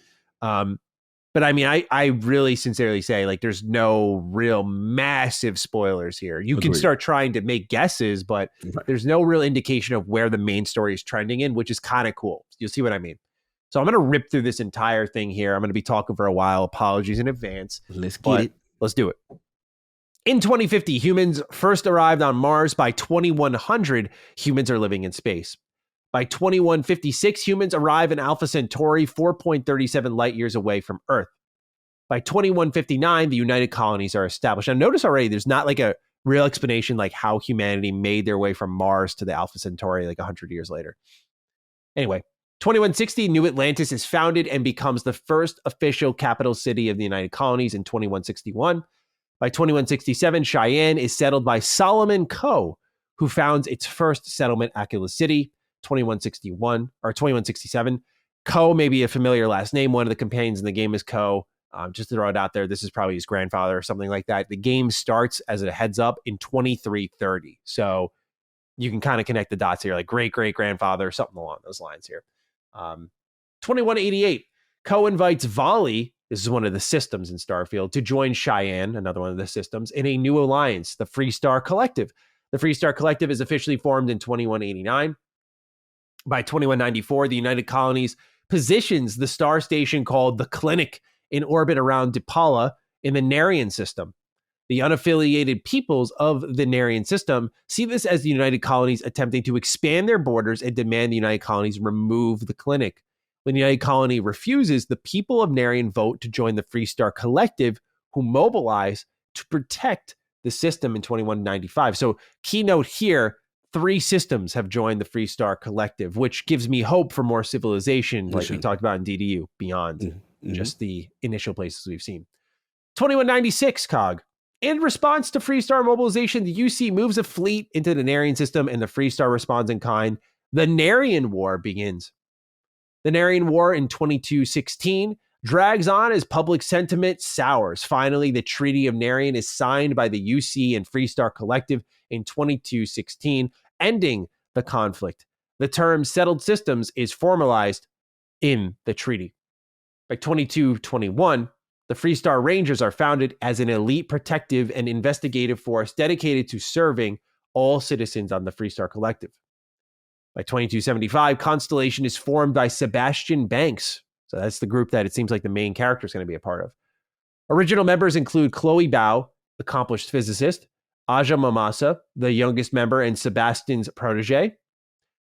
But I mean, I really sincerely say, like, there's no real massive spoilers here. You can start trying to make guesses, but there's no real indication of where the main story is trending in, which is kind of cool. You'll see what I mean. So I'm going to rip through this entire thing here. I'm going to be talking for a while. Apologies in advance. Let's get it. Let's do it. In 2050, humans first arrived on Mars. By 2100, humans are living in space. By 2156, humans arrive in Alpha Centauri, 4.37 light years away from Earth. By 2159, the United Colonies are established. Now, notice already, there's not like a real explanation like how humanity made their way from Mars to the Alpha Centauri like 100 years later. Anyway, 2160, New Atlantis is founded and becomes the first official capital city of the United Colonies in 2161. By 2167, Cheyenne is settled by Solomon Coe, who founds its first settlement, Aquila City. 2167. Coe may be a familiar last name. One of the companions in the game is Coe. Just to throw it out there, this is probably his grandfather or something like that. The game starts, as a heads up, in 2330. So you can kind of connect the dots here, like great-great-grandfather, something along those lines here. 2188, Coe invites Volley, this is one of the systems in Starfield, to join Cheyenne, another one of the systems, in a new alliance, the Freestar Collective. The Freestar Collective is officially formed in 2189. By 2194, the United Colonies positions the star station called the Clinic in orbit around Dipala in the Narian system. The unaffiliated peoples of the Narian system see this as the United Colonies attempting to expand their borders and demand the United Colonies remove the Clinic. When the United Colony refuses, the people of Narian vote to join the Freestar Collective, who mobilize to protect the system in 2195. So, keynote here, 3 systems have joined the Freestar Collective, which gives me hope for more civilization, like we talked about in DDU, beyond just the initial places we've seen. 2196, Cog. In response to Freestar mobilization, the UC moves a fleet into the Narian system, and the Freestar responds in kind. The Narian War begins. The Narian War in 2216 drags on as public sentiment sours. Finally, the Treaty of Narian is signed by the UC and Freestar Collective in 2216, ending the conflict. The term settled systems is formalized in the treaty. By 2221, the Freestar Rangers are founded as an elite protective and investigative force dedicated to serving all citizens on the Freestar Collective. By 2275, Constellation is formed by Sebastian Banks. So that's the group that it seems like the main character is going to be a part of. Original members include Chloe Bao, accomplished physicist, Aja Mamasa, the youngest member and Sebastian's protege,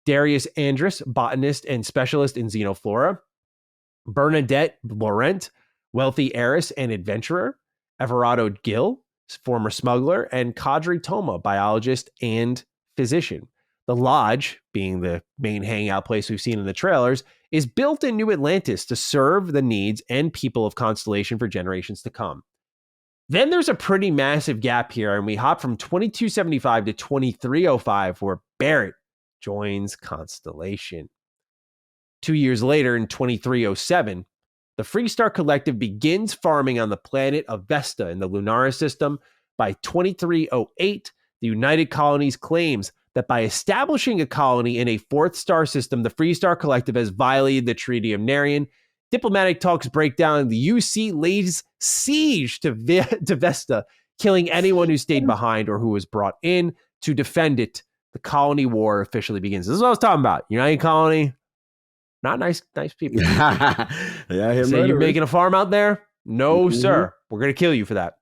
Darius Andrus, botanist and specialist in xenoflora, Bernadette Laurent, wealthy heiress and adventurer, Everardo Gill, former smuggler, and Kadri Toma, biologist and physician. The Lodge, being the main hangout place we've seen in the trailers, is built in New Atlantis to serve the needs and people of Constellation for generations to come. Then there's a pretty massive gap here, and we hop from 2275 to 2305, where Barrett joins Constellation. 2 years later, in 2307, the Freestar Collective begins farming on the planet of Vesta in the Lunaris system. By 2308, the United Colonies claims that by establishing a colony in a 4th star system, the Freestar Collective has violated the Treaty of Narian. Diplomatic talks break down. The UC lays siege to Vesta, killing anyone who stayed behind or who was brought in to defend it. The colony war officially begins. This is what I was talking about. United Colony, not nice people. Say you're making a farm out there? No, sir. We're going to kill you for that.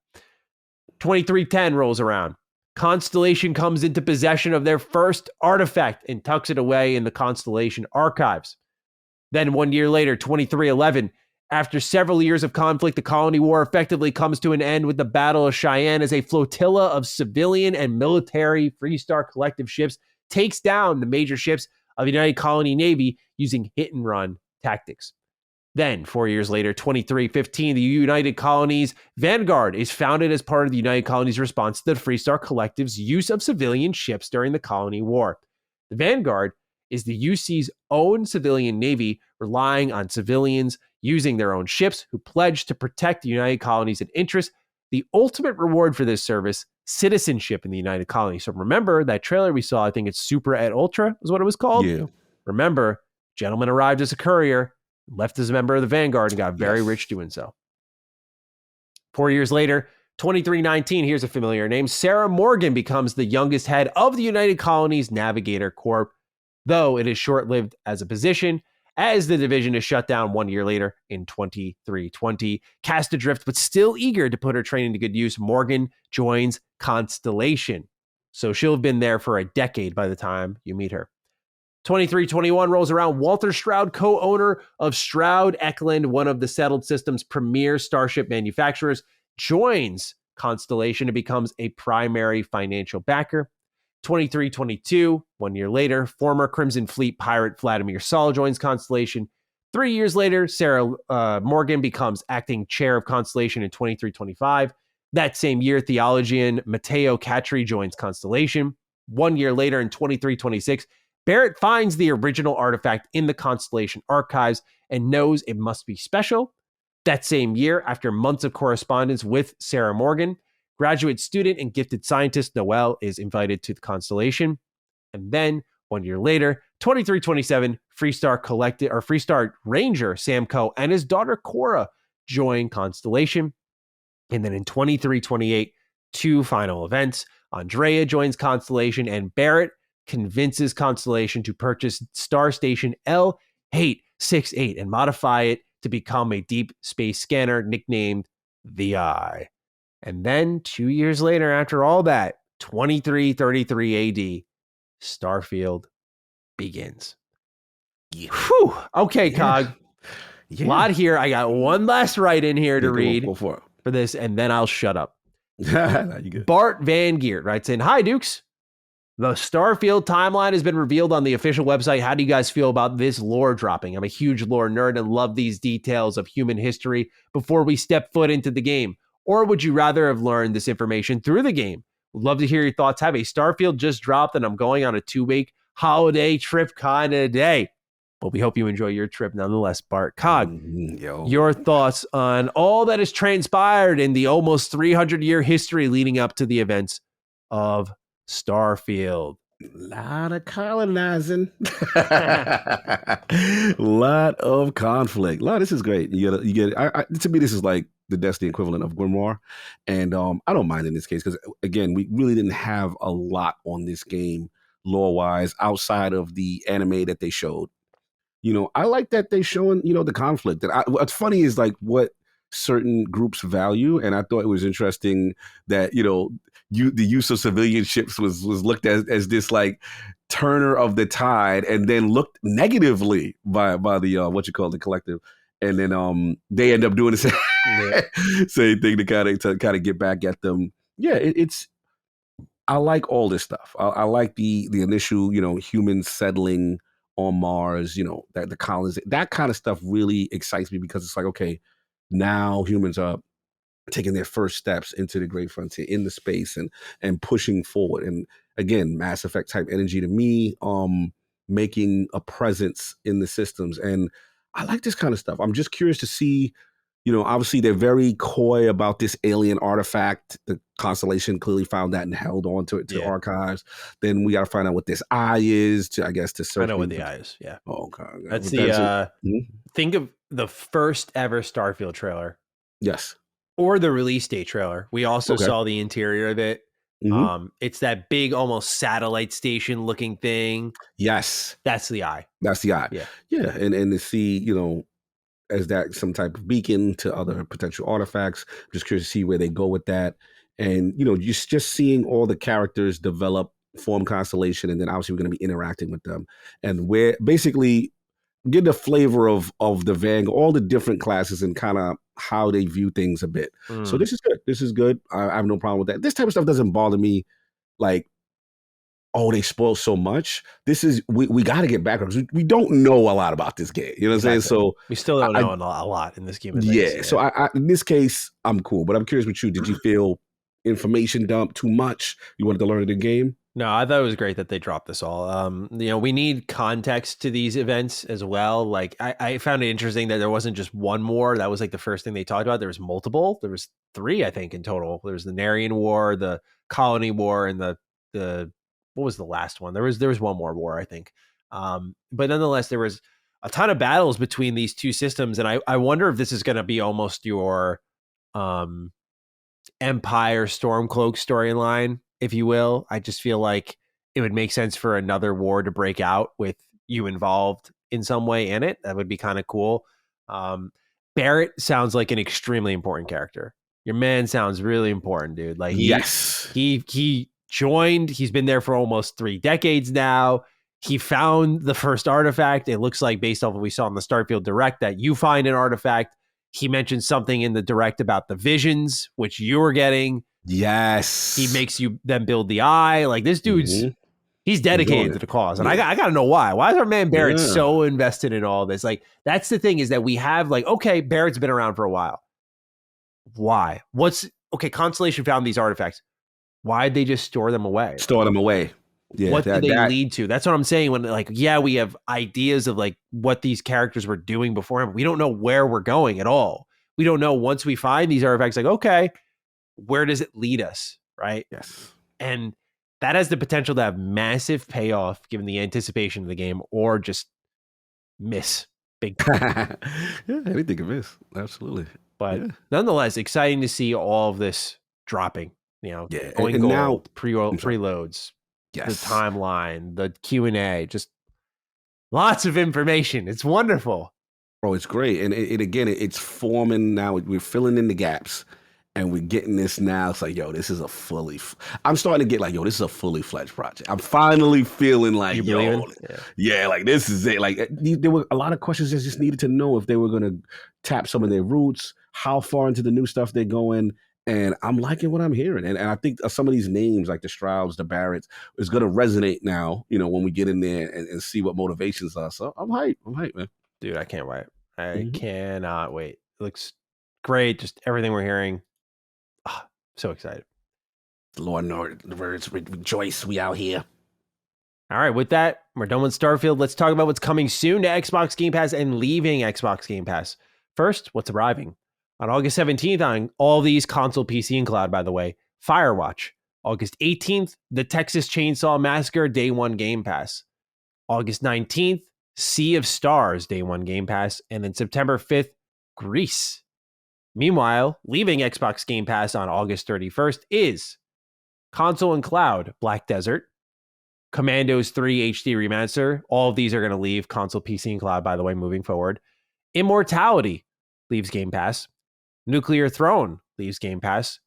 2310 rolls around. Constellation comes into possession of their first artifact and tucks it away in the Constellation archives. Then 1 year later, 2311, after several years of conflict, the colony war effectively comes to an end with the Battle of Cheyenne as a flotilla of civilian and military Freestar Collective ships takes down the major ships of the United Colony Navy using hit-and-run tactics. Then, 4 years later, 2315, the United Colonies Vanguard is founded as part of the United Colonies' response to the Freestar Collective's use of civilian ships during the Colony War. The Vanguard is the UC's own civilian navy, relying on civilians using their own ships who pledge to protect the United Colonies' interests. The ultimate reward for this service, citizenship in the United Colonies. So remember that trailer we saw, I think it's Super et Ultra is what it was called. Yeah. Remember, gentleman arrived as a courier, left as a member of the Vanguard, and got very rich doing so. 4 years later, 2319, here's a familiar name. Sarah Morgan becomes the youngest head of the United Colonies Navigator Corps, though it is short-lived as a position, as the division is shut down 1 year later in 2320. Cast adrift, but still eager to put her training to good use, Morgan joins Constellation. So she'll have been there for a decade by the time you meet her. 2321 rolls around. Walter Stroud, co-owner of Stroud Eklund, one of the settled system's premier starship manufacturers, joins Constellation and becomes a primary financial backer. 2322, 1 year later, former Crimson Fleet pirate Vladimir Saul joins Constellation. 3 years later, Sarah Morgan becomes acting chair of Constellation in 2325. That same year, theologian Matteo Catri joins Constellation. 1 year later, in 2326, Barrett finds the original artifact in the Constellation archives and knows it must be special. That same year, after months of correspondence with Sarah Morgan, graduate student and gifted scientist Noel is invited to the Constellation. And then 1 year later, 2327, Freestar Ranger Sam Coe and his daughter Cora join Constellation. And then in 2328, two final events. Andrea joins Constellation, and Barrett convinces Constellation to purchase Star Station L868 and modify it to become a deep space scanner nicknamed the Eye. And then 2 years later, after all that, 2333 AD, Starfield begins. Yeah. Whew. Okay, Yeah. Cog. Yeah. Lot here. I got one last write in here to read Go for this, and then I'll shut up. it. You good. Bart Van Geert writes in, "Hi, Dukes. The Starfield timeline has been revealed on the official website. How do you guys feel about this lore dropping? I'm a huge lore nerd and love these details of human history before we step foot into the game. Or would you rather have learned this information through the game? Would love to hear your thoughts. Have a Starfield just dropped and I'm going on a 2-week holiday trip kind of day. But we hope you enjoy your trip nonetheless, Bart. Cog, your thoughts on all that has transpired in the almost 300-year history leading up to the events of Starfield." A lot of colonizing. A lot of conflict. This is great. You get it. To me, this is like the Destiny equivalent of grimoire. And I don't mind in this case because, again, we really didn't have a lot on this game lore-wise outside of the anime that they showed. I like that they showing, the conflict. And what's funny is like what certain groups value. And I thought it was interesting that, the use of civilian ships was looked at as this like turner of the tide and then looked negatively by the the collective. And then they end up doing the same thing to kind of get back at them. Yeah, I like all this stuff. I like the initial, humans settling on Mars, that the colonies, that kind of stuff really excites me because it's like, okay, now humans are taking their first steps into the great frontier in the space and pushing forward. And again, Mass Effect type energy to me, making a presence in the systems. And I like this kind of stuff. I'm just curious to see, obviously they're very coy about this alien artifact. The Constellation clearly found that and held on to it to archives. Then we got to find out what this eye is to search. I know what the eye is. Yeah. Oh, okay. That's think of the first ever Starfield trailer. Yes. Or the release date trailer. We also saw the interior of it. Mm-hmm. It's that big, almost satellite station looking thing. Yes. That's the eye. That's the eye. Yeah. Yeah. And to see, as that some type of beacon to other potential artifacts. I'm just curious to see where they go with that. And, just seeing all the characters develop, form Constellation, and then obviously we're going to be interacting with them. And we're basically getting a flavor of the Vanguard, all the different classes and kind of how they view things a bit. So this is good. This is good. I have no problem with that. This type of stuff doesn't bother me like, oh, they spoil so much. This is, we got to get back. We don't know a lot about this game. You know what I'm saying? So we still don't know a lot in this game. Yeah. So I, in this case, I'm cool. But I'm curious with you. Did you feel information dump too much? You wanted to learn the game? No, I thought it was great that they dropped this all. We need context to these events as well. Like I found it interesting that there wasn't just one war. That was like the first thing they talked about. There was multiple. There was 3, I think, in total. There was the Narian War, the Colony War, and the what was the last one? There was one more war, I think. But nonetheless, there was a ton of battles between these two systems, and I wonder if this is going to be almost your Empire Stormcloak storyline, if you will. I just feel like it would make sense for another war to break out with you involved in some way in it. That would be kind of cool. Barrett sounds like an extremely important character. Your man sounds really important, dude. Like he joined. He's been there for almost 3 decades now. He found the first artifact. It looks like, based off what we saw in the Starfield Direct, that you find an artifact. He mentioned something in the Direct about the visions, which you were getting. Yes. He makes you then build the eye. Like, this dude's, he's dedicated to the cause. And I got to know why. Why is our man Barrett so invested in all this? Like, that's the thing, is that we have like, okay, Barrett's been around for a while. Why? What's okay, Constellation found these artifacts. Why'd they just store them away? Store them away. Yeah, what did they lead to? That's what I'm saying. When like, yeah, we have ideas of like what these characters were doing beforehand. We don't know where we're going at all. We don't know once we find these artifacts, like, okay, where does it lead us? Right. Yes. And that has the potential to have massive payoff given the anticipation of the game, or just miss big time. Yeah, anything can miss. Absolutely. But nonetheless, exciting to see all of this dropping, Yeah. going And gold, now preloads, yes, the timeline, the Q&A, just lots of information. It's wonderful. bro, it's great. And it's forming now. We're filling in the gaps. And we're getting this now. It's like, yo, this is I'm starting to get like, yo, this is a fully fledged project. I'm finally feeling like, like this is it. Like there were a lot of questions that just needed to know if they were going to tap some of their roots, how far into the new stuff they're going. And I'm liking what I'm hearing. And I think some of these names like the Strouds, the Barretts is going to resonate now, when we get in there and see what motivations are. So I'm hyped. Man. Dude, I can't wait. I cannot wait. It looks great. Just everything we're hearing. Oh, so excited. The Lord and the words rejoice. We out here. All right, with that, we're done with Starfield. Let's talk about what's coming soon to Xbox Game Pass and leaving Xbox Game Pass. First, what's arriving? On August 17th, on all these console, PC, and cloud, by the way, Firewatch. August 18th, the Texas Chainsaw Massacre Day 1 Game Pass. August 19th, Sea of Stars Day 1 Game Pass. And then September 5th, Grease. Meanwhile, leaving Xbox Game Pass on August 31st is console and cloud, Black Desert, Commandos 3 HD Remaster. All of these are going to leave console, PC, and cloud, by the way, moving forward. Immortality leaves Game Pass. Nuclear Throne leaves Game Pass.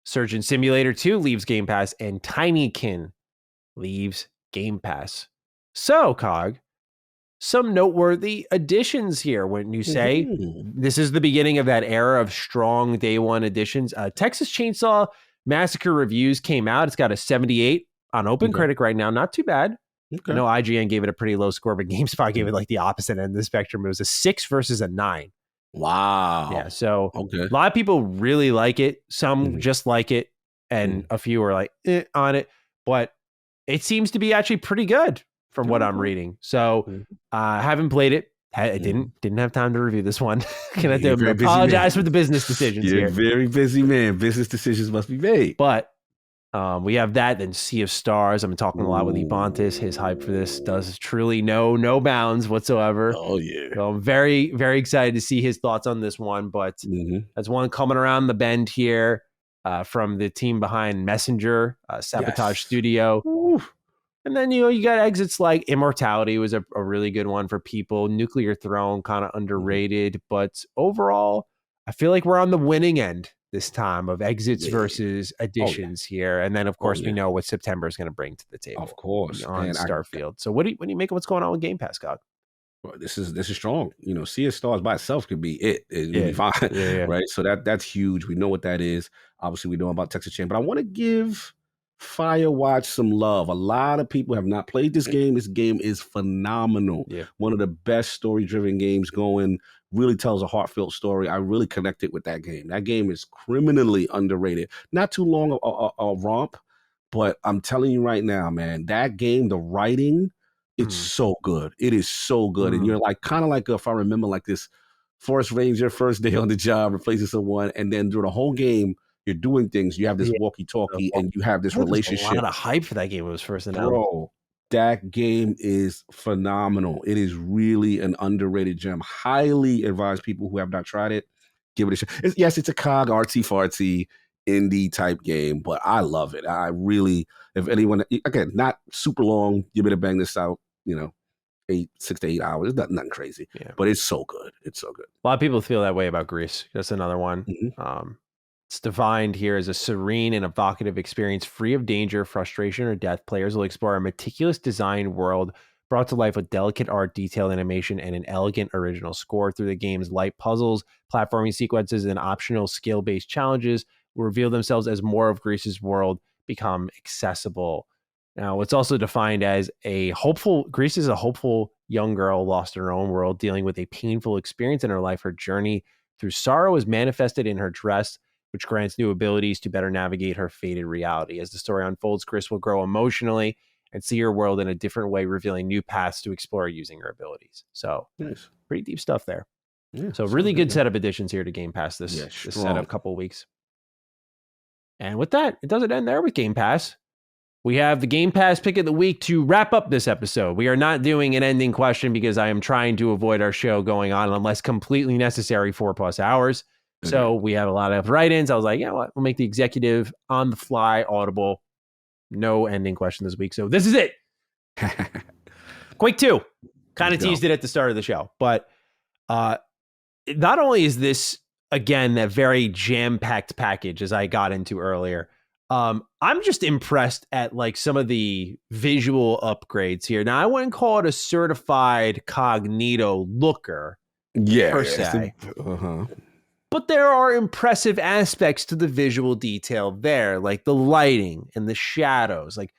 Surgeon Simulator 2 leaves Game Pass. And Tinykin leaves Game Pass. So, Cog, some noteworthy additions here, wouldn't you say? This is the beginning of that era of strong day one additions. Texas Chainsaw Massacre reviews came out. It's got a 78 on OpenCritic right now. Not too bad. I know IGN gave it a pretty low score, but GameSpot gave it like the opposite end of the spectrum. It was a 6 versus a 9. Wow. Yeah, so a lot of people really like it. Some just like it, and a few are like on it. But it seems to be actually pretty good from what I'm reading. So I haven't played it. I didn't have time to review this one. Can I apologize for the business decisions You're here. a very busy man. Business decisions must be made. But we have that, then Sea of Stars. I've been talking a lot with Ebontis. His hype for this does truly no bounds whatsoever. Oh, yeah. So I'm very, very excited to see his thoughts on this one. But that's one coming around the bend here from the team behind Messenger, Sabotage Studio. Oof. And then, you got exits like Immortality was a really good one for people. Nuclear Throne, kind of underrated. But overall, I feel like we're on the winning end this time of exits versus additions here. And then, of course, we know what September is going to bring to the table. Of course. On Starfield. So what do you make of what's going on with Game Pass, God? Well, this is strong. Sea of Stars by itself could be it. It'd be fine. Right? So that's huge. We know what that is. Obviously, we know about Texas Chain. But I want to give Firewatch some love. A lot of people have not played this game. This game is phenomenal. One of the best story-driven games going. Really tells a heartfelt story. I really connected with that game. That game is criminally underrated. Not too long a romp, but I'm telling you right now, man, that game, the writing, it's so good. It is so good. And you're like, kind of like, if I remember, like this Forest Ranger first day on the job, replacing someone, and then through the whole game, you're doing things. You have this walkie-talkie, and you have this relationship. A lot of hype for that game when it was first announced. Bro, that game is phenomenal. It is really an underrated gem. Highly advise people who have not tried it, give it a shot. It's a cog, artsy-fartsy, indie type game, but I love it. I really, if anyone, again, not super long, you better bang this out, 6 to 8 hours. It's nothing crazy, but it's so good. It's so good. A lot of people feel that way about Grease. That's another one. It's defined here as a serene and evocative experience free of danger, frustration, or death. Players will explore a meticulous designed world brought to life with delicate art, detailed animation, and an elegant original score. Through the game's light puzzles, platforming sequences, and optional skill-based challenges will reveal themselves as more of Greece's world become accessible. Now, it's also defined as Greece is a hopeful young girl lost in her own world, dealing with a painful experience in her life. Her journey through sorrow is manifested in her dress, which grants new abilities to better navigate her fated reality. As the story unfolds, Chris will grow emotionally and see her world in a different way, revealing new paths to explore using her abilities. So, Nice. pretty deep stuff there. Yeah, so, really good setup additions here to Game Pass this setup couple of weeks. And with that, it doesn't end there with Game Pass. We have the Game Pass pick of the week to wrap up this episode. We are not doing an ending question because I am trying to avoid our show going on unless completely necessary 4+ hours. So we have a lot of write-ins. I was like, you know what? We'll make the executive on the fly audible. No ending question this week. So this is it. Quake II. Kind of teased it at the start of the show. But not only is this, again, that very jam-packed package as I got into earlier, I'm just impressed at like some of the visual upgrades here. Now, I wouldn't call it a certified Cognito looker per se. But there are impressive aspects to the visual detail there, like the lighting and the shadows. Like,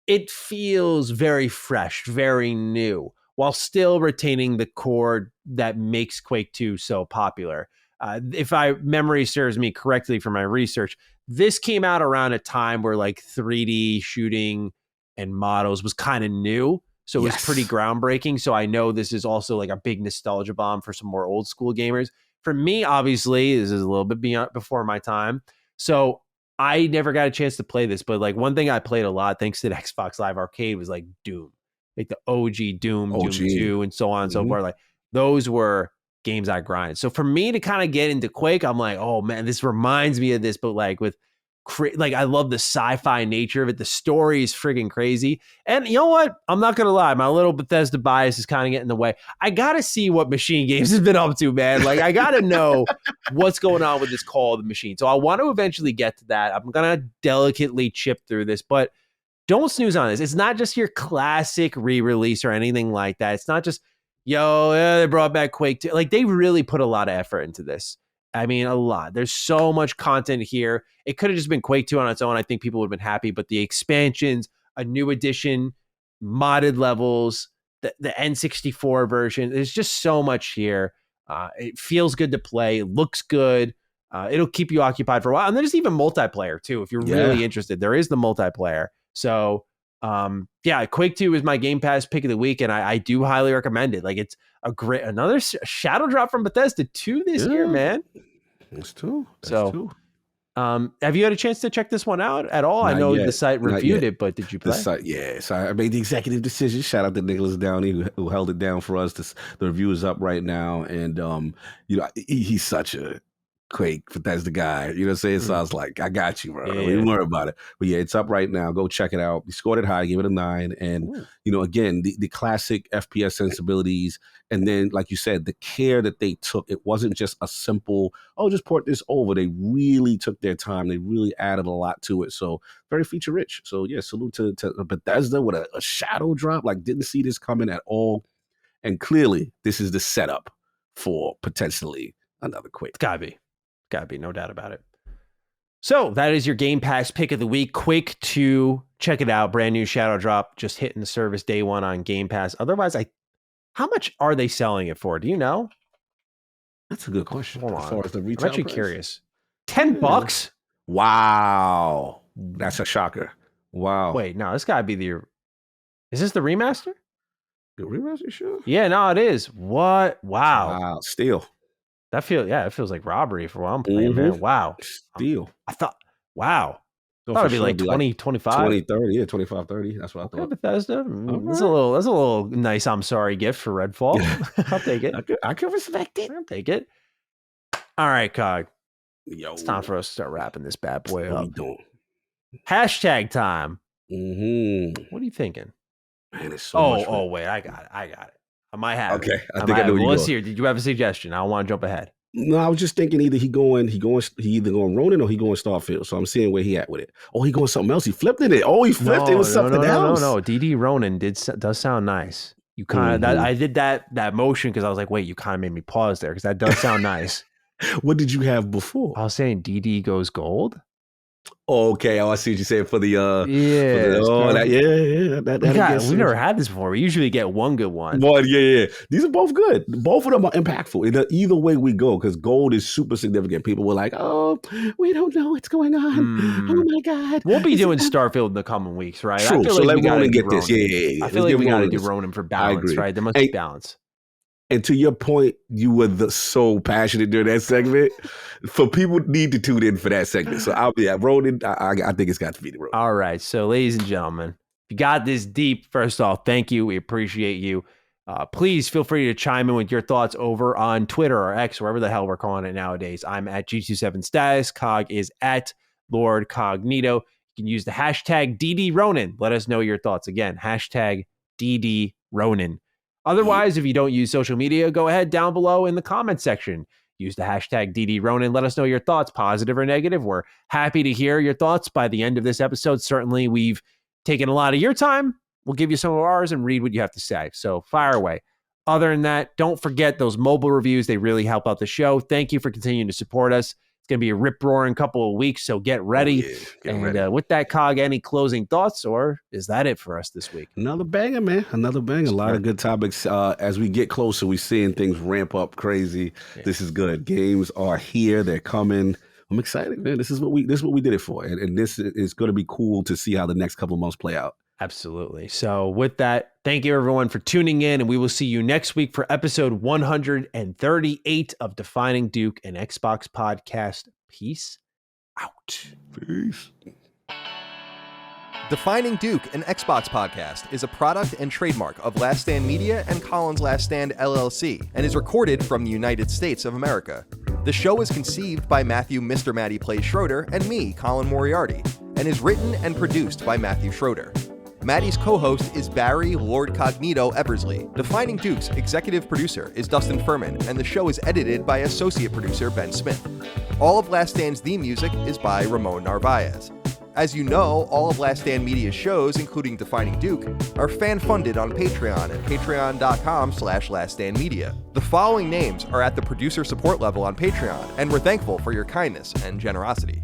it feels very fresh, very new, while still retaining the core that makes Quake II so popular. If memory serves me correctly from my research, this came out around a time where like 3D shooting and models was kind of new. So it was pretty groundbreaking. So I know this is also like a big nostalgia bomb for some more old school gamers. For me, obviously, this is a little bit before my time. So I never got a chance to play this. But like one thing I played a lot, thanks to the Xbox Live Arcade, was like Doom. Like the OG Doom, Doom 2, and so on and so forth. Like those were games I grind. So for me to kind of get into Quake, I'm like, oh man, this reminds me of this, but like with like I love the sci-fi nature of it. The story is friggin' crazy. And you know what? I'm not gonna lie, my little Bethesda bias is kind of getting in the way. I gotta see what Machine Games has been up to, man. Like I gotta know what's going on with this Call of the Machine. So I want to eventually get to that. I'm gonna delicately chip through this, but don't snooze on this. It's not just your classic re-release or anything like that. It's not just, they brought back Quake 2. Like, they really put a lot of effort into this. I mean, a lot. There's so much content here. It could have just been Quake 2 on its own. I think people would have been happy. But the expansions, a new edition, modded levels, the N64 version, there's just so much here. It feels good to play. It looks good. It'll keep you occupied for a while. And there's even multiplayer, too, if you're really interested. There is the multiplayer. So, Quake 2 is my Game Pass pick of the week, and I do highly recommend it. Like, it's another shadow drop from Bethesda 2 this year, man. That's two. Have you had a chance to check this one out at all? I know the site reviewed it, but did you play? So I made the executive decision. Shout out to Nicholas Downey who held it down for us. The review is up right now, and he's such a Quake Bethesda guy. You know what I'm saying? So I was like, I got you, bro. Don't even worry about it. But yeah, it's up right now. Go check it out. We scored it high, gave it a 9. And, again, the classic FPS sensibilities. And then, like you said, the care that they took, it wasn't just a simple, just port this over. They really took their time. They really added a lot to it. So very feature rich. So yeah, salute to Bethesda with a shadow drop. Like, didn't see this coming at all. And clearly, this is the setup for potentially another Quake. Gotta be, no doubt about it. So that is your Game Pass pick of the week. Quake 2, check it out. Brand new shadow drop, just hitting the service day one on Game Pass. Otherwise, how much are they selling it for? Do you know? That's a good question. Hold on. As far as the retail I'm actually price? Curious. $10? Wow. That's a shocker. Wow. Wait, no, this gotta be is this the remaster? The remaster, sure? Yeah, no, it is. What? Wow. Steal. It feels like robbery for what I'm playing, man. Wow. Steal. I thought it'd be like 20, 25. 20, 30. Yeah, 25, 30. That's what I thought. Bethesda. That's a little nice I'm sorry gift for Redfall. I'll take it. I can respect it. I'll take it. All right, Cog. Yo. It's time for us to start wrapping this bad boy up. What are you doing? Hashtag time. Mm-hmm. What are you thinking? Man, it's so much fun. Wait, I got it. I might have it. Okay, I think I know where you're let's hear. Did you have a suggestion? I don't want to jump ahead. No, I was just thinking he either going Ronin or he going Starfield. So I'm seeing where he at with it. Oh, he going something else. He flipped it. He flipped it. It was something else. No. DD Ronin does sound nice. You kind of I did that motion because I was like, wait, you kind of made me pause there because that does sound nice. What did you have before? I was saying DD goes gold. Okay, I see what you're saying for the Yeah. that We never had this before. We usually get one good one. Boy, yeah. These are both good. Both of them are impactful. Either way we go, because gold is super significant. People were like, "Oh, we don't know what's going on. Oh my god." We'll be doing Starfield in the coming weeks, right? True. I feel so like let we gotta Ronin do get this. Ronin. Yeah. I feel like we gotta do Ronin for balance, right? There must be balance. And to your point, you were so passionate during that segment. For people need to tune in for that segment. So I'll be at Ronin. I think it's got to be the Ronin. All right. So, ladies and gentlemen, if you got this deep, first off, thank you. We appreciate you. Please feel free to chime in with your thoughts over on Twitter or X, wherever the hell we're calling it nowadays. I'm at G27status. Cog is at Lord Cognito. You can use the hashtag DDRonin. Let us know your thoughts. Again, hashtag DDRonin. Otherwise, if you don't use social media, go ahead down below in the comment section. Use the hashtag DDRonin. Let us know your thoughts, positive or negative. We're happy to hear your thoughts by the end of this episode. Certainly, we've taken a lot of your time. We'll give you some of ours and read what you have to say. So fire away. Other than that, don't forget those mobile reviews. They really help out the show. Thank you for continuing to support us. It's going to be a rip-roaring couple of weeks, so get ready. Get ready. With that, Cog, any closing thoughts, or is that it for us this week? Another banger, man. Another banger. A lot of good topics. As we get closer, we're seeing things ramp up crazy. Yeah. This is good. Games are here. They're coming. I'm excited, man. This is what we did it for. And this is going to be cool to see how the next couple of months play out. Absolutely. So with that, thank you everyone for tuning in, and we will see you next week for episode 138 of Defining Duke, an Xbox podcast. Peace out. Peace. Defining Duke, an Xbox podcast, is a product and trademark of Last Stand Media and Collins Last Stand LLC, and is recorded from the United States of America. The show is conceived by Matthew Mr. Matty Plays Schroeder and me, Colin Moriarty, and is written and produced by Matthew Schroeder. Matty's co-host is Barry Lord Cognito Eversley. Defining Duke's executive producer is Dustin Furman, and the show is edited by associate producer Ben Smith. All of Last Stand's theme music is by Ramon Narvaez. As you know, all of Last Stand Media's shows, including Defining Duke, are fan-funded on Patreon at patreon.com/laststandmedia. The following names are at the producer support level on Patreon, and we're thankful for your kindness and generosity.